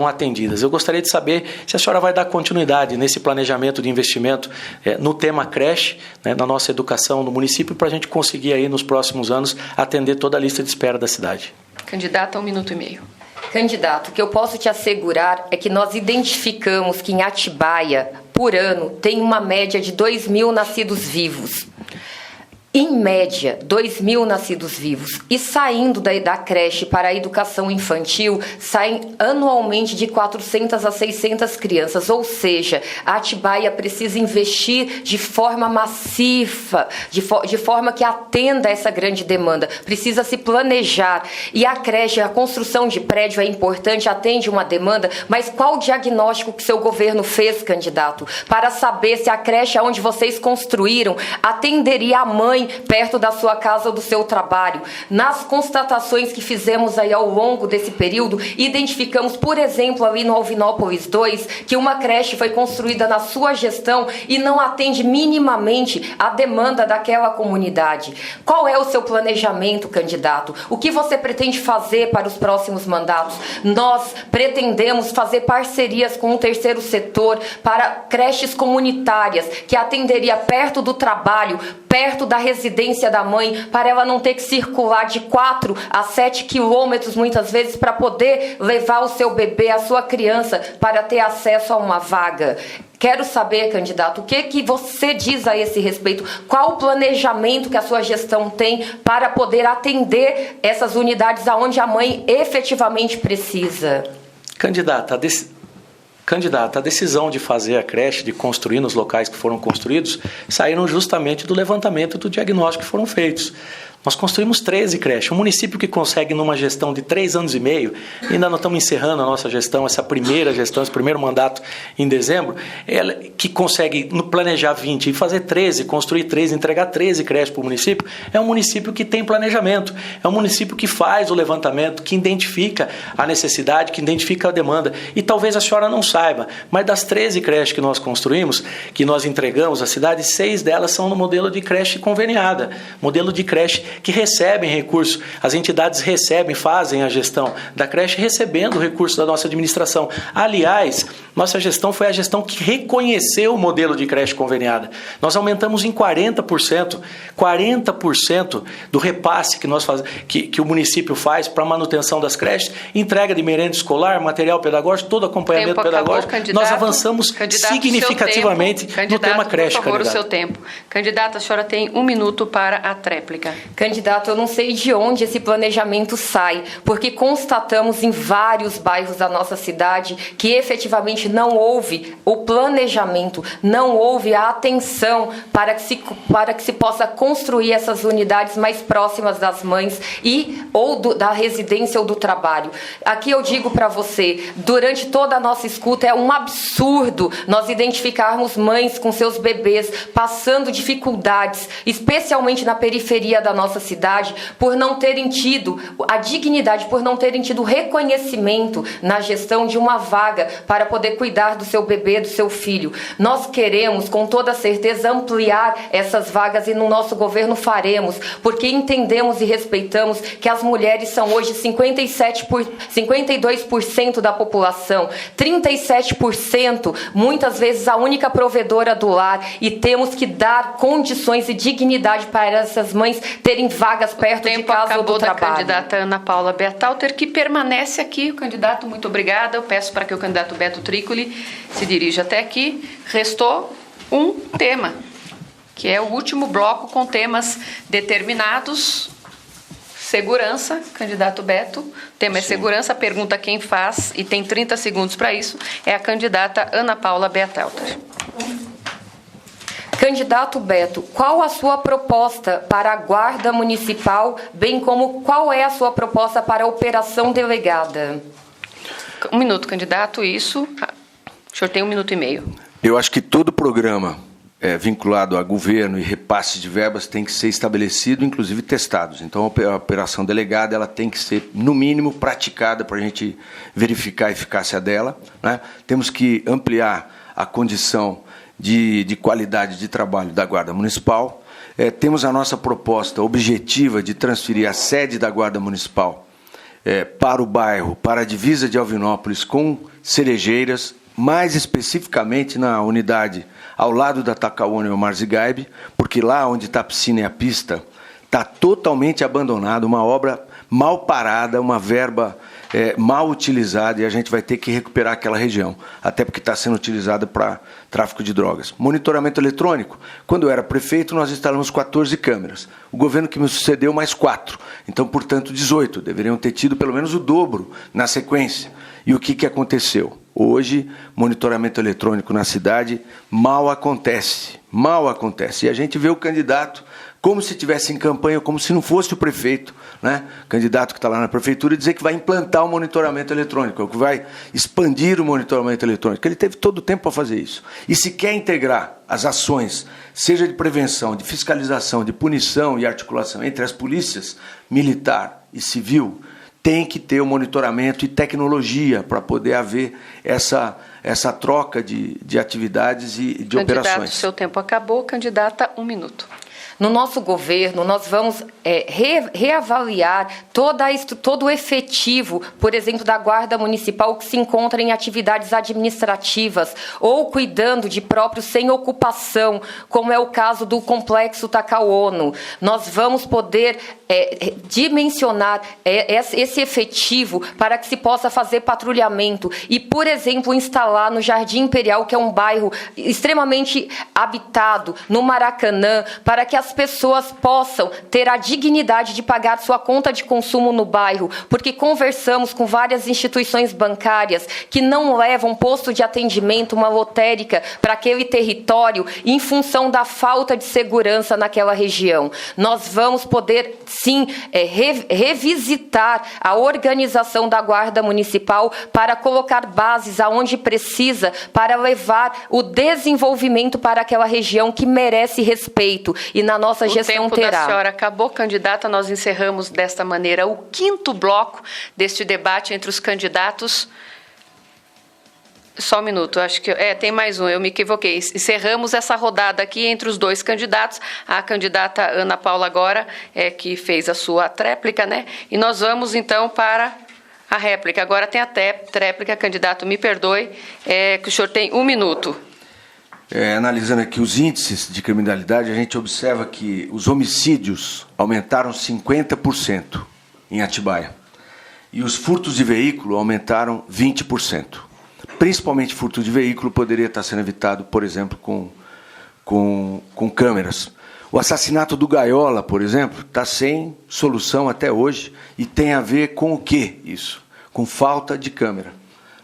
atendidas. Eu gostaria de saber se a senhora vai dar continuidade nesse planejamento de investimento no tema creche, né, na nossa educação no município, para a gente conseguir aí nos próximos anos atender toda a lista de espera da cidade. Candidata, 1 minuto e meio. Candidato, o que eu posso te assegurar é que nós identificamos que em Atibaia, por ano, tem uma média de 2.000 nascidos vivos. Em média, 2.000 nascidos vivos. E saindo da creche para a educação infantil, saem anualmente de 400 a 600 crianças. Ou seja, a Atibaia precisa investir de forma maciça, de forma que atenda essa grande demanda. Precisa se planejar. E a creche, a construção de prédio é importante, atende uma demanda, mas qual o diagnóstico que seu governo fez, candidato, para saber se a creche onde vocês construíram atenderia a mãe perto da sua casa ou do seu trabalho? Nas constatações que fizemos aí ao longo desse período, identificamos, por exemplo, ali no Alvinópolis 2, que uma creche foi construída na sua gestão e não atende minimamente a demanda daquela comunidade. Qual é o seu planejamento, candidato? O que você pretende fazer para os próximos mandatos? Nós pretendemos fazer parcerias com o terceiro setor para creches comunitárias que atenderia perto do trabalho, perto da residência da mãe, para ela não ter que circular de 4 a 7 quilômetros, muitas vezes, para poder levar o seu bebê, a sua criança, para ter acesso a uma vaga. Quero saber, candidato, o que você diz a esse respeito? Qual o planejamento que a sua gestão tem para poder atender essas unidades aonde a mãe efetivamente precisa? Candidata, a decisão de fazer a creche, de construir nos locais que foram construídos, saíram justamente do levantamento do diagnóstico que foram feitos. Nós construímos 13 creches. Um município que consegue, numa gestão de 3 anos e meio, ainda não estamos encerrando a nossa gestão, essa primeira gestão, esse primeiro mandato em dezembro, que consegue planejar 20 e fazer 13, construir 13, entregar 13 creches para o município, é um município que tem planejamento, é um município que faz o levantamento, que identifica a necessidade, que identifica a demanda. E talvez a senhora não saiba, mas das 13 creches que nós construímos, que nós entregamos à cidade, 6 delas são no modelo de creche conveniada, modelo de creche que recebem recursos. As entidades recebem, fazem a gestão da creche recebendo o recurso da nossa administração. Aliás, nossa gestão foi a gestão que reconheceu o modelo de creche conveniada. Nós aumentamos em 40% do repasse que, que o município faz para a manutenção das creches, entrega de merenda escolar, material pedagógico, todo acompanhamento pedagógico. Nós avançamos significativamente no tema creche. Por favor, o seu tempo. Candidata, a senhora tem 1 minuto para a tréplica. Candidato, eu não sei de onde esse planejamento sai, porque constatamos em vários bairros da nossa cidade que efetivamente não houve o planejamento, não houve a atenção para que se possa construir essas unidades mais próximas das mães da residência ou do trabalho. Aqui eu digo para você, durante toda a nossa escuta, é um absurdo nós identificarmos mães com seus bebês passando dificuldades, especialmente na periferia da nossa cidade, por não terem tido a dignidade, por não terem tido reconhecimento na gestão de uma vaga para poder cuidar do seu bebê, do seu filho. Nós queremos, com toda certeza, ampliar essas vagas e no nosso governo faremos, porque entendemos e respeitamos que as mulheres são hoje 52% da população, 37%, muitas vezes a única provedora do lar, e temos que dar condições e dignidade para essas mães terem vagas perto de casa ou do trabalho. Da candidata Ana Paula Bertalter, que permanece aqui. O candidato, muito obrigada. Eu peço para que o candidato Beto Trícoli se dirija até aqui. Restou um tema, que é o último bloco com temas determinados. Segurança, candidato Beto. O tema é segurança. A pergunta quem faz, e tem 30 segundos para isso, é a candidata Ana Paula Bertalter. Candidato Beto, qual a sua proposta para a Guarda Municipal, bem como qual é a sua proposta para a operação delegada? 1 minuto, candidato, isso. O senhor tem 1 minuto e meio. Eu acho que todo programa vinculado a governo e repasse de verbas tem que ser estabelecido, inclusive testados. Então, a operação delegada ela tem que ser, no mínimo, praticada para a gente verificar a eficácia dela, né? Temos que ampliar a condição de qualidade de trabalho da Guarda Municipal. Temos a nossa proposta objetiva de transferir a sede da Guarda Municipal para o bairro, para a divisa de Alvinópolis com Cerejeiras, mais especificamente na unidade ao lado da Tacaúna e o Marzigaib, porque lá onde está a piscina e a pista está totalmente abandonado, uma obra mal parada, uma verba mal utilizada, e a gente vai ter que recuperar aquela região, até porque está sendo utilizada para tráfico de drogas. Monitoramento eletrônico. Quando eu era prefeito, nós instalamos 14 câmeras. O governo que me sucedeu, mais 4. Então, portanto, 18. Deveriam ter tido pelo menos o dobro na sequência. E o que aconteceu? Hoje, monitoramento eletrônico na cidade mal acontece. Mal acontece. E a gente vê o candidato como se estivesse em campanha, como se não fosse o prefeito, né? O candidato que está lá na prefeitura, dizer que vai implantar o monitoramento eletrônico, que vai expandir o monitoramento eletrônico. Ele teve todo o tempo para fazer isso. E se quer integrar as ações, seja de prevenção, de fiscalização, de punição e articulação entre as polícias militar e civil, tem que ter o monitoramento e tecnologia para poder haver essa troca de atividades e de operações. Candidato, seu tempo acabou. Candidata, 1 minuto. No nosso governo, nós vamos reavaliar todo o efetivo, por exemplo, da Guarda Municipal que se encontra em atividades administrativas ou cuidando de próprios sem ocupação, como é o caso do Complexo Takauono. Nós vamos poder dimensionar esse efetivo para que se possa fazer patrulhamento e, por exemplo, instalar no Jardim Imperial, que é um bairro extremamente habitado, no Maracanã, para que as pessoas possam ter a dignidade de pagar sua conta de consumo no bairro, porque conversamos com várias instituições bancárias que não levam posto de atendimento, uma lotérica, para aquele território em função da falta de segurança naquela região. Nós vamos poder, sim, revisitar a organização da Guarda Municipal para colocar bases aonde precisa, para levar o desenvolvimento para aquela região que merece respeito. E na nossa gestão terá. O tempo da senhora acabou, candidata. Nós encerramos desta maneira o 5º bloco deste debate entre os candidatos Só um minuto, acho que tem mais um, eu me equivoquei. Encerramos essa rodada aqui entre os dois candidatos. A candidata Ana Paula agora que fez a sua tréplica, né? E nós vamos então para a réplica. Agora tem a tréplica, candidato, me perdoe, que o senhor tem 1 minuto. Analisando aqui os índices de criminalidade, a gente observa que os homicídios aumentaram 50% em Atibaia. E os furtos de veículo aumentaram 20%. Principalmente furto de veículo poderia estar sendo evitado, por exemplo, com câmeras. O assassinato do Gaiola, por exemplo, está sem solução até hoje e tem a ver com o quê isso? Com falta de câmera.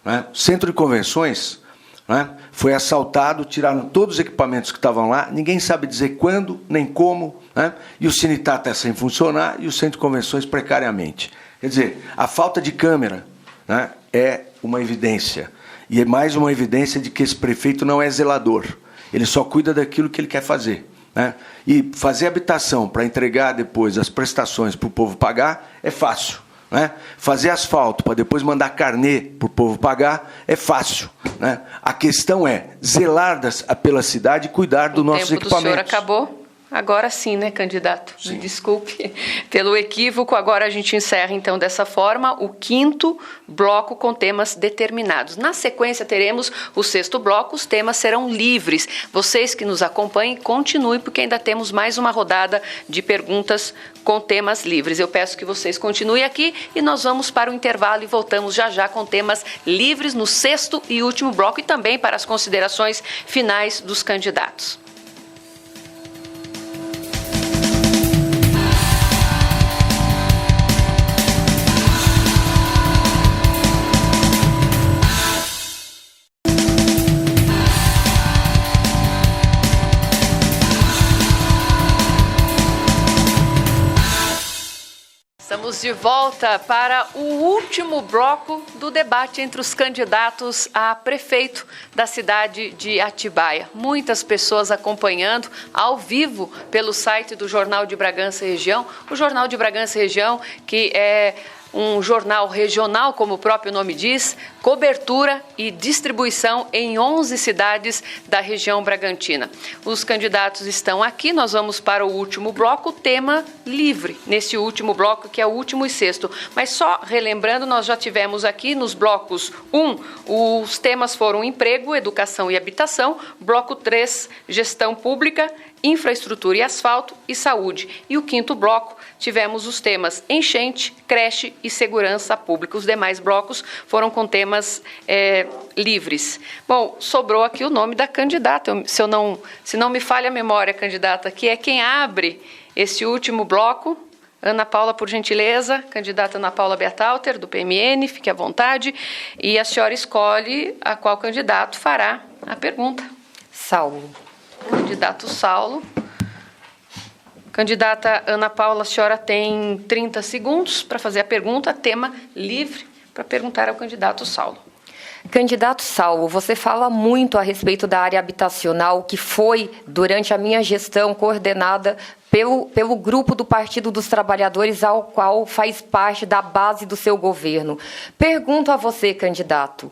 Né? O centro de convenções, né, foi assaltado, tiraram todos os equipamentos que estavam lá, ninguém sabe dizer quando, nem como, né? E o Cinitat está sem funcionar e o centro de convenções precariamente. Quer dizer, a falta de câmera, né, é uma evidência. E é mais uma evidência de que esse prefeito não é zelador. Ele só cuida daquilo que ele quer fazer. Né? E fazer habitação para entregar depois as prestações para o povo pagar é fácil. Né? Fazer asfalto para depois mandar carnê para o povo pagar é fácil. Né? A questão é zelar pela cidade e cuidar dos nossos equipamentos. O tempo do senhor acabou? Agora sim, né, candidato? Sim. Me desculpe pelo equívoco. Agora a gente encerra, então, dessa forma, o 5º bloco com temas determinados. Na sequência, teremos o 6º bloco, os temas serão livres. Vocês que nos acompanhem, continuem, porque ainda temos mais uma rodada de perguntas com temas livres. Eu peço que vocês continuem aqui e nós vamos para o intervalo e voltamos já já com temas livres no 6º e último bloco e também para as considerações finais dos candidatos. Estamos de volta para o último bloco do debate entre os candidatos a prefeito da cidade de Atibaia. Muitas pessoas acompanhando ao vivo pelo site do Jornal de Bragança Região. O Jornal de Bragança Região, que é um jornal regional, como o próprio nome diz, cobertura e distribuição em 11 cidades da região Bragantina. Os candidatos estão aqui, nós vamos para o último bloco, tema livre, nesse último bloco, que é o último e 6º. Mas só relembrando, nós já tivemos aqui nos blocos 1, os temas foram emprego, educação e habitação, bloco 3, gestão pública, infraestrutura e asfalto e saúde. E o 5º bloco, tivemos os temas enchente, creche e segurança pública. Os demais blocos foram com temas livres. Bom, sobrou aqui o nome da candidata. Se não me falha a memória, candidata, que é quem abre esse último bloco. Ana Paula, por gentileza, candidata Ana Paula Bertalter, do PMN, fique à vontade. E a senhora escolhe a qual candidato fará a pergunta. Saulo. Candidato Saulo. Candidata Ana Paula, a senhora tem 30 segundos para fazer a pergunta, tema livre, para perguntar ao candidato Saulo. Candidato Saulo, você fala muito a respeito da área habitacional, que foi, durante a minha gestão, coordenada pelo grupo do Partido dos Trabalhadores, ao qual faz parte da base do seu governo. Pergunto a você, candidato,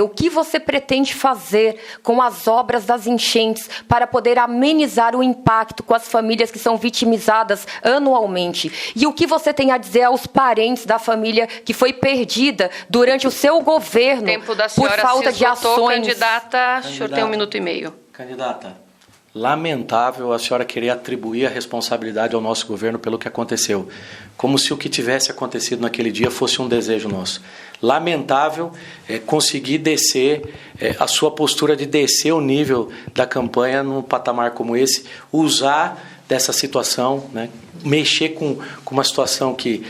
o que você pretende fazer com as obras das enchentes para poder amenizar o impacto com as famílias que são vitimizadas anualmente? E o que você tem a dizer aos parentes da família que foi perdida durante o seu governo por falta de ações? Candidata, o senhor tem 1 minuto e meio. Candidata, lamentável a senhora querer atribuir a responsabilidade ao nosso governo pelo que aconteceu, como se o que tivesse acontecido naquele dia fosse um desejo nosso. Lamentável conseguir descer, a sua postura de descer o nível da campanha num patamar como esse, usar dessa situação, né, mexer com uma situação que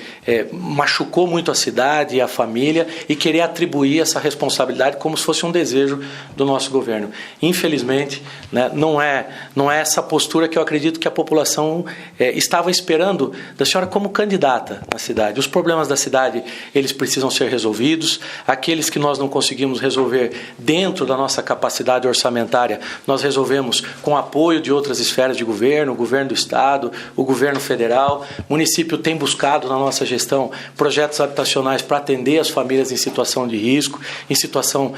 machucou muito a cidade e a família e querer atribuir essa responsabilidade como se fosse um desejo do nosso governo. Infelizmente, né, não é essa postura que eu acredito que a população estava esperando da senhora como candidata na cidade. Os problemas da cidade, eles precisam ser resolvidos. Aqueles que nós não conseguimos resolver dentro da nossa capacidade orçamentária, nós resolvemos com apoio de outras esferas de governo, o governo do Estado, o governo federal. O município tem buscado na nossa gestão projetos habitacionais para atender as famílias em situação de risco, em situação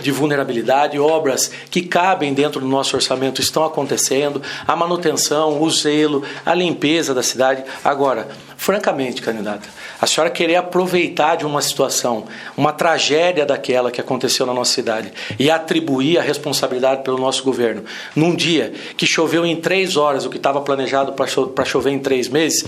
de vulnerabilidade. Obras que cabem dentro do nosso orçamento estão acontecendo, a manutenção, o zelo, a limpeza da cidade. Agora, francamente, candidata, a senhora querer aproveitar de uma situação, uma tragédia daquela que aconteceu na nossa cidade e atribuir a responsabilidade pelo nosso governo num dia que choveu em 3 horas o que estava planejado para chover em 3 meses,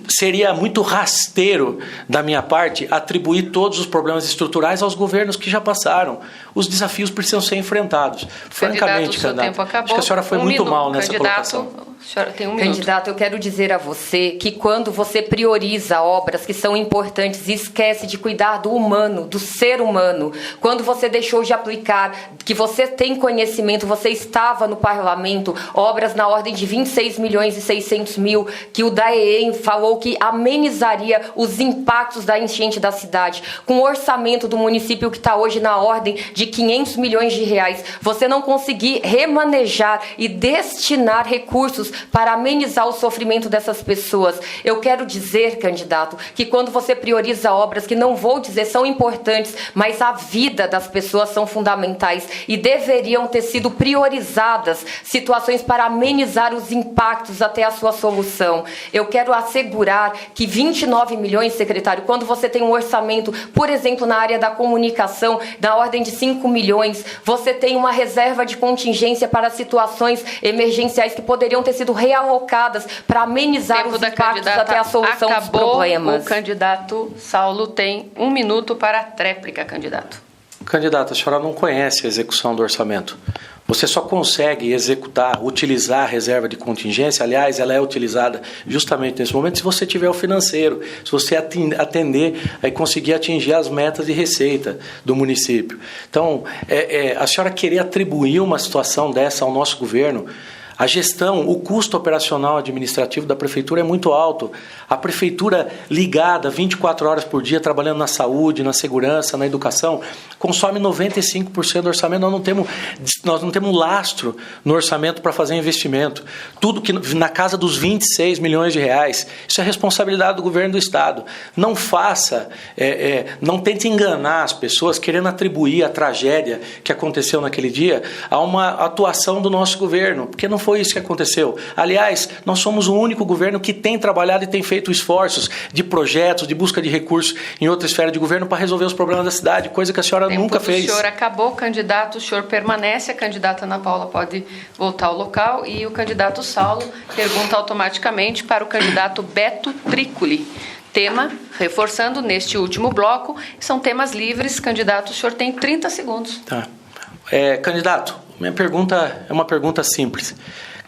seria muito rasteiro da minha parte atribuir todos os problemas estruturais aos governos que já passaram. Os desafios precisam ser enfrentados. Francamente, candidata, acho que a senhora foi muito mal nessa colocação. A senhora tem 1 minuto. Candidato, eu quero dizer a você que quando você prioriza obras que são importantes e esquece de cuidar do humano, do ser humano, quando você deixou de aplicar, que você tem conhecimento, você estava no parlamento, obras na ordem de 26 milhões e 600 mil, que o DAEM falou que amenizaria os impactos da enchente da cidade, com o orçamento do município que está hoje na ordem de 500 milhões de reais, você não conseguir remanejar e destinar recursos para amenizar o sofrimento dessas pessoas. Eu quero dizer, candidato, que quando você prioriza obras que não vou dizer são importantes, mas a vida das pessoas são fundamentais e deveriam ter sido priorizadas situações para amenizar os impactos até a sua solução. Eu quero assegurar que 29 milhões, secretário, quando você tem um orçamento, por exemplo, na área da comunicação, na ordem de 5 milhões, você tem uma reserva de contingência para situações emergenciais que poderiam ter sido realocadas para amenizar os impactos até a solução dos problemas. O candidato Saulo tem 1 minuto para a tréplica, candidato. Candidata, a senhora não conhece a execução do orçamento. Você só consegue executar, utilizar a reserva de contingência, aliás, ela é utilizada justamente nesse momento, se você tiver o financeiro, se você atender e conseguir atingir as metas de receita do município. Então, a senhora querer atribuir uma situação dessa ao nosso governo, a gestão, o custo operacional administrativo da prefeitura é muito alto. A prefeitura ligada 24 horas por dia, trabalhando na saúde, na segurança, na educação, consome 95% do orçamento. Nós não temos lastro no orçamento para fazer investimento. Tudo que na casa dos 26 milhões de reais. Isso é responsabilidade do governo do Estado. Não faça, não tente enganar as pessoas querendo atribuir a tragédia que aconteceu naquele dia a uma atuação do nosso governo, porque não foi isso que aconteceu. Aliás, nós somos o único governo que tem trabalhado e tem feito esforços de projetos, de busca de recursos em outra esfera de governo para resolver os problemas da cidade, coisa que a senhora nunca fez. O senhor acabou, candidato, o senhor permanece, a candidata Ana Paula pode voltar ao local e o candidato Saulo pergunta automaticamente para o candidato Beto Trícoli. Tema, reforçando neste último bloco, são temas livres. Candidato, o senhor tem 30 segundos. Tá. Candidato, minha pergunta é uma pergunta simples.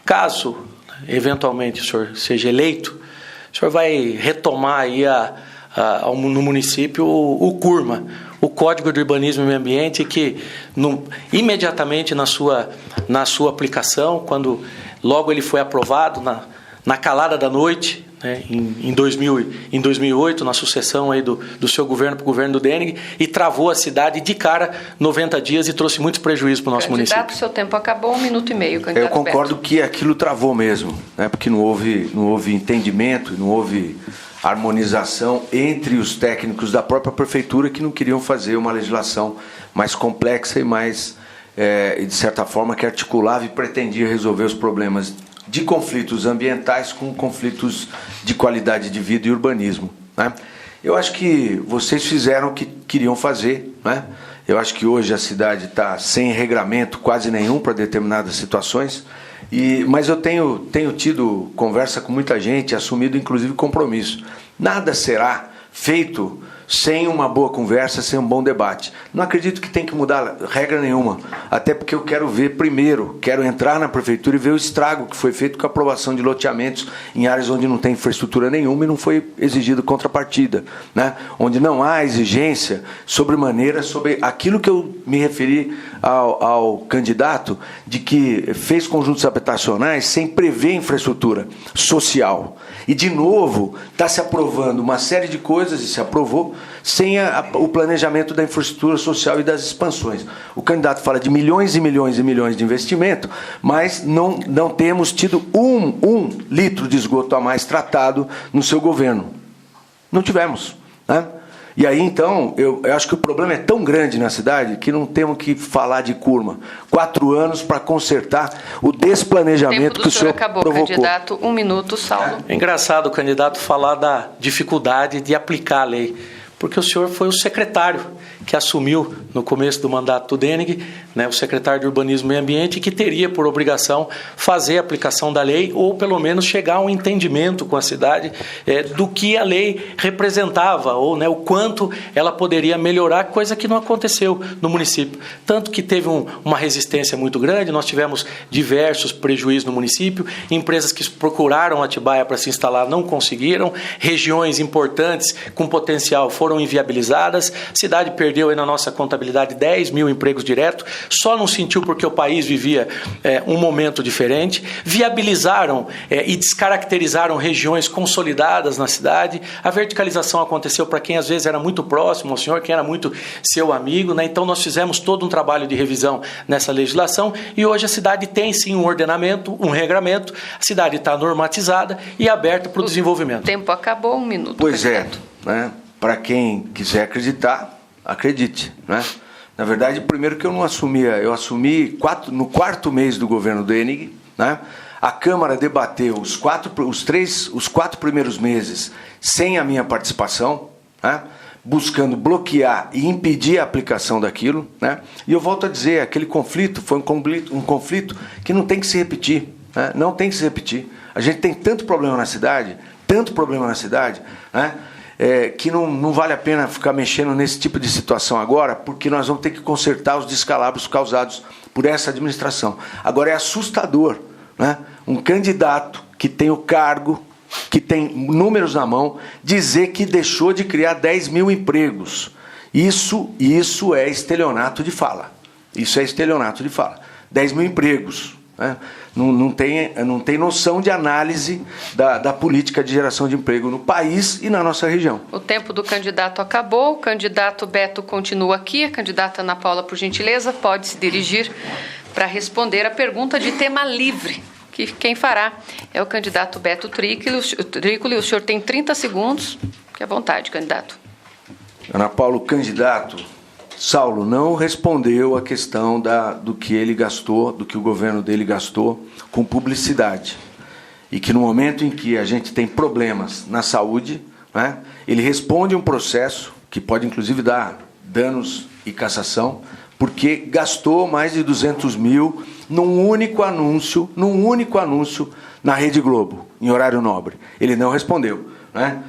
Caso, eventualmente, o senhor seja eleito, o senhor vai retomar aí no município o CURMA, o Código de Urbanismo e Meio Ambiente, que imediatamente na sua aplicação, quando logo ele foi aprovado, na calada da noite, né, em 2008, na sucessão aí do seu governo para o governo do DENIG, e travou a cidade de cara 90 dias e trouxe muitos prejuízos para o nosso município. Candidato, seu tempo acabou, 1 minuto e meio. Candidato Eu concordo Beto. que aquilo travou mesmo, né, porque não houve entendimento, não houve harmonização entre os técnicos da própria prefeitura que não queriam fazer uma legislação mais complexa e mais, de certa forma, que articulava e pretendia resolver os problemas de conflitos ambientais com conflitos de qualidade de vida e urbanismo, né? Eu acho que vocês fizeram o que queriam fazer, né? Eu acho que hoje a cidade está sem regramento quase nenhum para determinadas situações, mas eu tenho tido conversa com muita gente, assumido inclusive compromisso. Nada será feito sem uma boa conversa, sem um bom debate. Não acredito que tem que mudar regra nenhuma, até porque eu quero entrar na prefeitura e ver o estrago que foi feito com a aprovação de loteamentos em áreas onde não tem infraestrutura nenhuma e não foi exigido contrapartida, né? Onde não há exigência sobremaneira sobre aquilo que eu me referi ao candidato, de que fez conjuntos habitacionais sem prever infraestrutura social. E, de novo, está se aprovando uma série de coisas, e se aprovou, sem o planejamento da infraestrutura social e das expansões. O candidato fala de milhões e milhões e milhões de investimento, mas não temos tido um litro de esgoto a mais tratado no seu governo. Não tivemos, né? E aí, então, eu acho que o problema é tão grande na cidade que não temos que falar de curva. 4 anos para consertar o desplanejamento que o senhor acabou, provocou. Candidato, 1 minuto, Saulo. É engraçado o candidato falar da dificuldade de aplicar a lei, porque o senhor foi o secretário que assumiu no começo do mandato do DENIG, né, o secretário de Urbanismo e Meio Ambiente, que teria por obrigação fazer a aplicação da lei ou pelo menos chegar a um entendimento com a cidade do que a lei representava ou, né, o quanto ela poderia melhorar, coisa que não aconteceu no município. Tanto que teve uma resistência muito grande, nós tivemos diversos prejuízos no município, empresas que procuraram Atibaia para se instalar não conseguiram, regiões importantes com potencial foram inviabilizadas, a cidade perdeu aí na nossa contabilidade 10 mil empregos diretos, só não sentiu porque o país vivia um momento diferente, viabilizaram e descaracterizaram regiões consolidadas na cidade, a verticalização aconteceu para quem às vezes era muito próximo ao senhor, quem era muito seu amigo, né? Então nós fizemos todo um trabalho de revisão nessa legislação e hoje a cidade tem sim um ordenamento, um regramento, a cidade está normatizada e aberta para o desenvolvimento. O tempo acabou, 1 minuto. Pois candidato. Né? Para quem quiser acreditar, acredite, né? Na verdade, primeiro que eu não assumia, eu assumi no 4º mês do governo do DENIG, né? A Câmara debateu os 4 primeiros meses sem a minha participação, né? Buscando bloquear e impedir a aplicação daquilo, né? E eu volto a dizer, aquele conflito foi um conflito que não tem que se repetir, né? Não tem que se repetir. A gente tem tanto problema na cidade, né? Que não vale a pena ficar mexendo nesse tipo de situação agora, porque nós vamos ter que consertar os descalabros causados por essa administração. Agora é assustador, né? Um candidato que tem o cargo, que tem números na mão, dizer que deixou de criar 10 mil empregos. Isso é estelionato de fala. Isso é estelionato de fala. 10 mil empregos. Né? Não tem noção de análise da política de geração de emprego no país e na nossa região. O tempo do candidato acabou, o candidato Beto continua aqui, a candidata Ana Paula, por gentileza, pode se dirigir para responder a pergunta de tema livre, que quem fará é o candidato Beto Trícoli. O senhor tem 30 segundos, fique à vontade, candidato. Ana Paula, o candidato Saulo não respondeu a questão do que ele gastou, do que o governo dele gastou com publicidade. E que no momento em que a gente tem problemas na saúde, né, ele responde um processo que pode inclusive dar danos e cassação, porque gastou mais de 200 mil num único anúncio na Rede Globo, em horário nobre. Ele não respondeu, né?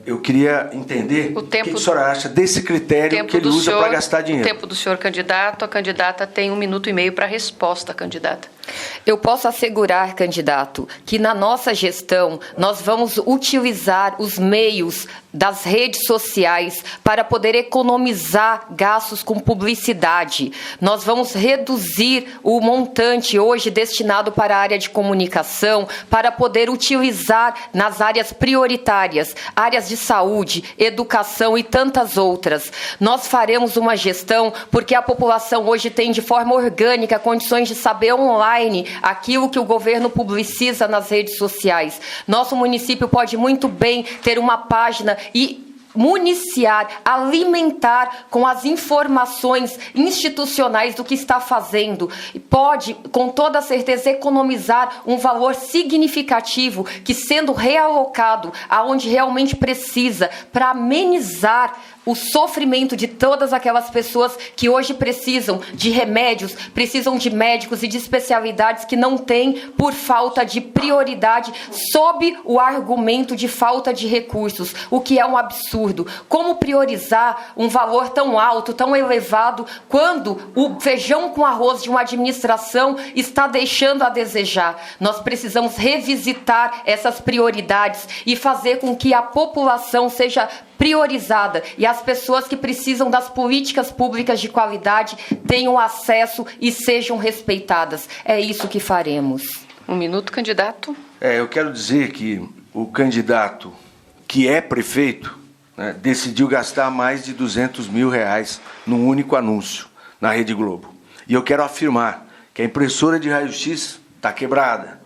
Eu queria entender o que a senhora acha desse critério que ele usa para gastar dinheiro. O tempo do senhor candidato, a candidata tem 1 minuto e meio para a resposta, candidata. Eu posso assegurar, candidato, que na nossa gestão nós vamos utilizar os meios das redes sociais para poder economizar gastos com publicidade. Nós vamos reduzir o montante hoje destinado para a área de comunicação para poder utilizar nas áreas prioritárias, áreas de saúde, educação e tantas outras. Nós faremos uma gestão porque a população hoje tem de forma orgânica condições de saber online aquilo que o governo publiciza nas redes sociais. Nosso município pode muito bem ter uma página e municiar, alimentar com as informações institucionais do que está fazendo. E pode, com toda certeza, economizar um valor significativo que, sendo realocado aonde realmente precisa, para amenizar o sofrimento de todas aquelas pessoas que hoje precisam de remédios, precisam de médicos e de especialidades que não têm por falta de prioridade, sob o argumento de falta de recursos, o que é um absurdo. Como priorizar um valor tão alto, tão elevado, quando o feijão com arroz de uma administração está deixando a desejar? Nós precisamos revisitar essas prioridades e fazer com que a população seja priorizada e as pessoas que precisam das políticas públicas de qualidade tenham acesso e sejam respeitadas. É isso que faremos. 1 minuto, candidato. Eu quero dizer que o candidato que é prefeito, né, decidiu gastar mais de R$200 mil num único anúncio na Rede Globo. E eu quero afirmar que a impressora de raio-x está quebrada,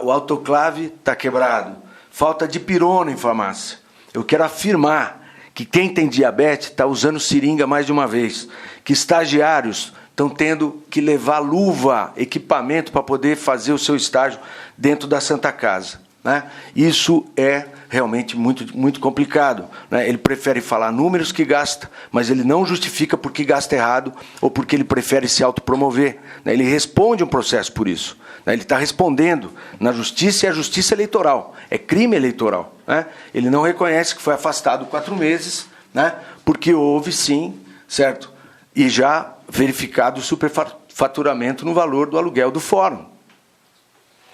o autoclave está quebrado, falta de pirona em farmácia. Eu quero afirmar que quem tem diabetes está usando seringa mais de uma vez, que estagiários estão tendo que levar luva, equipamento para poder fazer o seu estágio dentro da Santa Casa, né? Isso é realmente muito complicado, né? Ele prefere falar números que gasta, mas ele não justifica porque gasta errado ou porque ele prefere se autopromover, né? Ele responde um processo por isso, né? Ele está respondendo na justiça, e a justiça eleitoral, é crime eleitoral, né? Ele não reconhece que foi afastado 4 meses, né? Porque houve sim, certo? E já verificado o superfaturamento no valor do aluguel do fórum.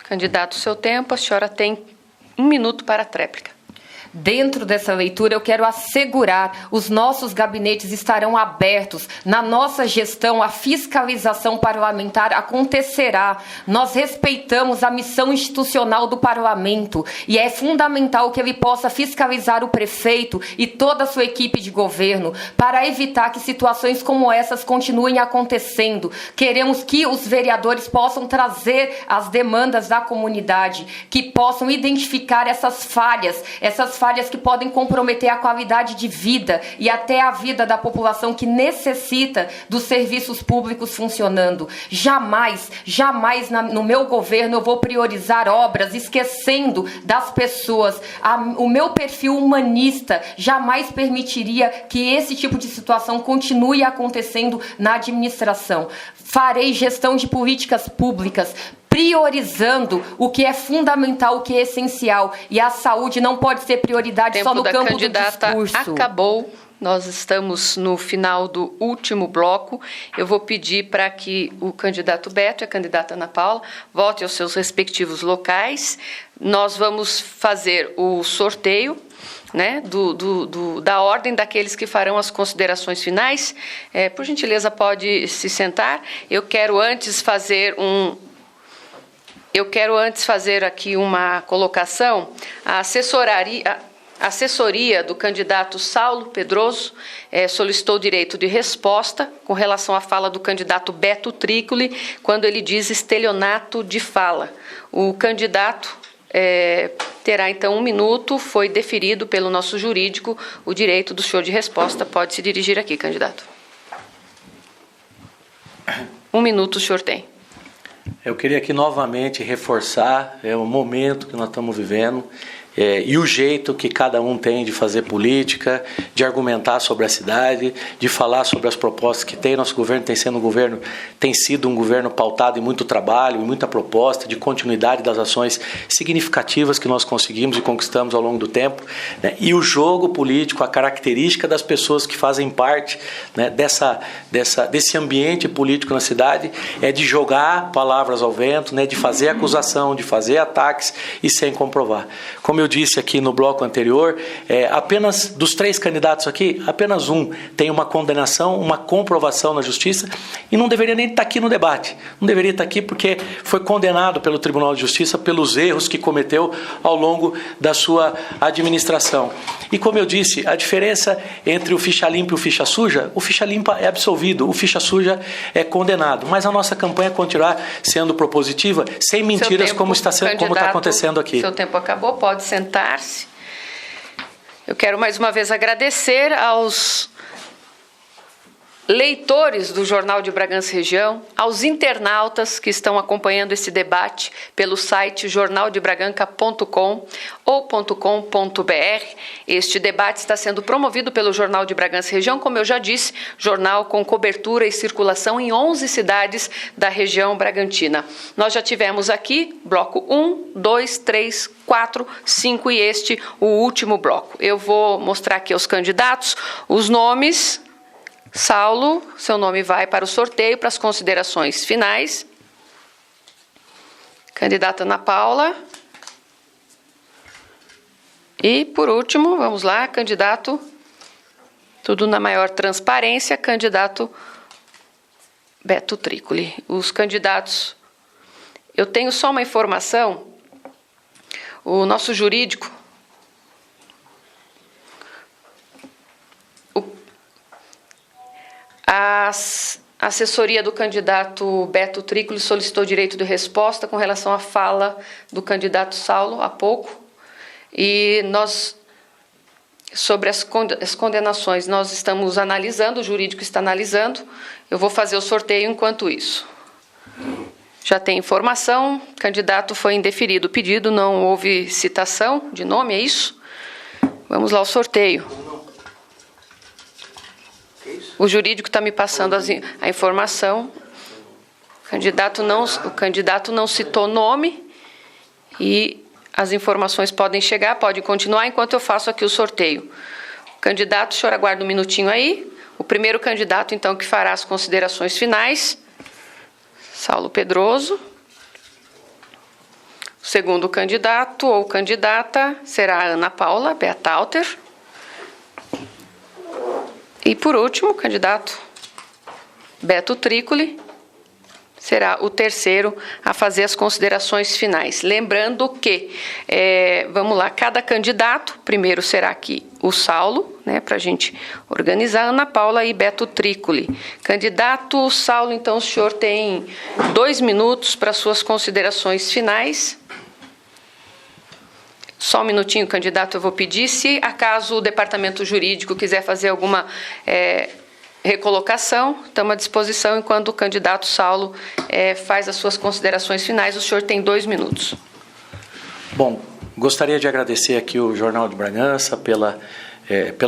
Candidato, seu tempo, a senhora tem 1 minuto para a tréplica. Dentro dessa leitura, eu quero assegurar, os nossos gabinetes estarão abertos. Na nossa gestão, a fiscalização parlamentar acontecerá. Nós respeitamos a missão institucional do parlamento e é fundamental que ele possa fiscalizar o prefeito e toda a sua equipe de governo para evitar que situações como essas continuem acontecendo. Queremos que os vereadores possam trazer as demandas da comunidade, que possam identificar essas falhas que podem comprometer a qualidade de vida e até a vida da população que necessita dos serviços públicos funcionando. Jamais no meu governo eu vou priorizar obras esquecendo das pessoas. O meu perfil humanista jamais permitiria que esse tipo de situação continue acontecendo na administração. Farei gestão de políticas públicas priorizando o que é fundamental, o que é essencial. E a saúde não pode ser prioridade só no campo do discurso. Acabou. Nós estamos no final do último bloco. Eu vou pedir para que o candidato Beto e a candidata Ana Paula voltem aos seus respectivos locais. Nós vamos fazer o sorteio, né, da ordem daqueles que farão as considerações finais. Por gentileza, pode se sentar. Eu quero antes fazer aqui uma colocação. A assessoria do candidato Saulo Pedroso solicitou direito de resposta com relação à fala do candidato Beto Trícoli, quando ele diz estelionato de fala. O candidato terá, então, 1 minuto. Foi deferido pelo nosso jurídico o direito do senhor de resposta. Pode se dirigir aqui, candidato. 1 minuto o senhor tem. Eu queria aqui novamente reforçar o momento que nós estamos vivendo e o jeito que cada um tem de fazer política, de argumentar sobre a cidade, de falar sobre as propostas que tem. Nosso governo tem sido um governo pautado em muito trabalho, em muita proposta, de continuidade das ações significativas que nós conseguimos e conquistamos ao longo do tempo, né? E o jogo político, a característica das pessoas que fazem parte, né, desse ambiente político na cidade é de jogar palavras ao vento, né, de fazer acusação, de fazer ataques e sem comprovar. Como eu disse aqui no bloco anterior, apenas dos 3 candidatos aqui, apenas um tem uma condenação, uma comprovação na justiça e não deveria nem estar aqui no debate. Não deveria estar aqui porque foi condenado pelo Tribunal de Justiça pelos erros que cometeu ao longo da sua administração. E como eu disse, a diferença entre o ficha limpa e o ficha limpa é absolvido, o ficha suja é condenado. Mas a nossa campanha continuará sendo propositiva, sem mentiras, como está acontecendo aqui. Seu tempo acabou, pode sentar-se. Eu quero mais uma vez agradecer aos leitores do Jornal de Bragança Região, aos internautas que estão acompanhando esse debate pelo site jornaldebraganca.com ou .com.br. Este debate está sendo promovido pelo Jornal de Bragança Região, como eu já disse, jornal com cobertura e circulação em 11 cidades da região bragantina. Nós já tivemos aqui bloco 1, 2, 3, 4, 5 e este, o último bloco. Eu vou mostrar aqui aos candidatos os nomes. Saulo, seu nome vai para o sorteio, para as considerações finais. Candidata Ana Paula. E, por último, vamos lá, candidato, tudo na maior transparência, candidato Beto Trícoli. Os candidatos, eu tenho só uma informação, o nosso jurídico A assessoria do candidato Beto Trícoli solicitou direito de resposta com relação à fala do candidato Saulo há pouco. E nós, sobre as condenações, nós estamos analisando, o jurídico está analisando. Eu vou fazer o sorteio enquanto isso. Já tem informação, o candidato foi indeferido o pedido, não houve citação de nome, é isso? Vamos lá ao sorteio. O jurídico está me passando a informação. O candidato não citou nome e as informações podem chegar, pode continuar enquanto eu faço aqui o sorteio. O candidato, o senhor aguarda um minutinho aí. O primeiro candidato, então, que fará as considerações finais, Saulo Pedroso. O segundo candidato ou candidata será a Ana Paula Beatalter. E, por último, o candidato Beto Trícoli será o terceiro a fazer as considerações finais. Lembrando que, vamos lá, cada candidato, primeiro será aqui o Saulo, né, para a gente organizar, Ana Paula e Beto Trícoli. Candidato Saulo, então, o senhor tem 2 minutos para suas considerações finais. Só um minutinho, candidato, eu vou pedir. Se acaso o departamento jurídico quiser fazer alguma recolocação, estamos à disposição enquanto o candidato Saulo faz as suas considerações finais. O senhor tem 2 minutos. Bom, gostaria de agradecer aqui o Jornal de Bragança pela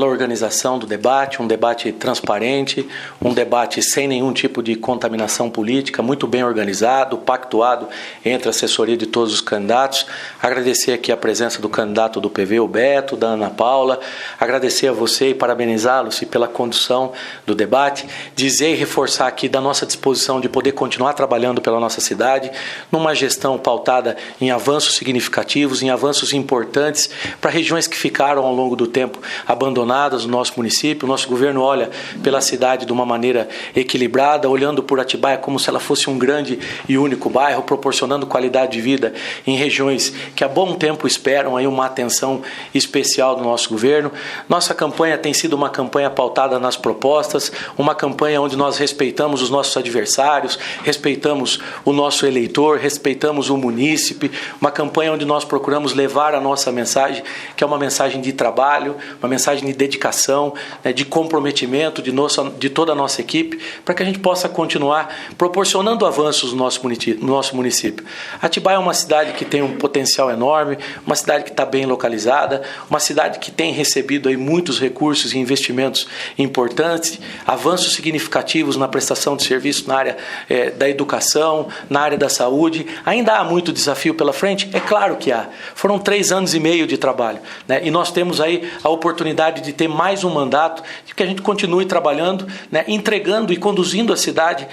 organização do debate, um debate transparente, um debate sem nenhum tipo de contaminação política, muito bem organizado, pactuado entre a assessoria de todos os candidatos. Agradecer aqui a presença do candidato do PV, o Beto, da Ana Paula, agradecer a você e parabenizá-los pela condução do debate, dizer e reforçar aqui da nossa disposição de poder continuar trabalhando pela nossa cidade, numa gestão pautada em avanços significativos, em avanços importantes para regiões que ficaram ao longo do tempo abandonadas no nosso município. O nosso governo olha pela cidade de uma maneira equilibrada, olhando por Atibaia como se ela fosse um grande e único bairro, proporcionando qualidade de vida em regiões que há bom tempo esperam aí uma atenção especial do nosso governo. Nossa campanha tem sido uma campanha pautada nas propostas, uma campanha onde nós respeitamos os nossos adversários, respeitamos o nosso eleitor, respeitamos o munícipe, uma campanha onde nós procuramos levar a nossa mensagem, que é uma mensagem de trabalho, uma mensagem de dedicação, né, de comprometimento de toda a nossa equipe, para que a gente possa continuar proporcionando avanços no nosso município. Atibaia é uma cidade que tem um potencial enorme, uma cidade que está bem localizada, uma cidade que tem recebido aí muitos recursos e investimentos importantes, avanços significativos na prestação de serviços na área da educação, na área da saúde. Ainda há muito desafio pela frente? É claro que há. Foram 3 anos e meio de trabalho, né, e nós temos aí a oportunidade de ter mais um mandato, de que a gente continue trabalhando, né, entregando e conduzindo a cidade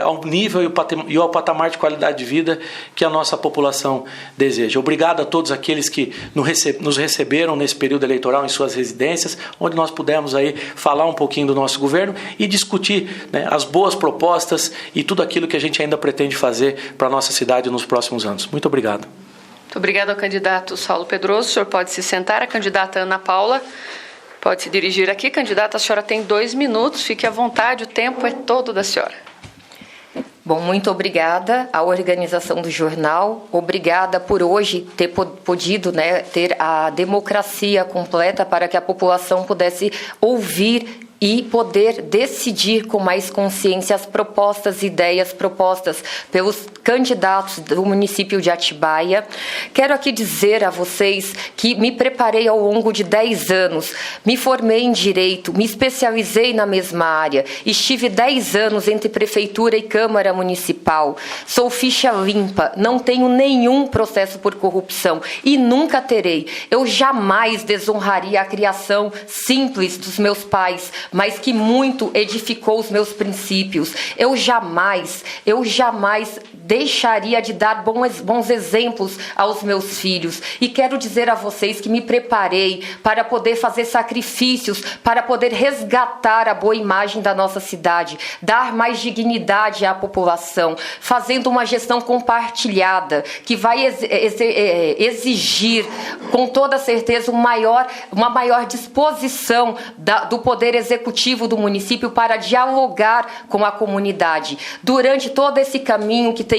ao nível e ao patamar de qualidade de vida que a nossa população deseja. Obrigado a todos aqueles que nos receberam nesse período eleitoral em suas residências, onde nós pudemos aí falar um pouquinho do nosso governo e discutir, né, as boas propostas e tudo aquilo que a gente ainda pretende fazer para a nossa cidade nos próximos anos. Muito obrigado. Muito obrigada ao candidato Saulo Pedroso. O senhor pode se sentar. A candidata Ana Paula pode se dirigir aqui. Candidata, a senhora tem 2 minutos. Fique à vontade, o tempo é todo da senhora. Bom, muito obrigada à organização do jornal. Obrigada por hoje ter podido, né, ter a democracia completa para que a população pudesse ouvir e poder decidir com mais consciência as propostas, ideias propostas pelos candidatos do município de Atibaia. Quero aqui dizer a vocês que me preparei ao longo de 10 anos, me formei em Direito, me especializei na mesma área, estive 10 anos entre Prefeitura e Câmara Municipal, sou ficha limpa, não tenho nenhum processo por corrupção e nunca terei. Eu jamais desonraria a criação simples dos meus pais, mas que muito edificou os meus princípios. Eu jamais deixaria de dar bons exemplos aos meus filhos. E quero dizer a vocês que me preparei para poder fazer sacrifícios, para poder resgatar a boa imagem da nossa cidade, dar mais dignidade à população, fazendo uma gestão compartilhada, que vai exigir, com toda certeza, uma maior disposição do Poder Executivo do município para dialogar com a comunidade. Durante todo esse caminho que tenho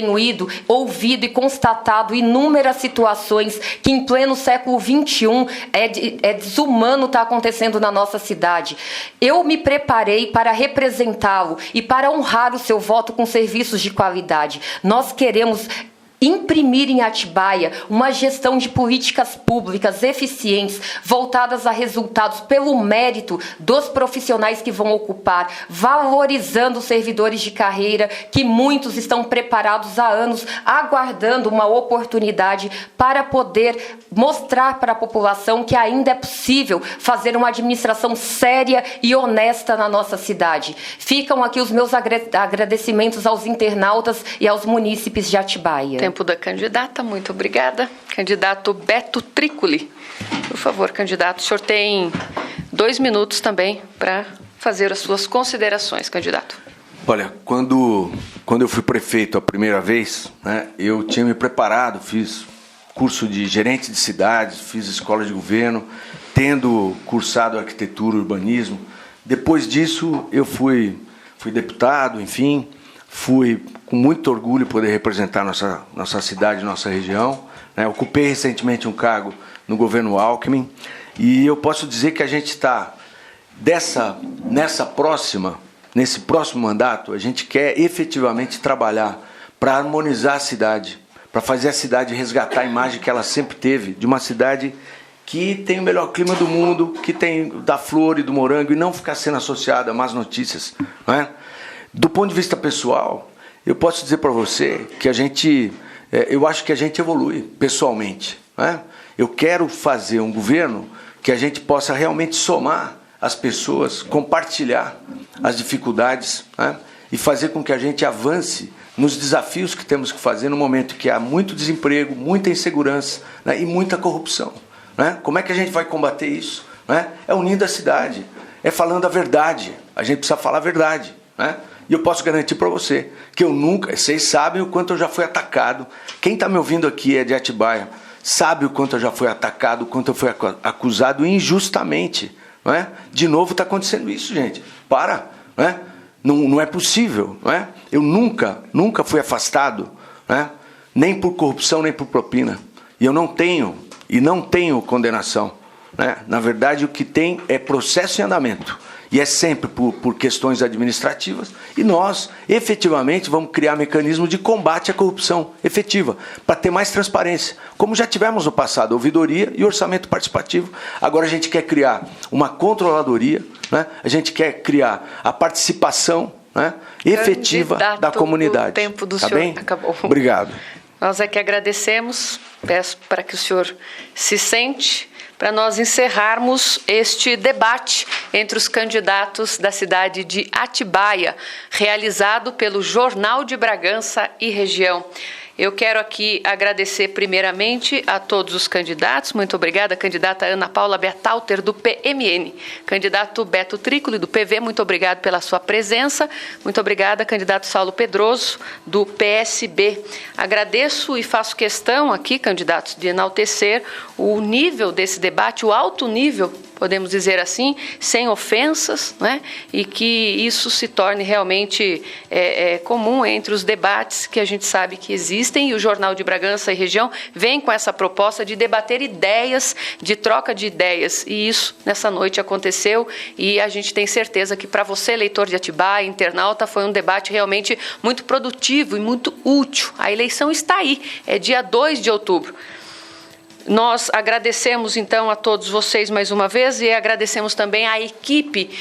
ouvido e constatado inúmeras situações que em pleno século XXI é desumano estar acontecendo na nossa cidade. Eu me preparei para representá-lo e para honrar o seu voto com serviços de qualidade. Nós queremos imprimir em Atibaia uma gestão de políticas públicas eficientes, voltadas a resultados pelo mérito dos profissionais que vão ocupar, valorizando os servidores de carreira, que muitos estão preparados há anos, aguardando uma oportunidade para poder mostrar para a população que ainda é possível fazer uma administração séria e honesta na nossa cidade. Ficam aqui os meus agradecimentos aos internautas e aos munícipes de Atibaia. Tempo da candidata, muito obrigada. Candidato Beto Trícoli. Por favor, candidato, o senhor tem 2 minutos também para fazer as suas considerações, candidato. Olha, quando eu fui prefeito a primeira vez, né, eu tinha me preparado, fiz curso de gerente de cidades, fiz escola de governo, tendo cursado arquitetura e urbanismo. Depois disso, eu fui deputado, enfim, fui com muito orgulho poder representar nossa cidade, nossa região. Né? Ocupei recentemente um cargo no governo Alckmin e eu posso dizer que a gente está nesse próximo mandato, a gente quer efetivamente trabalhar para harmonizar a cidade, para fazer a cidade resgatar a imagem que ela sempre teve, de uma cidade que tem o melhor clima do mundo, que tem da flor e do morango, e não ficar sendo associada a más notícias. Não é? Do ponto de vista pessoal, eu posso dizer para você que eu acho que a gente evolui pessoalmente. Né? Eu quero fazer um governo que a gente possa realmente somar as pessoas, compartilhar as dificuldades, né? E fazer com que a gente avance nos desafios que temos que fazer no momento que há muito desemprego, muita insegurança, né? E muita corrupção. Né? Como é que a gente vai combater isso? Né? É unindo a cidade, é falando a verdade. A gente precisa falar a verdade. Né? E eu posso garantir para você que eu nunca... Vocês sabem o quanto eu já fui atacado. Quem está me ouvindo aqui é de Atibaia. Sabe o quanto eu já fui atacado, o quanto eu fui acusado injustamente. Não é? De novo está acontecendo isso, gente. Para. Não é, não é possível. Não é? Eu nunca fui afastado. Não é? Nem por corrupção, nem por propina. E eu não tenho condenação. Né? Na verdade, o que tem é processo em andamento. E é sempre por questões administrativas. E nós, efetivamente, vamos criar mecanismo de combate à corrupção efetiva, para ter mais transparência. Como já tivemos no passado, ouvidoria e orçamento participativo. Agora a gente quer criar uma controladoria, né? A gente quer criar a participação, né, efetiva da comunidade. O tempo do senhor bem? Acabou. Obrigado. Nós é que agradecemos. Peço para que o senhor se sente, para nós encerrarmos este debate entre os candidatos da cidade de Atibaia, realizado pelo Jornal de Bragança e Região. Eu quero aqui agradecer primeiramente a todos os candidatos. Muito obrigada, candidata Ana Paula Bertalter, do PMN. Candidato Beto Trícoli, do PV, muito obrigado pela sua presença. Muito obrigada, candidato Saulo Pedroso, do PSB. Agradeço e faço questão aqui, candidatos, de enaltecer o nível desse debate, o alto nível, podemos dizer assim, sem ofensas, né? E que isso se torne realmente comum entre os debates que a gente sabe que existem, e o Jornal de Bragança e Região vem com essa proposta de debater ideias, de troca de ideias, e isso nessa noite aconteceu, e a gente tem certeza que para você, eleitor de Atibaia, internauta, foi um debate realmente muito produtivo e muito útil. A eleição está aí, é dia 2 de outubro. Nós agradecemos, então, a todos vocês mais uma vez e agradecemos também à equipe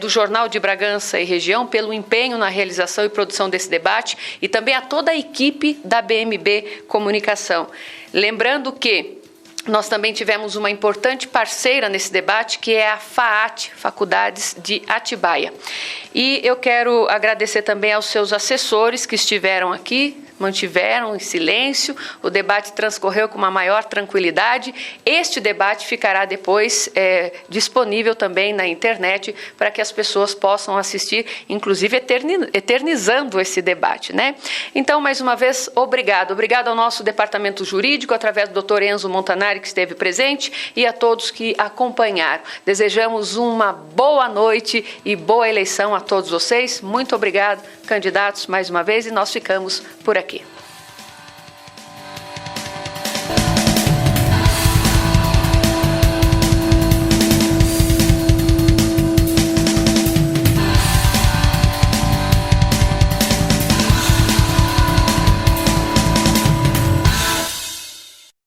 do Jornal de Bragança e Região pelo empenho na realização e produção desse debate e também a toda a equipe da BMB Comunicação. Lembrando que nós também tivemos uma importante parceira nesse debate, que é a FAAT, Faculdades de Atibaia. E eu quero agradecer também aos seus assessores que estiveram aqui, mantiveram em silêncio, o debate transcorreu com uma maior tranquilidade. Este debate ficará depois disponível também na internet para que as pessoas possam assistir, inclusive eternizando esse debate, né? Então, mais uma vez, obrigado ao nosso departamento jurídico, através do Dr. Enzo Montanari, que esteve presente, e a todos que acompanharam. Desejamos uma boa noite e boa eleição a todos vocês. Muito obrigado, candidatos, mais uma vez, e nós ficamos por aqui.